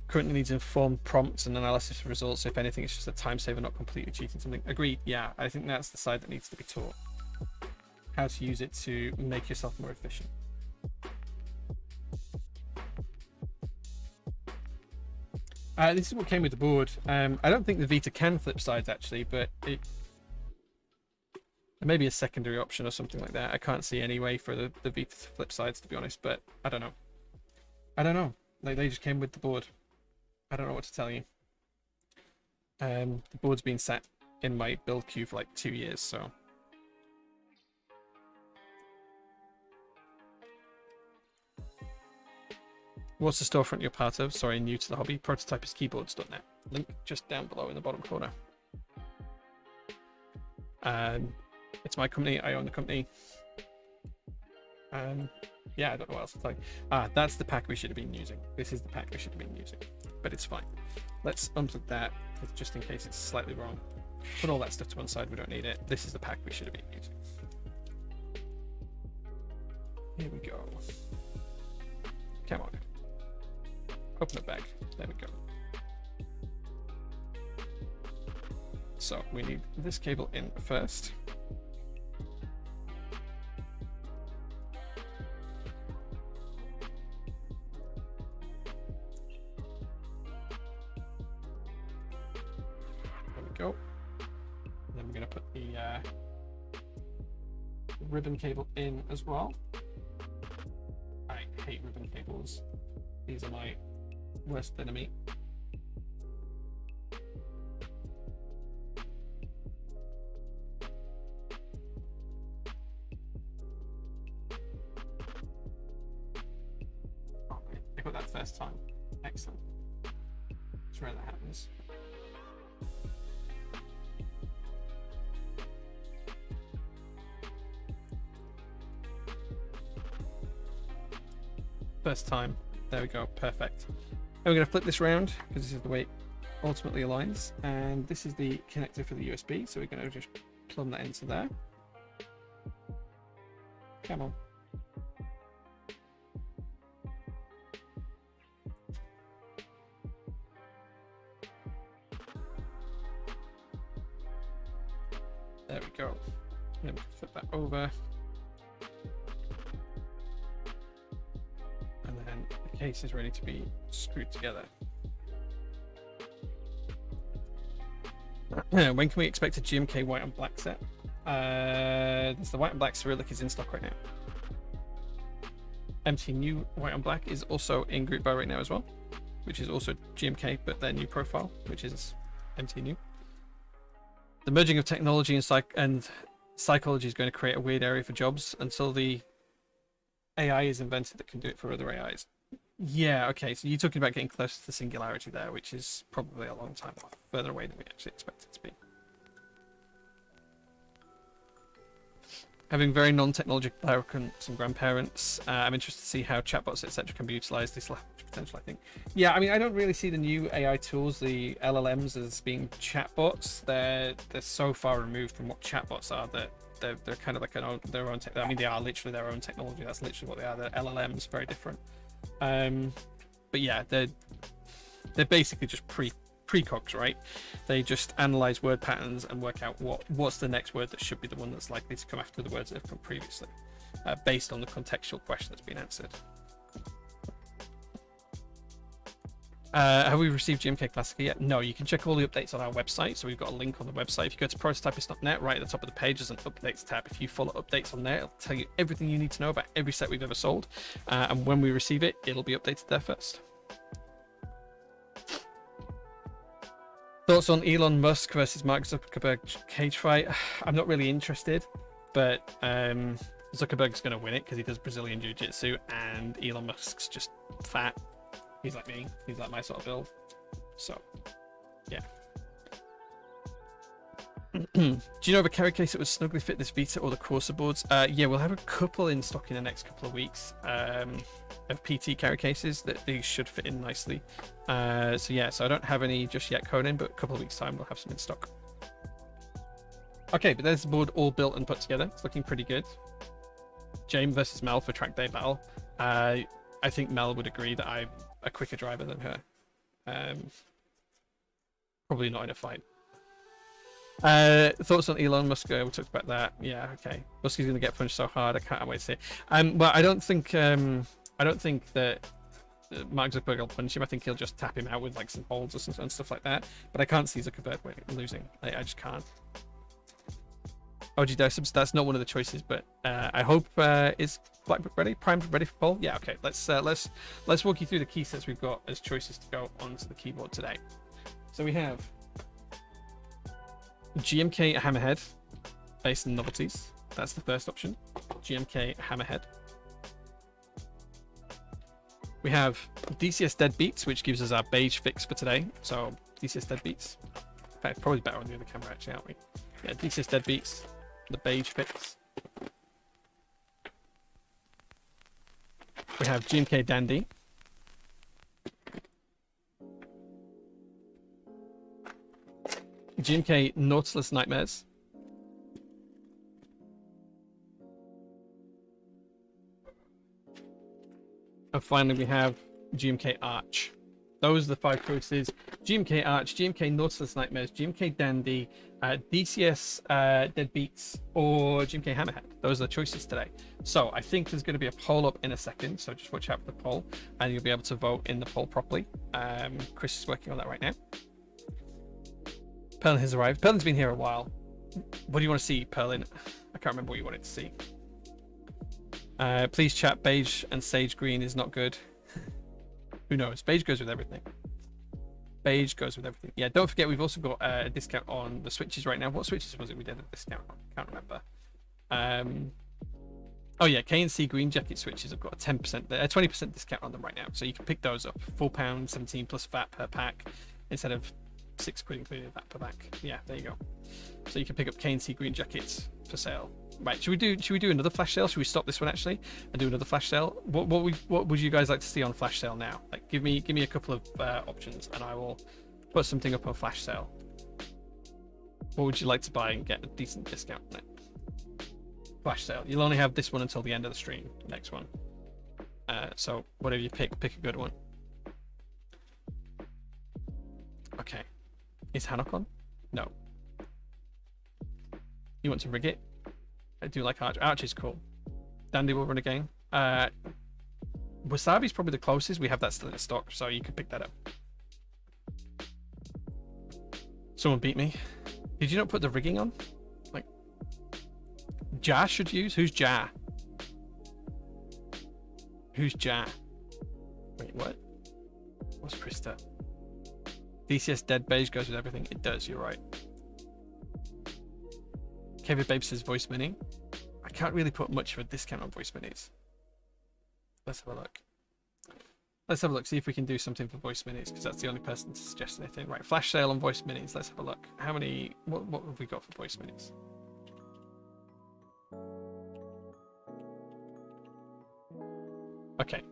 Currently needs informed prompts and analysis of results. If anything, it's just a time saver, not completely cheating something. Agreed. Yeah, I think that's the side that needs to be taught. How to use it to make yourself more efficient. This is what came with the board. I don't think the Vita can flip sides actually, but it may be a secondary option or something like that. I can't see any way for the Vita to flip sides, to be honest, but I don't know. I don't know. Like, they just came with the board. I don't know what to tell you. The board's been sat in my build queue for like 2 years, so. What's the storefront you're part of? Sorry, new to the hobby. Prototypistkeyboards.net. Link just down below in the bottom corner. It's my company. I own the company. Yeah, I don't know what else to tell you. That's the pack we should have been using. This is the pack we should have been using, but it's fine. Let's unplug that just in case it's slightly wrong. Put all that stuff to one side. We don't need it. This is the pack we should have been using. Here we go. Come on. Open it back. There we go. So we need this cable in first. There we go. And then we're going to put the ribbon cable in as well. I hate ribbon cables. These are my worst enemy. Okay, I got that first time. Excellent. It's rare that happens. First time. There we go. Perfect. And we're going to flip this round because this is the way it ultimately aligns. And this is the connector for the USB. So we're going to just plumb that into there. Come on. There we go. And then we can flip that over. And then the case is ready to be screwed together. When can we expect a GMK white and black set? There's the white and black Cyrillic is in stock right now. MT new white and black is also in group buy right now as well. which is also GMK, but their new profile, which is MT new. The merging of technology and psychology is going to create a weird area for jobs until the AI is invented that can do it for other AIs. Yeah, okay, so you're talking about getting close to the singularity there, which is probably a long time off, further away than we actually expect it to be. Having very non-technological parents and grandparents, I'm interested to see how chatbots, etc., can be utilized. This potential, I think. Yeah, I mean, I don't really see the new AI tools, the LLMs, as being chatbots. They're so far removed from what chatbots are that they're kind of like their own. I mean, they are literally their own technology. That's literally what they are. They're LLMs, very different. But yeah, they're basically just precogs, right? They just analyze word patterns and work out what's the next word that should be the one that's likely to come after the words that have come previously, based on the contextual question that's been answered. Have we received GMK Classic yet? No, you can check all the updates on our website. So we've got a link on the website. If you go to prototypist.net, right at the top of the page, there's an updates tab. If you follow updates on there, it'll tell you everything you need to know about every set we've ever sold. And when we receive it, it'll be updated there first. Thoughts on Elon Musk versus Mark Zuckerberg cage fight? I'm not really interested, but Zuckerberg's going to win it because he does Brazilian Jiu-Jitsu, and Elon Musk's just fat. He's like me. He's like my sort of build. So, yeah. Do you know of a carry case that would snugly fit this Vita or the Corsa boards? Yeah, we'll have a couple in stock in the next couple of weeks of PT carry cases that these should fit in nicely. So yeah, so I don't have any just yet, Conan, but a couple of weeks time we'll have some in stock. Okay, but there's the board all built and put together. It's looking pretty good. Jae versus Mel for track day battle. I think Mel would agree that I'm a quicker driver than her. Probably not in a fight. Thoughts on Elon Musk? We talked about that. Yeah, okay. Musk is going to get punched so hard. I can't wait to see it. But I don't think that Mark Zuckerberg will punish him. I think he'll just tap him out with like some holds or and stuff like that. But I can't see Zuckerberg losing. I just can't. OG Dosubs, that's not one of the choices, but I hope is Blackbook ready? Primed ready for poll? Yeah, okay. Let's walk you through the key sets we've got as choices to go onto the keyboard today. So we have GMK Hammerhead, based on novelties. That's the first option. GMK Hammerhead. We have DCS Deadbeats, which gives us our beige fix for today. So DCS Deadbeats. In fact, probably better on the other camera actually, aren't we? Yeah, DCS Deadbeats, the beige fix. We have GMK Dandy. GMK Nautilus Nightmares. And finally we have GMK Arch. Those are the 5 choices. GMK Arch, GMK Nautilus Nightmares, GMK Dandy, DCS Deadbeats, or GMK Hammerhead. Those are the choices today. So I think there's going to be a poll up in a second, so just watch out for the poll, and you'll be able to vote in the poll properly. Chris is working on that right now. Perlin has arrived. Perlin's been here a while. What do you want to see, Perlin? I can't remember what you wanted to see. Please chat, beige and sage green is not good. Who knows? Beige goes with everything. Beige goes with everything. Yeah, don't forget we've also got a discount on the switches right now. What switches was it we did a discount on? Can't remember. Oh yeah, K&C green jacket switches have got a 20% discount on them right now. So you can pick those up. £4, 17 plus VAT per pack instead of £6 including VAT per pack. Yeah, there you go. So you can pick up K&C green jackets for sale. Right, should we do another flash sale? Should we stop this one actually and do another flash sale? What would you guys like to see on flash sale now? Like, give me a couple of options, and I will put something up on flash sale. What would you like to buy and get a decent discount on it? Flash sale. You'll only have this one until the end of the stream. Next one. So whatever you pick a good one. Okay. Is Hanok on? No. You want to rig it? I do like Arch. Arch is cool. Dandy will run again. Wasabi's probably the closest. We have that still in stock, so you could pick that up. Someone beat me. Did you not put the rigging on? Like, Ja should use? Who's Ja? Who's Ja? Wait, what? What's Krista? DCS dead beige goes with everything. It does, you're right. Kevin Babe says voice mini. I can't really put much of a discount on voice minis. Let's have a look. Let's have a look, see if we can do something for voice minis, because that's the only person to suggest anything. Right, flash sale on voice minis. Let's have a look. How many, what have we got for voice minis? Okay,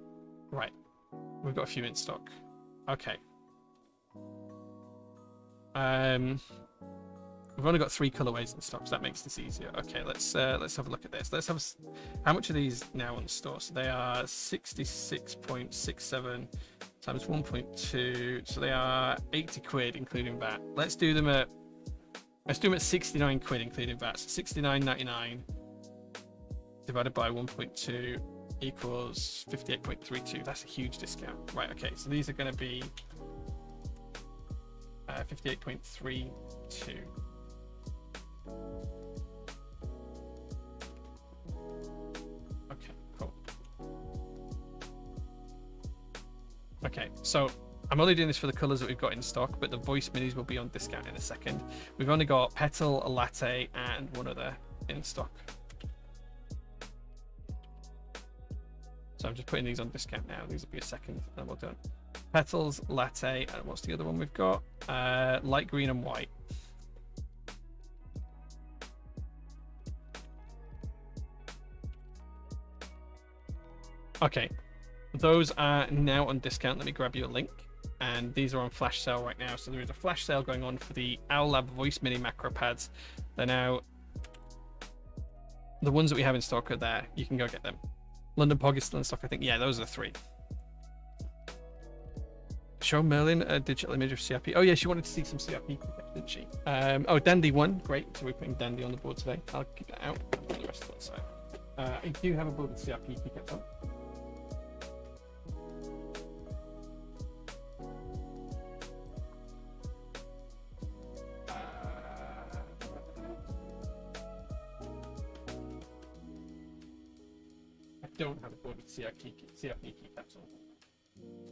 right. We've got a few in stock. Okay. We've only got 3 colorways in stock, so that makes this easier. Okay, let's have a look at this. Let's have how much are these now on the store? So they are 66.67 times 1.2. So they are 80 quid including VAT. Let's do them at 69 quid including VAT. So 69.99 divided by 1.2 equals 58.32. That's a huge discount. Right, okay, so these are going to be 58.32. Okay, cool. Okay, so I'm only doing this for the colors that we've got in stock, but the voice minis will be on discount in a second. We've only got petal, a latte, and one other in stock. So I'm just putting these on discount now. These will be a second, and we're done. Petals, latte, and what's the other one we've got? Light green and white. Okay, those are now on discount. Let me grab you a link. And these are on flash sale right now. So there is a flash sale going on for the Owl Lab Voice Mini macro pads. They're now, the ones that we have in stock are there. You can go get them. London Pog is still in stock, I think. Yeah, those are the 3. Show Merlin a digital image of CRP. Oh yeah, she wanted to see some CRP, didn't she? Oh, Dandy won. Great. So we're putting Dandy on the board today. I'll keep that out. I'll put the rest of it aside. I do have a board with CRP keycaps on. Don't have a board with CRP keycaps on.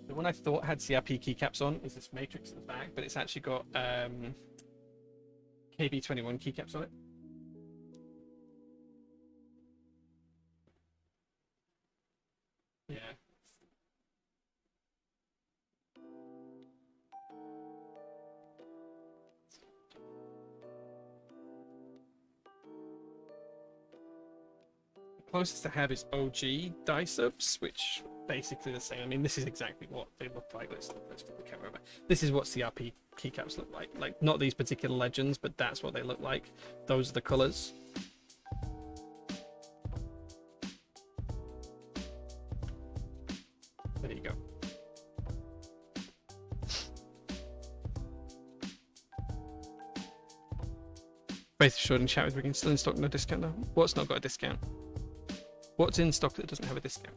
The one I thought had CRP keycaps on is this Matrix at the back, but it's actually got KB21 keycaps on it. Yeah. Closest I have is OG die subs, which basically the same. I mean, this is exactly what they look like. Let's flip the camera over. This is what CRP keycaps look like. Like, not these particular legends, but that's what they look like. Those are the colors. There you go. Faith Assured in chat with Rigging still in stock, no discount though. What's not got a discount? What's in stock that doesn't have a discount?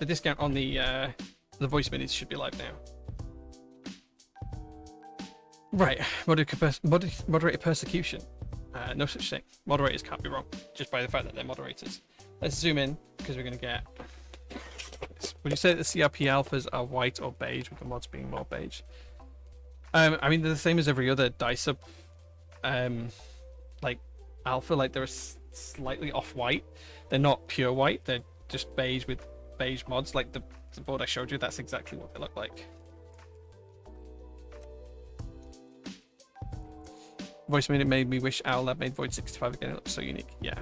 The discount on the voice minis should be live now. Right, moderated persecution. No such thing. Moderators can't be wrong, just by the fact that they're moderators. Let's zoom in, because we're going to get... Would you say that the CRP alphas are white or beige, with the mods being more beige? I mean, they're the same as every other die sub, like alpha. Like, they're slightly off white. They're not pure white. They're just beige with beige mods. Like the board I showed you, that's exactly what they look like. Voice minute made me wish Owl Lab made Void 65 again. It looks so unique. Yeah.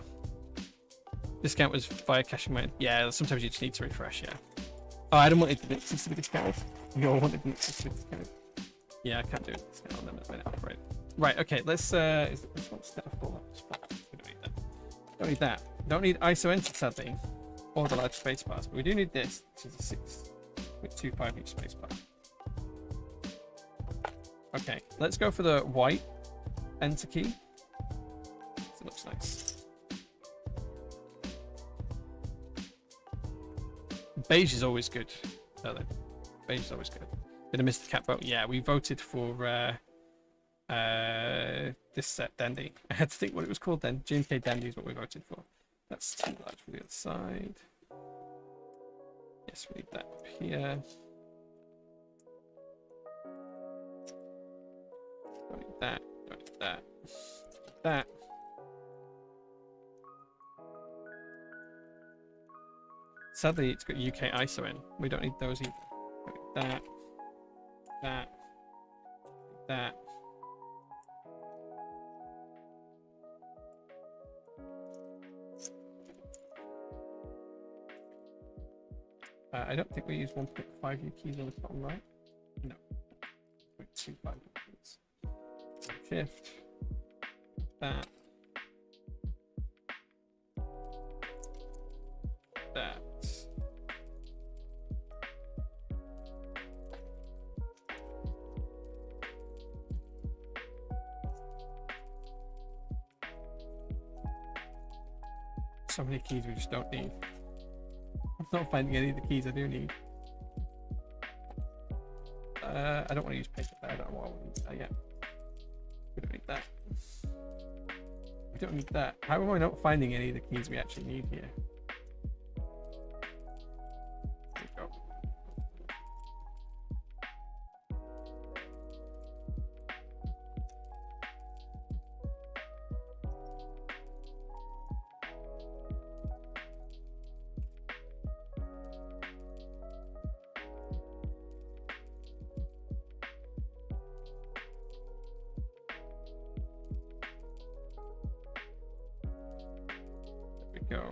Discount was via caching mine. Yeah, sometimes you just need to refresh. Yeah. Oh, I don't want the Nixes to be discounted. You all wanted the Nixes to be discounted. Yeah, I can't do it. Discount on them at the minute. Right. Right. Okay. Let's. Is this one step 4? We don't need that. Don't need that. Don't need ISO enter sadly, or the large space bars. But we do need this, which is a 6 with 2.5 each space bar. Okay. Let's go for the white enter key. It looks nice. Beige is always good. Beige is always good. Did I miss the cat vote? Yeah, we voted for this set dandy. I had to think what it was called then. G&K dandy is what we voted for. That's too large for the other side. Yes, we need that up here. Don't need that. Don't need that. That. Sadly, it's got UK ISO in. We don't need those either. Don't need that. That. That. I don't think we use 1.5U keys on the bottom right. No. 0.25U keys. Shift. That. That. So many keys we just don't need. I'm not finding any of the keys I do need. I don't want to use paper there. I don't know what I want to use that yet. We don't need that. We don't need that. How am I not finding any of the keys we actually need here? There we go. Go.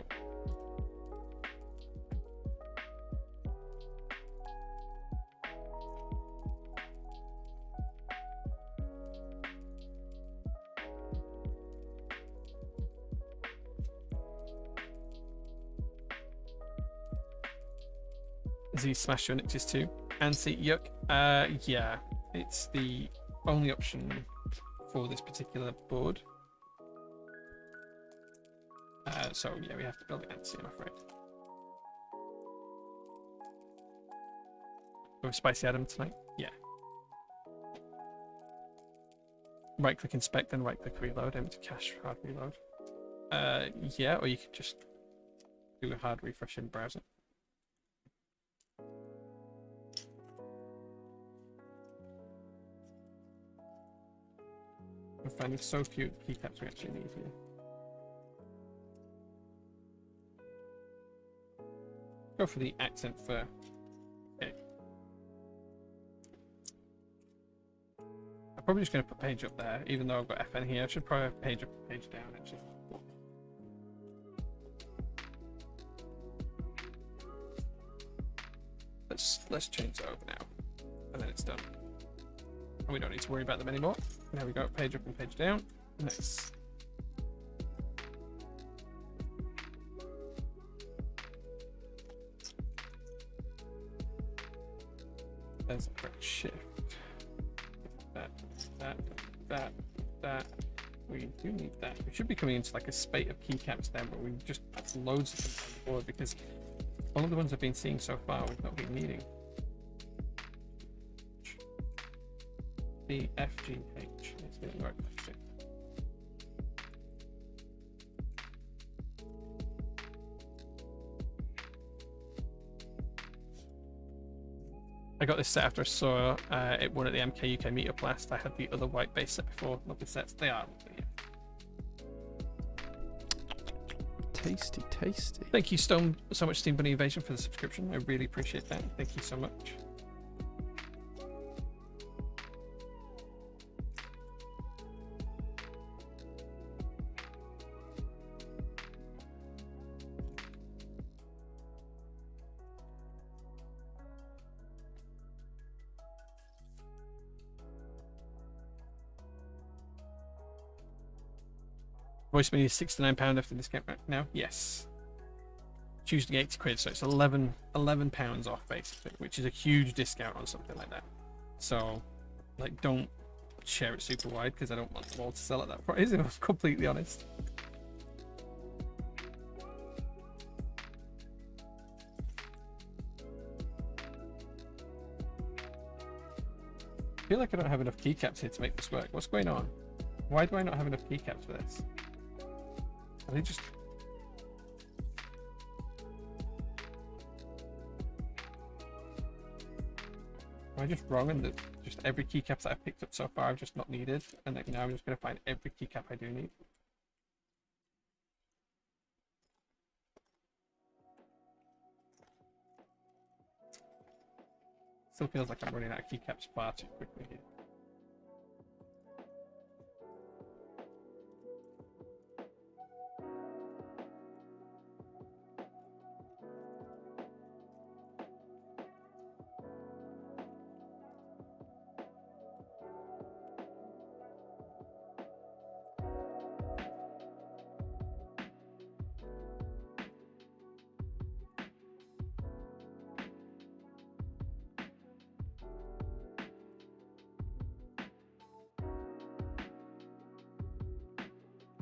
Has he smashed your Nixes too? Ansi, yuck. Yeah, it's the only option for this particular board. So yeah, we have to build it Ansi, I'm afraid. With Spicy Adam tonight? Yeah. Right click inspect, then right click reload, aim to cache hard reload. Yeah, or you could just do a hard refresh in browser. I'm finding so few keycaps we actually need here. Go for the accent fur. Okay. I'm probably just going to put page up there, even though I've got FN here. I should probably have page up and page down, actually. Let's change that over now, and then it's done. And we don't need to worry about them anymore. There we go, page up and page down. Nice. There's a correct shift. That. We do need that. We should be coming into like a spate of keycaps then, but we've just put loads of them on the board because all of the ones I've been seeing so far we've not been needing. The FGH. It's getting the right place too. I got this set after I saw it won at the MK UK meetup last. I had the other white base set before. Lovely sets. They are lovely. Yeah. Tasty, tasty. Thank you so much, Steam Bunny Invasion, for the subscription. I really appreciate that. Thank you so much. Voice menu is £69 after discount right now. Yes. It's usually 80 quid, so it's £11 off basically, which is a huge discount on something like that. So, like, don't share it super wide because I don't want them all to sell at that price, if I'm completely honest. I feel like I don't have enough keycaps here to make this work. What's going on? Why do I not have enough keycaps for this? Are they just... Am I just wrong and that just every keycap that I've picked up so far I've just not needed, and like now I'm just going to find every keycap I do need? Still feels like I'm running out of keycaps far too quickly here.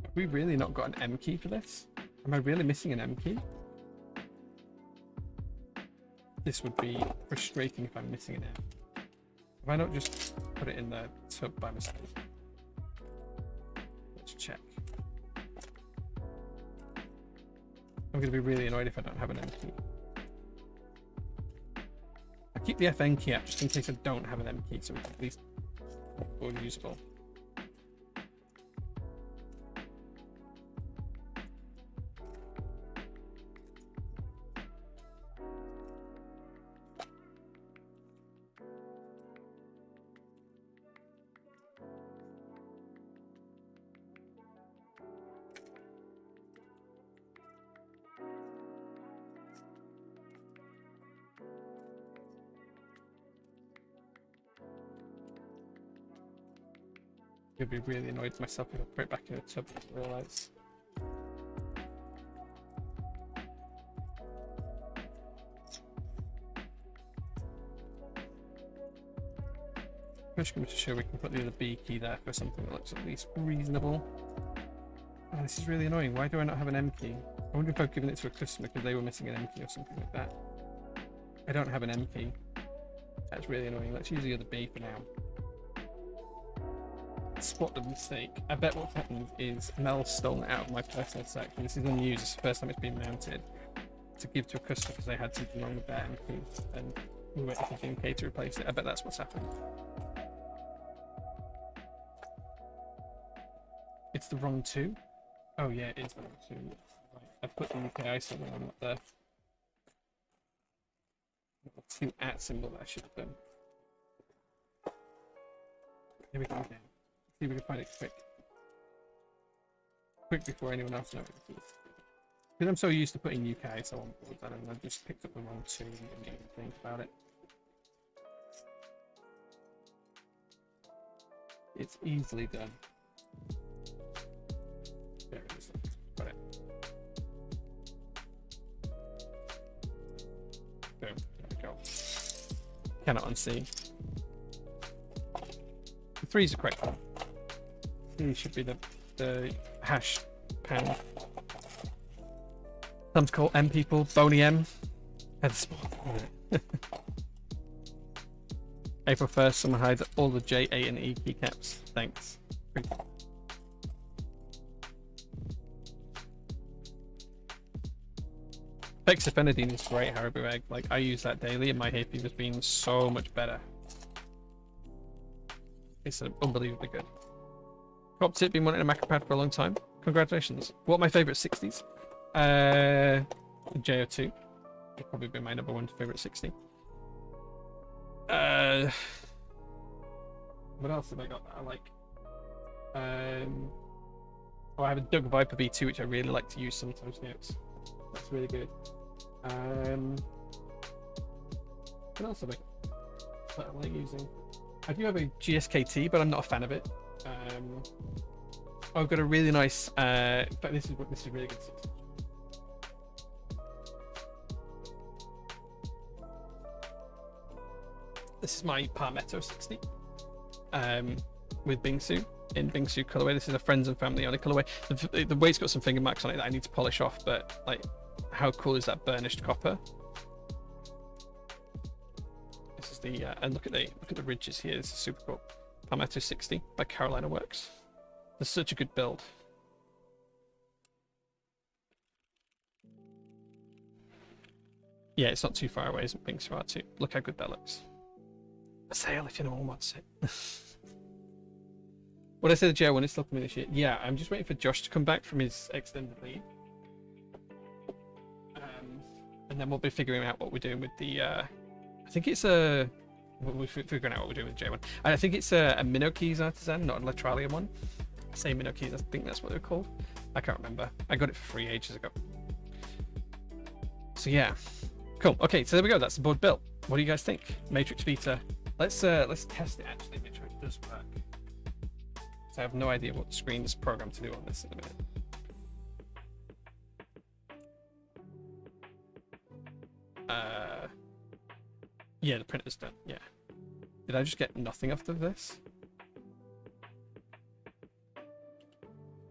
Have we really not got an M key for this? Am I really missing an M key? This would be frustrating if I'm missing an M. Have I not just put it in the tub by mistake? Let's check. I'm going to be really annoyed if I don't have an M key. I keep the FN key up just in case I don't have an M key, so it's at least more usable. I'd be really annoyed with myself if I put it back in a tub and realise. Push comes to show we can put the other B key there for something that looks at least reasonable. Oh, this is really annoying. Why do I not have an M key? I wonder if I've given it to a customer because they were missing an M key or something like that. I don't have an M key. That's really annoying. Let's use the other B for now. Spot the mistake. I bet what's happened is Mel's stolen it out of my personal section. This is unused. It's the first time it's been mounted to give to a customer because they had something wrong with their MP and we went to GMK to replace it. I bet that's what's happened. It's the wrong two? Oh yeah, it is the wrong two. Right. I put the UK ISO on up there. The two at symbol that I should have done. Here we go again. See if we can find it quick. Quick before anyone else knows. Because I'm so used to putting UK ISO on board that I just picked up the wrong two and didn't even think about it. It's easily done. There it is. Got it. Boom. There we go. Cannot unsee. The 3 is the correct one. 3 should be the hash pound. Some to call M people, Boney M. Head spot. April 1st, someone hide all the J, A, and E keycaps. Thanks. Fexofenadine is great, Haribo Egg. Like, I use that daily and my hay fever's been so much better. It's unbelievably good. Top tip, been wanting a macro pad for a long time. Congratulations. What are my favourite 60s? JO2. It'll probably be my number 1 favourite 60. What else have I got that I like? Oh, I have a Doug Viper V2, which I really like to use sometimes now. That's really good. What else have I got that I like using? I do have a GSKT, but I'm not a fan of it. I've got a really nice. In fact, this is really good. This is my Palmetto 60 with Bingsu in Bingsu colorway. This is a friends and family only colorway. The weight's got some finger marks on it that I need to polish off, but like, how cool is that burnished copper? This is the and look at the ridges here. This is super cool. Palmetto 60 by Carolina Works. There's such a good build. Yeah, it's not too far away, isn't being smart too. Look how good that looks. A sale if anyone wants it. What I said to Joe when it's still coming this year. Yeah, I'm just waiting for Josh to come back from his extended leave. And then we'll be figuring out what we're doing with the I think it's a we're figuring out what we're doing with J1. I think it's a Minnow Keys artisan, not a Latralium one. Same Minnow Keys, I think that's what they're called. I can't remember. I got it for free ages ago. So yeah. Cool. Okay, so there we go. That's the board built. What do you guys think? Matrix Vita. Let's test it actually, make sure it does work. So I have no idea what the screen is programmed to do on this in a minute. Yeah, the printer's done. Yeah. Did I just get nothing off of this?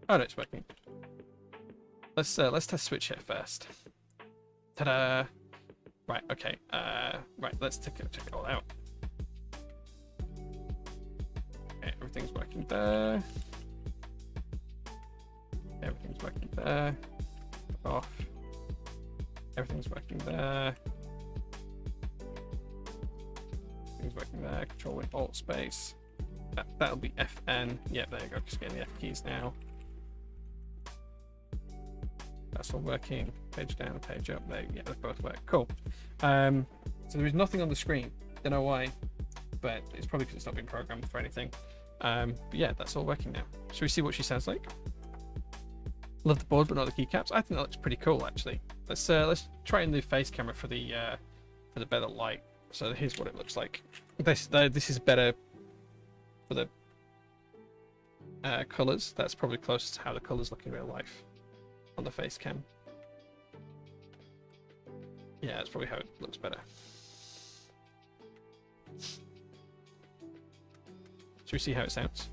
Oh no, it's working. Let's test switch here first. Ta-da! Right, okay. Right, let's check it all out. Okay, everything's working there. Everything's working there. Off. Everything's working there. Everything's working there. Control with Alt space. That'll be FN. Yeah, there you go. Just getting the F keys now. That's all working. Page down, page up. There, yeah, they both work. Cool. So there is nothing on the screen. Don't know why, but it's probably because it's not been programmed for anything. But yeah, that's all working now. Should we see what she sounds like? Love the board, but not the keycaps. I think that looks pretty cool, actually. Let's try in the face camera for the better light. So here's what it looks like. This is better for the colors. That's probably closest to how the colors look in real life on the face cam. Yeah, that's probably how it looks better. Should we see how it sounds?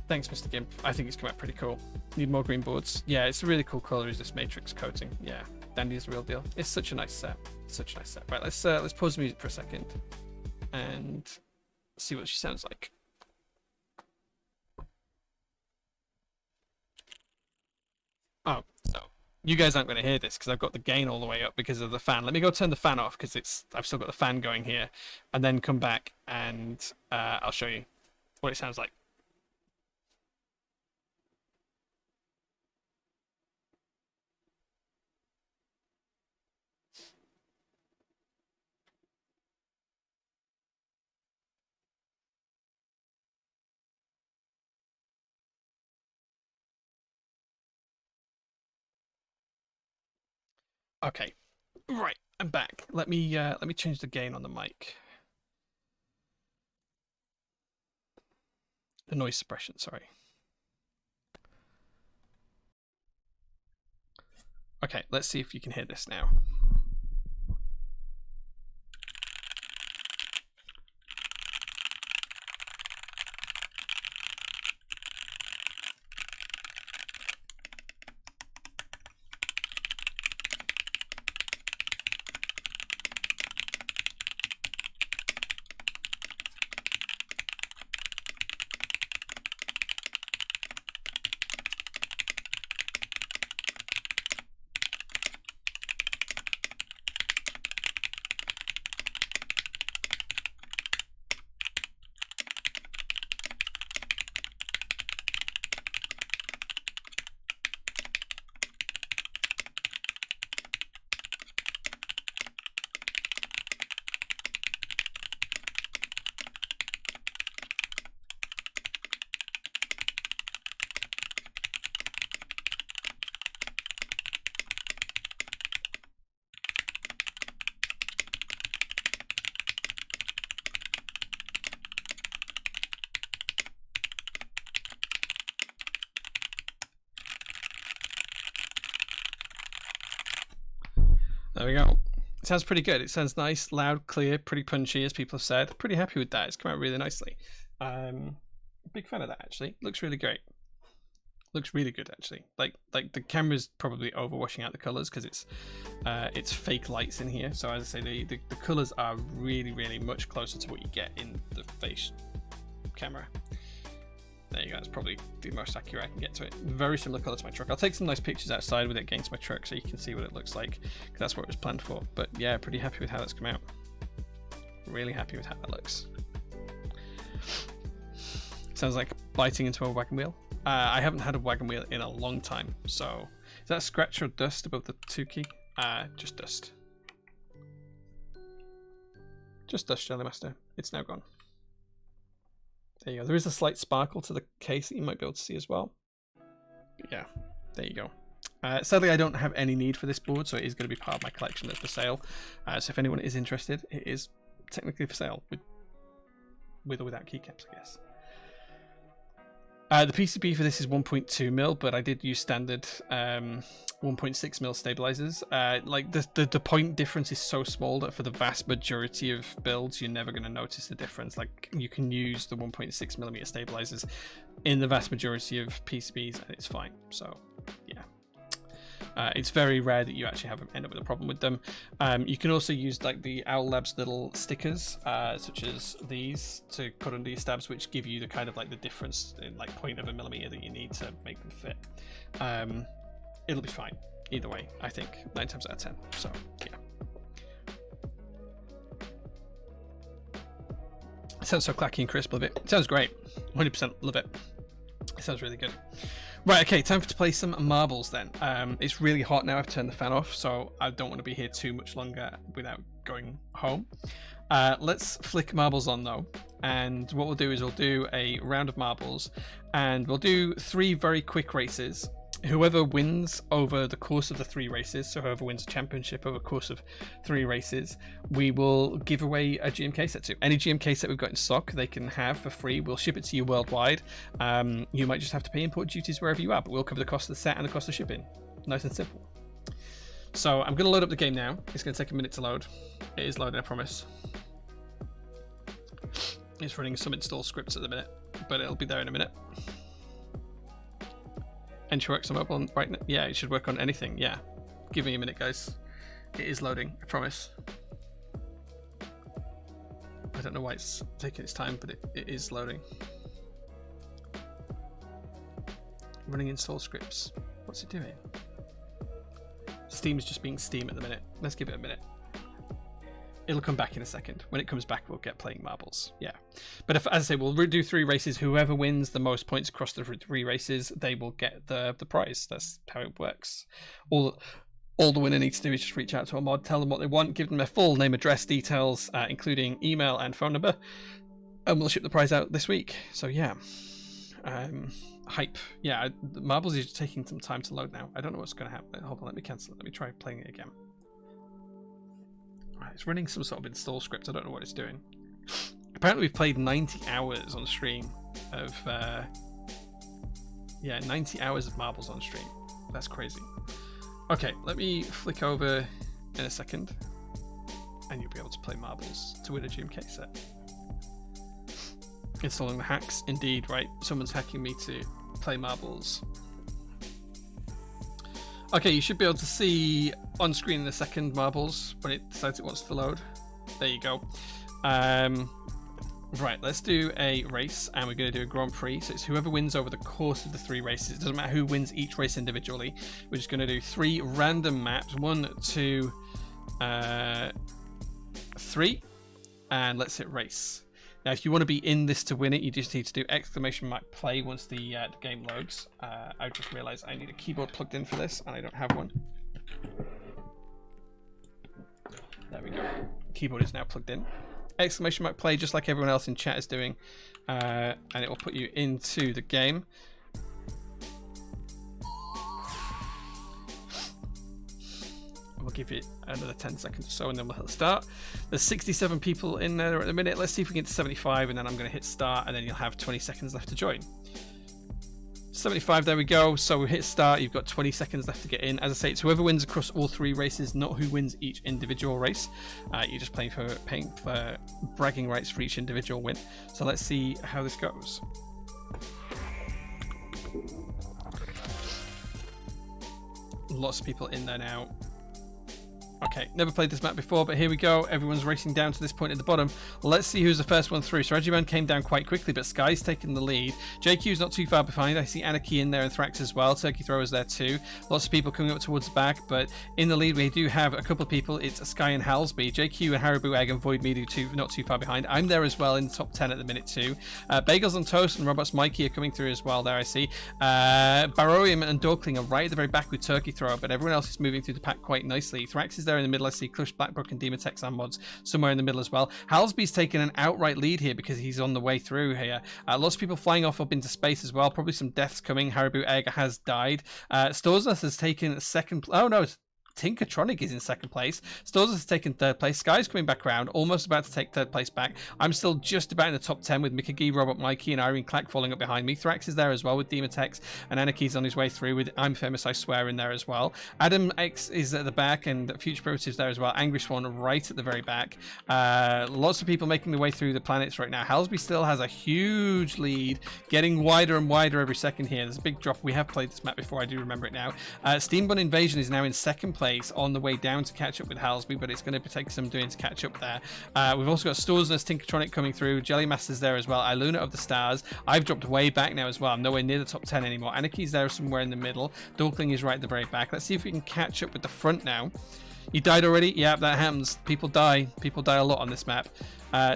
Thanks, Mr. Gimp. I think it's come out pretty cool. Need more green boards. Yeah, it's a really cool color. Is this Matrix coating? Yeah, Dandy is the real deal. It's such a nice set. Such a nice set. Right, let's pause the music for a second and see what she sounds like. Oh, so you guys aren't going to hear this because I've got the gain all the way up because of the fan. Let me go turn the fan off because I've still got the fan going here, and then come back and I'll show you what it sounds like. Okay, right, I'm back. Let me change the gain on the mic. The noise suppression, sorry. Okay, let's see if you can hear this now. There we go. It sounds pretty good. It sounds nice, loud, clear, pretty punchy, as people have said. Pretty happy with that. It's come out really nicely. Big fan of that, actually. Looks really great. Looks really good, actually. Like the camera's probably overwashing out the colors because it's fake lights in here. So as I say, the colors are really, really much closer to what you get in the face camera. There you go. That's probably the most accurate I can get to it. Very similar color to my truck. I'll take some nice pictures outside with it against my truck so you can see what it looks like, because that's what it was planned for. But yeah, pretty happy with how that's come out. Really happy with how that looks. Sounds like biting into a wagon wheel. I haven't had a wagon wheel in a long time. So is that scratch or dust above the 2 key? Just dust. Just dust, Jelly Master. It's now gone. There you go. There is a slight sparkle to the case that you might be able to see as well. But yeah, there you go. Sadly, I don't have any need for this board, so it is going to be part of my collection that's for sale. So if anyone is interested, it is technically for sale, with or without keycaps, I guess. The PCB for this is 1.2 mil, but I did use standard 1.6 mil stabilizers. Like the point difference is so small that for the vast majority of builds, you're never going to notice the difference. Like you can use the 1.6 millimeter stabilizers in the vast majority of PCBs, and it's fine. So yeah. It's very rare that you actually end up with a problem with them. You can also use like the Owl Labs little stickers, such as these, to put under your stabs, which give you the kind of like the difference in like 0.1 millimeter that you need to make them fit. It'll be fine either way, I think, 9 times out of 10. So yeah. It sounds so clacky and crisp. Love it. It sounds great. 100% love it. It sounds really good. Right, okay, time to play some marbles then. It's really hot now. I've turned the fan off, so I don't want to be here too much longer without going home. Let's flick marbles on though, and what we'll do is we'll do a round of marbles, and we'll do 3 very quick races. Whoever wins over the course of the 3 races, so whoever wins a championship over the course of 3 races, we will give away a GMK set to. Any GMK set we've got in stock, they can have for free. We'll ship it to you worldwide. You might just have to pay import duties wherever you are, but we'll cover the cost of the set and the cost of shipping. Nice and simple. So I'm going to load up the game now. It's going to take a minute to load. It is loading, I promise. It's running some install scripts at the minute, but it'll be there in a minute. And she works on mobile right now. Yeah, it should work on anything. Yeah, give me a minute, guys. It is loading, I promise. I don't know why it's taking its time, but it is loading. Running install scripts. What's it doing? Steam is just being Steam at the minute. Let's give it a minute. It'll come back in a second. When it comes back, we'll get playing marbles. Yeah. But if, as I say, we'll do 3 races. Whoever wins the most points across the 3 races, they will get the prize. That's how it works. All the winner needs to do is just reach out to a mod, tell them what they want, give them their full name, address, details, including email and phone number, and we'll ship the prize out this week. So yeah. Hype. Yeah, the marbles is taking some time to load now. I don't know what's going to happen. Hold on, let me cancel it. Let me try playing it again. It's running some sort of install script. I don't know what it's doing. Apparently we've played 90 hours on stream of 90 hours of marbles on stream. That's crazy. Okay, let me flick over in a second and you'll be able to play marbles to win a GMK set. Installing the hacks, indeed, right? Someone's hacking me to play marbles. Okay, you should be able to see on screen in a second marbles when it decides it wants to load. There you go. Right, let's do a race, and we're going to do a Grand Prix. So it's whoever wins over the course of the 3 races. It doesn't matter who wins each race individually. We're just going to do 3 random maps. 1, 2, 3, and let's hit race. Now, if you want to be in this to win it, you just need to do !play once the game loads. I just realized I need a keyboard plugged in for this, and I don't have one. There we go. Keyboard is now plugged in. !play, just like everyone else in chat is doing, and it will put you into the game. We'll give it another 10 seconds or so, and then we'll hit start. There's 67 people in there at the minute. Let's see if we can get to 75, and then I'm going to hit start, and then you'll have 20 seconds left to join. 75, there we go. So we hit start. You've got 20 seconds left to get in. As I say, it's whoever wins across all 3 races, not who wins each individual race. You're just paying for bragging rights for each individual win. So let's see how this goes. Lots of people in there now. Okay, never played this map before, but here we go. Everyone's racing down to this point at the bottom. Let's see who's the first one through. So Regiman came down quite quickly, but Sky's taking the lead. JQ's not too far behind. I see Anarchy in there and Thrax as well. Turkey Thrower's there too. Lots of people coming up towards the back, but in the lead we do have a couple of people. It's Sky and Halsby. JQ and Haribo Egg and Void Media too, not too far behind. I'm there as well in the top 10 at the minute too. Bagels on Toast and Robots Mikey are coming through as well there, I see. Barrowium and Dorkling are right at the very back with Turkey Thrower, but everyone else is moving through the pack quite nicely. Thrax is there in the middle. I see Clush, Blackbrook and Demotex and Mods somewhere in the middle as well. Halsby's taken an outright lead here because he's on the way through here. Lots of people flying off up into space as well. Probably some deaths coming. Haribo Egg has died. Storsness has taken second. Oh no, Tinkertronic is in second place. Stores has taken third place. Sky's coming back around, almost about to take third place back. I'm still just about in the top 10 with Mickey, Robot Mikey, and Irene Clack falling up behind me. Thrax is there as well with Demotex, and Anarchy's on his way through with I'm Famous, I Swear in there as well. Adam X is at the back, and Future Primitives there as well. Angry Swan right at the very back. Lots of people making their way through the planets right now. Halsby still has a huge lead, getting wider and wider every second here. There's a big drop. We have played this map before, I do remember it now. Steam Bun Invasion is now in second place on the way down to catch up with Halsby, but it's going to take some doing to catch up there. We've also got Storsness, Tinkertronic coming through, Jelly Master's there as well, Iluna of the Stars. I've dropped way back now as well. I'm nowhere near the top 10 anymore. Anarchy's there somewhere in the middle. Dorkling is right at the very back. Let's see if we can catch up with the front now. You died already? Yeah, that happens. People die. People die a lot on this map.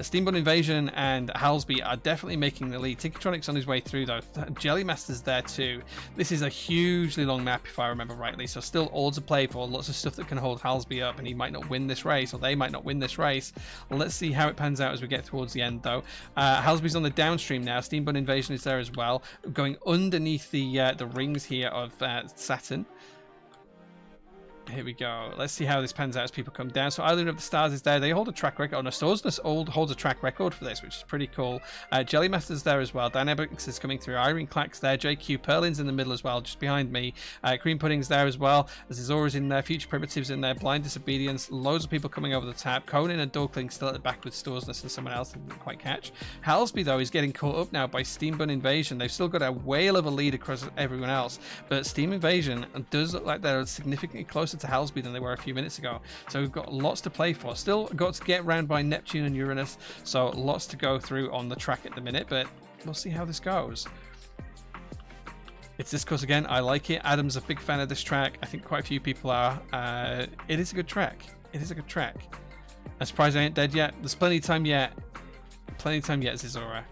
Steamboat Invasion and Halsby are definitely making the lead. Tinkertronic's on his way through though. Jelly Master's there too. This is a hugely long map if I remember rightly, so still all to play for. Lots of stuff that can hold Halsby up, and he might not win this race, or they might not win this race. Let's see how it pans out as we get towards the end though. Halsby's on the downstream now. Steamboat Invasion is there as well, going underneath the rings here of Saturn. Here we go. Let's see how this pans out as people come down. So Island of the Stars is there. They hold a track record. No, Storsness holds a track record for this, which is pretty cool. Jelly Master's there as well. Dynamics is coming through. Irene Clack's there. JQ Perlin's in the middle as well, just behind me. Cream Pudding's there as well. Zora's in there. Future Primitives in there. Blind Disobedience. Loads of people coming over the tap. Conan and Dorkling still at the back with Storsness and someone else didn't quite catch. Halsby, though, is getting caught up now by Steam Bun Invasion. They've still got a whale of a lead across everyone else, but Steam Invasion does look like they're significantly closer to Halsby than they were a few minutes ago. So we've got lots to play for. Still got to get around by Neptune and Uranus, so lots to go through on the track at the minute, but we'll see how this goes. It's this course again. I like it. Adam's a big fan of this track. I think quite a few people are. It is a good track. It is a good track. I'm surprised I ain't dead yet. There's plenty of time yet. Plenty of time yet, Zizora.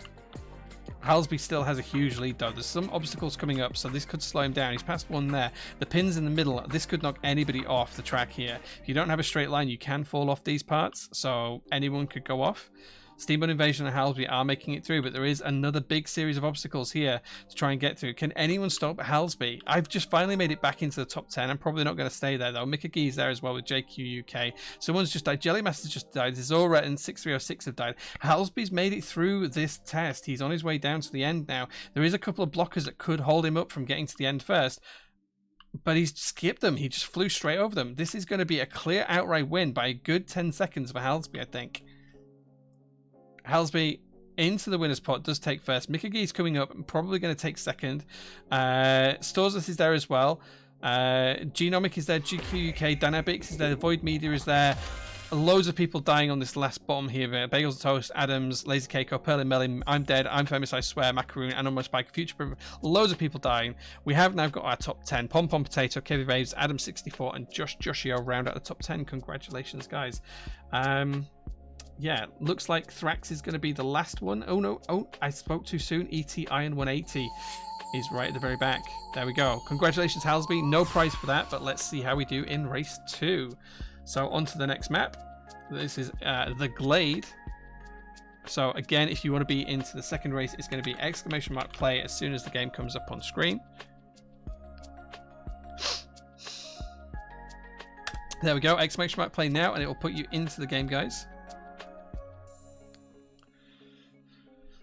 Halsby still has a huge lead though. There's some obstacles coming up, so this could slow him down. He's passed one there. The pin's in the middle. This could knock anybody off the track here. If you don't have a straight line, you can fall off these parts, so anyone could go off. Steamboat Invasion and Halsby are making it through, but there is another big series of obstacles here to try and get through. Can anyone stop Halsby? I've just finally made it back into the top 10. I'm probably not going to stay there though. Mickey Gee's there as well with JQ UK. Someone's just died. Jelly Master's just died. Zora and 6306 have died. Halsby's made it through this test. He's on his way down to the end now. There is a couple of blockers that could hold him up from getting to the end first, but he's skipped them. He just flew straight over them. This is going to be a clear outright win by a good 10 seconds for Halsby, I think. Halsby into the winner's pot does take first. Mickey Gee's coming up and probably going to take second. Storzus is there as well. Genomic is there. GQ UK. Dynamics is there. Void Media is there. Loads of people dying on this last bottom here. Bagels Toast, Adams, Lazy Keiko, Perlin Melly, I'm Dead, I'm Famous, I Swear, Macaroon, Animal Spike, Future. Loads of people dying. We have now got our top 10. Pom Pom Potato, Kevin Waves, Adam 64, and Joshio round out the top 10. Congratulations, guys. Yeah, looks like Thrax is going to be the last one. Oh no, oh, I spoke too soon. ET Iron 180 is right at the very back. There we go. Congratulations, Halsby. No prize for that, but let's see how we do in race 2. So on to the next map. This is the Glade. So again, if you want to be into the second race, it's going to be !play as soon as the game comes up on screen. There we go, !play now, and it will put you into the game, guys.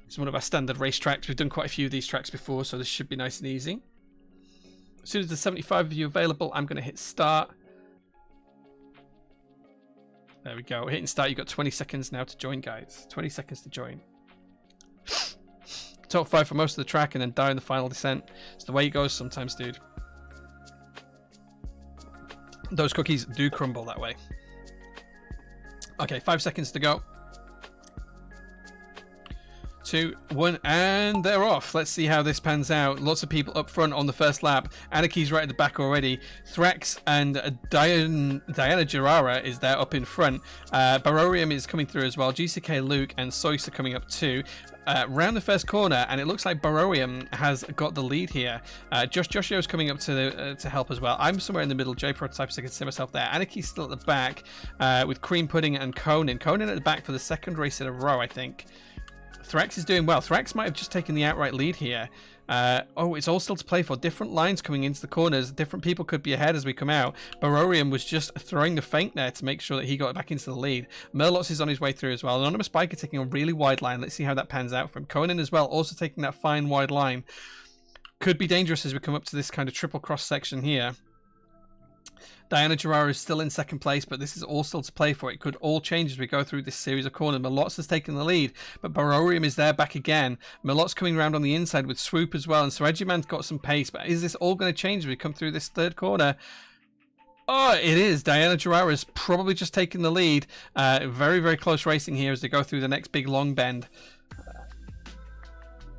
It's one of our standard race tracks. We've done quite a few of these tracks before, so this should be nice and easy. As soon as there's 75 of you available, I'm going to hit start. There we go. Hitting start. You've got 20 seconds now to join, guys. 20 seconds to join. Top 5 for most of the track and then die in the final descent. It's the way it goes sometimes, dude. Those cookies do crumble that way. Okay, 5 seconds to go. 2, 1, and they're off. Let's see how this pans out. Lots of people up front on the first lap. Anaki's right at the back already. Thrax and Diana Gerara is there up in front. Barorium is coming through as well. GCK Luke and Soyce are coming up too. Round the first corner, and it looks like Barorium has got the lead here. Joshio is coming up to help as well. I'm somewhere in the middle. J Prototypes, I can see myself there. Anaki's still at the back with Cream Pudding and Conan. Conan at the back for the second race in a row, I think. Thrax is doing well. Thrax might have just taken the outright lead here. It's all still to play for. Different lines coming into the corners. Different people could be ahead as we come out. Barorium was just throwing the feint there to make sure that he got back into the lead. Murlocs is on his way through as well. Anonymous Biker taking a really wide line. Let's see how that pans out for him. Conan as well, also taking that fine wide line. Could be dangerous as we come up to this kind of triple cross section here. Diana Gerara is still in second place, but this is all still to play for. It could all change as we go through this series of corners. Malots has taken the lead, but Barorium is there back again. Malots coming around on the inside with Swoop as well, and Seregiman's got some pace, but is this all going to change as we come through this third corner? Oh, it is. Diana Gerara is probably just taking the lead. Very, very close racing here as they go through the next big long bend.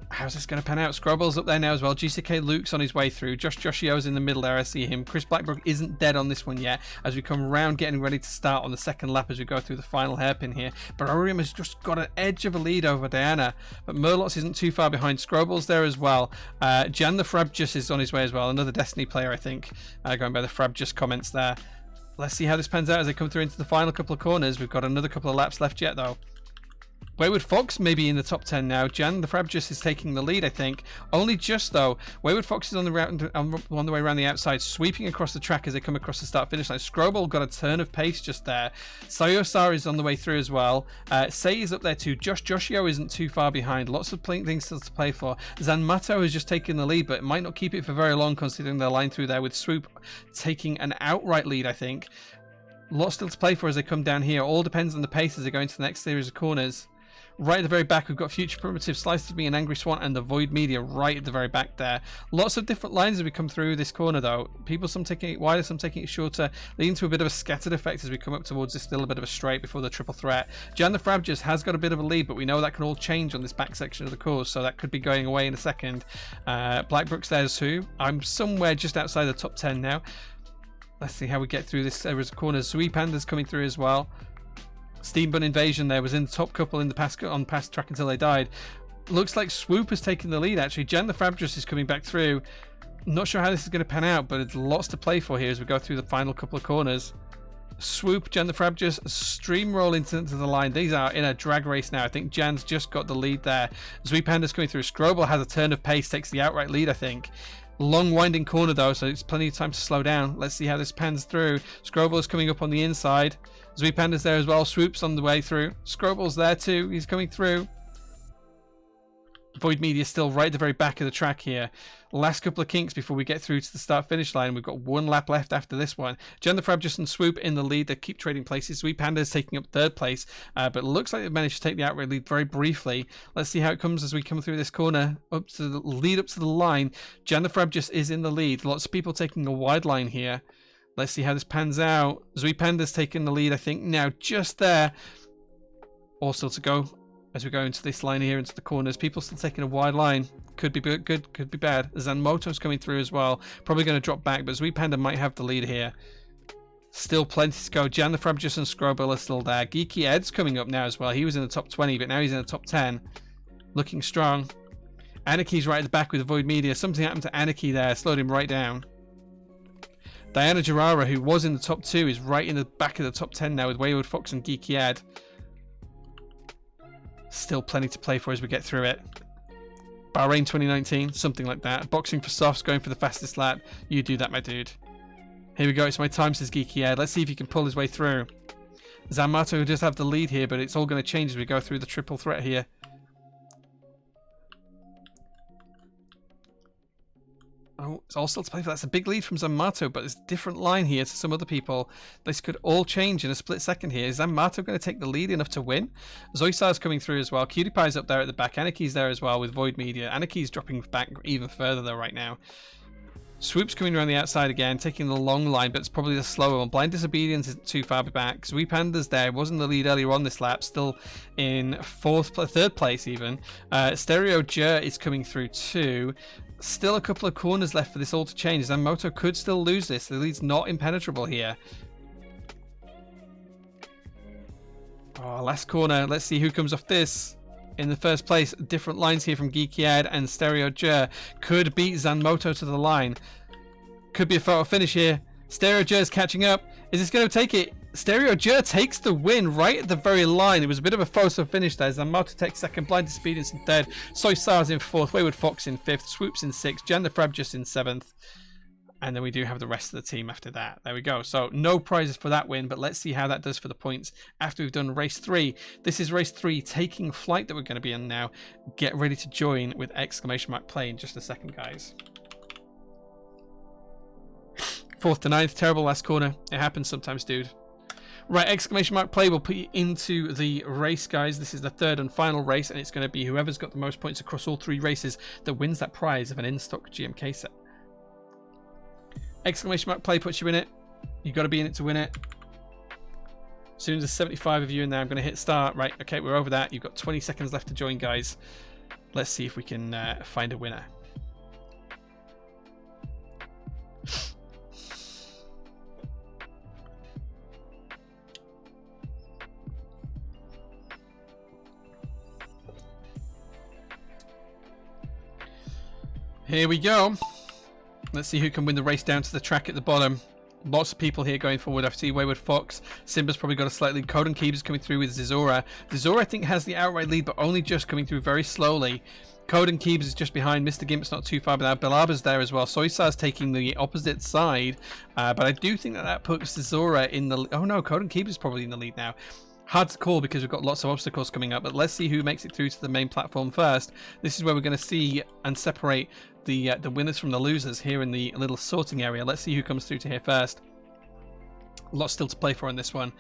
How's this going to pan out? Scroble's up there now as well. GCK Luke's on his way through. Joshio's in the middle there. I see him. Chris Blackbrook isn't dead on this one yet as we come around getting ready to start on the second lap as we go through the final hairpin here. Barorium has just got an edge of a lead over Diana, but Murlocs isn't too far behind. Scroble's there as well. Jan the Frabjus is on his way as well. Another Destiny player, I think, going by the Frabjus comments there. Let's see how this pans out as they come through into the final couple of corners. We've got another couple of laps left yet, though. Wayward Fox may be in the top 10 now. Jan the Frabjus is taking the lead, I think. Only just, though. Wayward Fox is on the way around the outside, sweeping across the track as they come across the start-finish line. Scroble got a turn of pace just there. Sayosar is on the way through as well. Sei is up there too. Joshio isn't too far behind. Lots of things still to play for. Zanmato has just taken the lead, but it might not keep it for very long considering their line through there with Swoop taking an outright lead, I think. Lots still to play for as they come down here. All depends on the pace as they go into the next series of corners. Right at the very back, we've got Future Primitive, Slice of Me, and Angry Swan, and the Void Media right at the very back there. Lots of different lines as we come through this corner, though. People, some taking it wider, some taking it shorter, leading to a bit of a scattered effect as we come up towards this little bit of a straight before the triple threat. Jan the Frabjus has got a bit of a lead, but we know that can all change on this back section of the course, so that could be going away in a second. Blackbrook's there too. I'm somewhere just outside the top 10 now. Let's see how we get through this series of corners. Sweet Panda's coming through as well. Steam Bun Invasion there was in the top couple in the past track until they died. Looks like Swoop has taken the lead actually. Jan the Frabjus is coming back through. Not sure how this is going to pan out, but it's lots to play for here as we go through the final couple of corners. Swoop, Jan the Frabjus, streamroll into the line. These are in a drag race now. I think Jan's just got the lead there. Sweet Panda's coming through. Scrobel has a turn of pace, takes the outright lead, I think. Long winding corner though, so it's plenty of time to slow down. Let's see how this pans through. Scrobel is coming up on the inside. Sweet Panda's there as well. Swoop's on the way through. Scrobel's there too. He's coming through. Void Media still right at the very back of the track here. Last couple of kinks before we get through to the start-finish line. We've got one lap left after this one. Jan the Frabjus and Swoop in the lead. They keep trading places. Sweet Panda is taking up third place, but it looks like they've managed to take the outright lead very briefly. Let's see how it comes as we come through this corner up to the lead up to the line. Jan the Frabjus is in the lead. Lots of people taking a wide line here. Let's see how this pans out. Sweet Panda's taking the lead, I think, now just there. All still to go as we go into this line here, into the corners. People still taking a wide line. Could be good, could be bad. Zanmoto's coming through as well. Probably going to drop back, but Sweet Panda might have the lead here. Still plenty to go. Jan the Frabjus and Scrobel are still there. Geeky Ed's coming up now as well. He was in the top 20, but now he's in the top 10. Looking strong. Anaki's right at the back with the Void Media. Something happened to Anarchy there. Slowed him right down. Diana Gerara, who was in the top 2, is right in the back of the top 10 now with Wayward Fox and Geeky Ed. Still plenty to play for as we get through it. Bahrain 2019, something like that. Boxing for Softs going for the fastest lap. You do that, my dude. Here we go. It's my time, says Geeky Ed. Let's see if he can pull his way through. Zamato does have the lead here, but it's all going to change as we go through the triple threat here. Oh, it's all still to play for. That's a big lead from Zamato, but it's a different line here to some other people. This could all change in a split second here. Is Zamato going to take the lead enough to win? Zoisar's coming through as well. Cutie Pie's up there at the back. Anarchy's there as well with Void Media. Anarchy's dropping back even further though right now. Swoop's coming around the outside again, taking the long line, but it's probably the slower one. Blind Disobedience isn't too far back. Sweep Panda's there. Wasn't the lead earlier on this lap. Still in third place even. Stereo Jer is coming through too. Still a couple of corners left for this all to change. Zanmoto could still lose this. The lead's not impenetrable here. Oh, last corner. Let's see who comes off this. In the first place, different lines here from Geeky Ed and Stereo Jer. Could beat Zanmoto to the line. Could be a photo finish here. Stereo Jer's catching up. Is this going to take it? Stereo Jer takes the win right at the very line. It was a bit of a photo finish there. Zanmoto takes second. Blind Disobedience in third. Soy Sars in fourth. Wayward Fox in fifth. Swoops in sixth. Jan the Frab just in seventh. And then we do have the rest of the team after that. There we go. So no prizes for that win, but let's see how that does for the points after we've done race 3. This is race 3, taking flight that we're going to be in now. Get ready to join with !play in just a second, guys. 4th to 9th, terrible last corner. It happens sometimes, dude. Right, !play will put you into the race, guys. This is the third and final race, and it's going to be whoever's got the most points across all 3 races that wins that prize of an in-stock GMK set. !play puts you in it. You've got to be in it to win it. As soon as there's 75 of you in there, I'm going to hit start. Right, okay, we're over that. You've got 20 seconds left to join, guys. Let's see if we can find a winner. Here we go. Let's see who can win the race down to the track at the bottom. Lots of people here going forward. I see Wayward Fox. Simba's probably got a slight lead. Coden Keeps is coming through with Zizora. Zizora, I think, has the outright lead, but only just coming through very slowly. Coden Keeps is just behind. Mr. Gimp's not too far, but now Bilaba's there as well. Soysar's taking the opposite side, but I do think that puts Zizora in the... Oh no, Coden Keeps is probably in the lead now. Hard to call because we've got lots of obstacles coming up, but let's see who makes it through to the main platform first. This is where we're going to see and separate the winners from the losers here in the little sorting area. Let's see who comes through to here first. Lots still to play for in this one.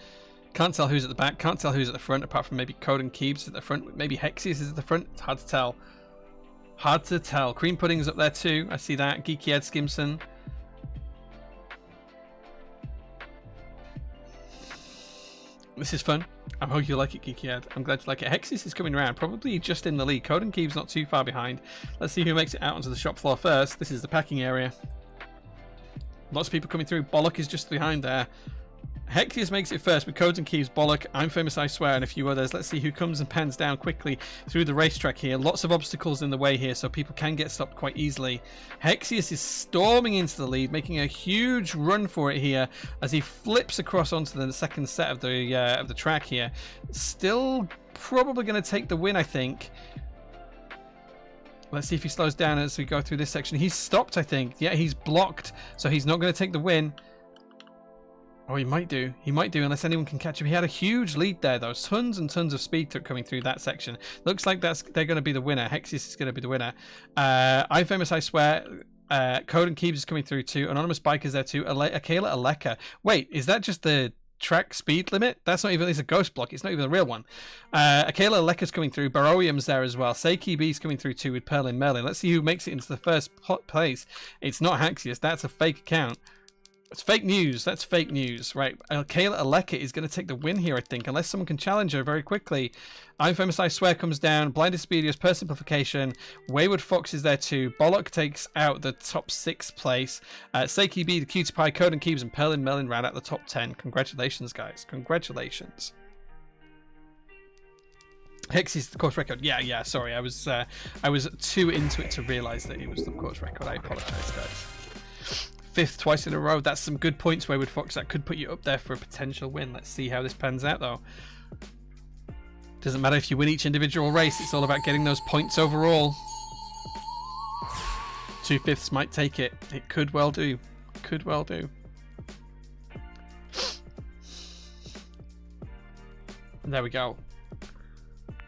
Can't tell who's at the back, can't tell who's at the front, apart from maybe Coden Keeps at the front, maybe Hexius is at the front. It's hard to tell. Hard to tell. Cream Pudding's up there too. I see that. Geeky Ed Skimson. This is fun. I hope you like it, Geeky Ed. I'm glad you like it. Hexius is coming around, probably just in the lead. Coden Keeps not too far behind. Let's see who makes it out onto the shop floor first. This is the packing area. Lots of people coming through. Bollock is just behind there. Hexius makes it first with Codes and Keys, Bollock, I'm Famous I Swear, and a few others. Let's see who comes and pans down quickly through the racetrack here. Lots of obstacles in the way here, so people can get stopped quite easily. Hexius is storming into the lead, making a huge run for it here as he flips across onto the second set of the track here. Still probably going to take the win, I think. Let's see if he slows down as we go through this section. He's stopped, I think. Yeah, he's blocked, so he's not going to take the win. Oh, he might do. He might do, unless anyone can catch him. He had a huge lead there, though. Tons and tons of speed coming through that section. Looks like they're going to be the winner. Hexius is going to be the winner. I'm Famous I Swear. Code and Keeps is coming through too. Anonymous Biker's there too. Akela Aleka. Wait, is that just the track speed limit? That's not even... It's a ghost block. It's not even the real one. Akela Aleka's coming through. Baroium's there as well. Seiki B's coming through too with Perlin Merlin. Let's see who makes it into the first place. It's not Hexius. That's a fake account. It's fake news. That's fake news. Right. Kayla Aleka is going to take the win here, I think, unless someone can challenge her very quickly. I'm Famous I Swear comes down. Blind Expedious, Per Simplification. Wayward Fox is there too. Bollock takes out the top 6th place. Seiki B, the Cutie Pie, Code and Keeps, and Perlin Melon round out the top 10. Congratulations, guys. Congratulations. Hexi's the course record. Yeah. Sorry, I was too into it to realise that it was the course record. I apologise, guys. 5th twice in a row. That's some good points, Wayward Fox. That could put you up there for a potential win. Let's see how this pans out, though. Doesn't matter if you win each individual race. It's all about getting those points overall. 2/5 might take it. It could well do. Could well do. There we go.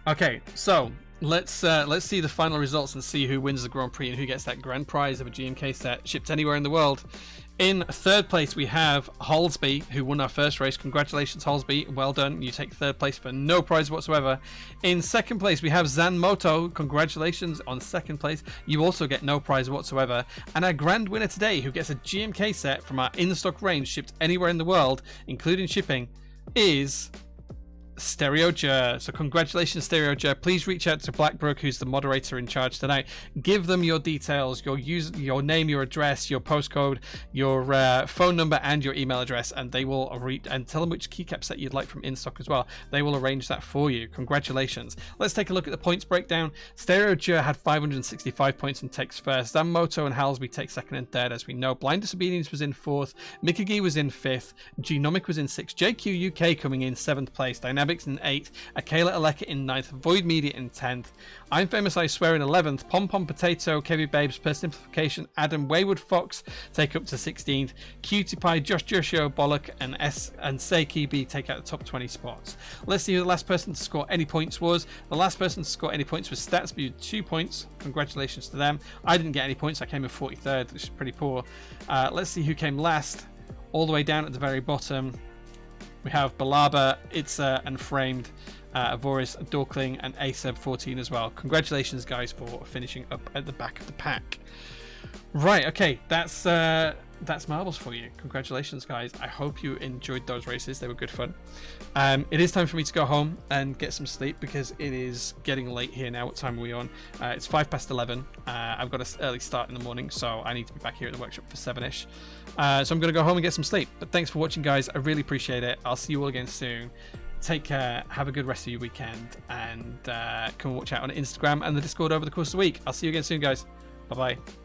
Okay, so let's see the final results and see who wins the Grand Prix and who gets that grand prize of a GMK set shipped anywhere in the world In third place, we have Holsby, who won our first race. Congratulations, Holsby. Well done. You take third place for no prize whatsoever. In second place, we have Zanmoto. Congratulations on second place. You also get no prize whatsoever. And our grand winner today, who gets a GMK set from our in-stock range shipped anywhere in the world, including shipping, is Stereo Jer. So congratulations, Stereo Jer. Please reach out to Blackbrook, who's the moderator in charge tonight. Give them your details, your name, your address, your postcode, your phone number, and your email address, and they will and tell them which keycap set you'd like from in stock as well. They will arrange that for you. Congratulations. Let's take a look at the points breakdown. Stereo Jer had 565 points and takes first. Zanmoto and Halsby take second and third, as we know. Blind Disobedience was in fourth. Mikagi was in fifth. Genomic was in sixth. JQ UK coming in seventh place. Dynamics in 8th, Akela Aleka in 9th, Void Media in 10th, I'm Famous I Swear in 11th, Pom Pom Potato, Kevy Babes, Personification, Adam, Wayward Fox take up to 16th, Cutie Pie, Josh Joshio, Bollock, and Seiki B take out the top 20 spots. Let's see who the last person to score any points was. The last person to score any points was Statsby with 2 points. Congratulations to them. I didn't get any points. I came in 43rd, which is pretty poor. Let's see who came last. All the way down at the very bottom, we have Balaba, Itza, and Framed, Avoris, Dorkling, and Aseb14 as well. Congratulations, guys, for finishing up at the back of the pack. Right, okay, that's marbles for you. Congratulations, guys. I hope you enjoyed those races. They were good fun. It is time for me to go home and get some sleep because it is getting late here now. What time are we on? It's 11:05. I've got an early start in the morning, so I need to be back here at the workshop for 7ish. So I'm going to go home and get some sleep. But thanks for watching, guys. I really appreciate it. I'll see you all again soon. Take care. Have a good rest of your weekend. And come and watch out on Instagram and the Discord over the course of the week. I'll see you again soon, guys. Bye-bye.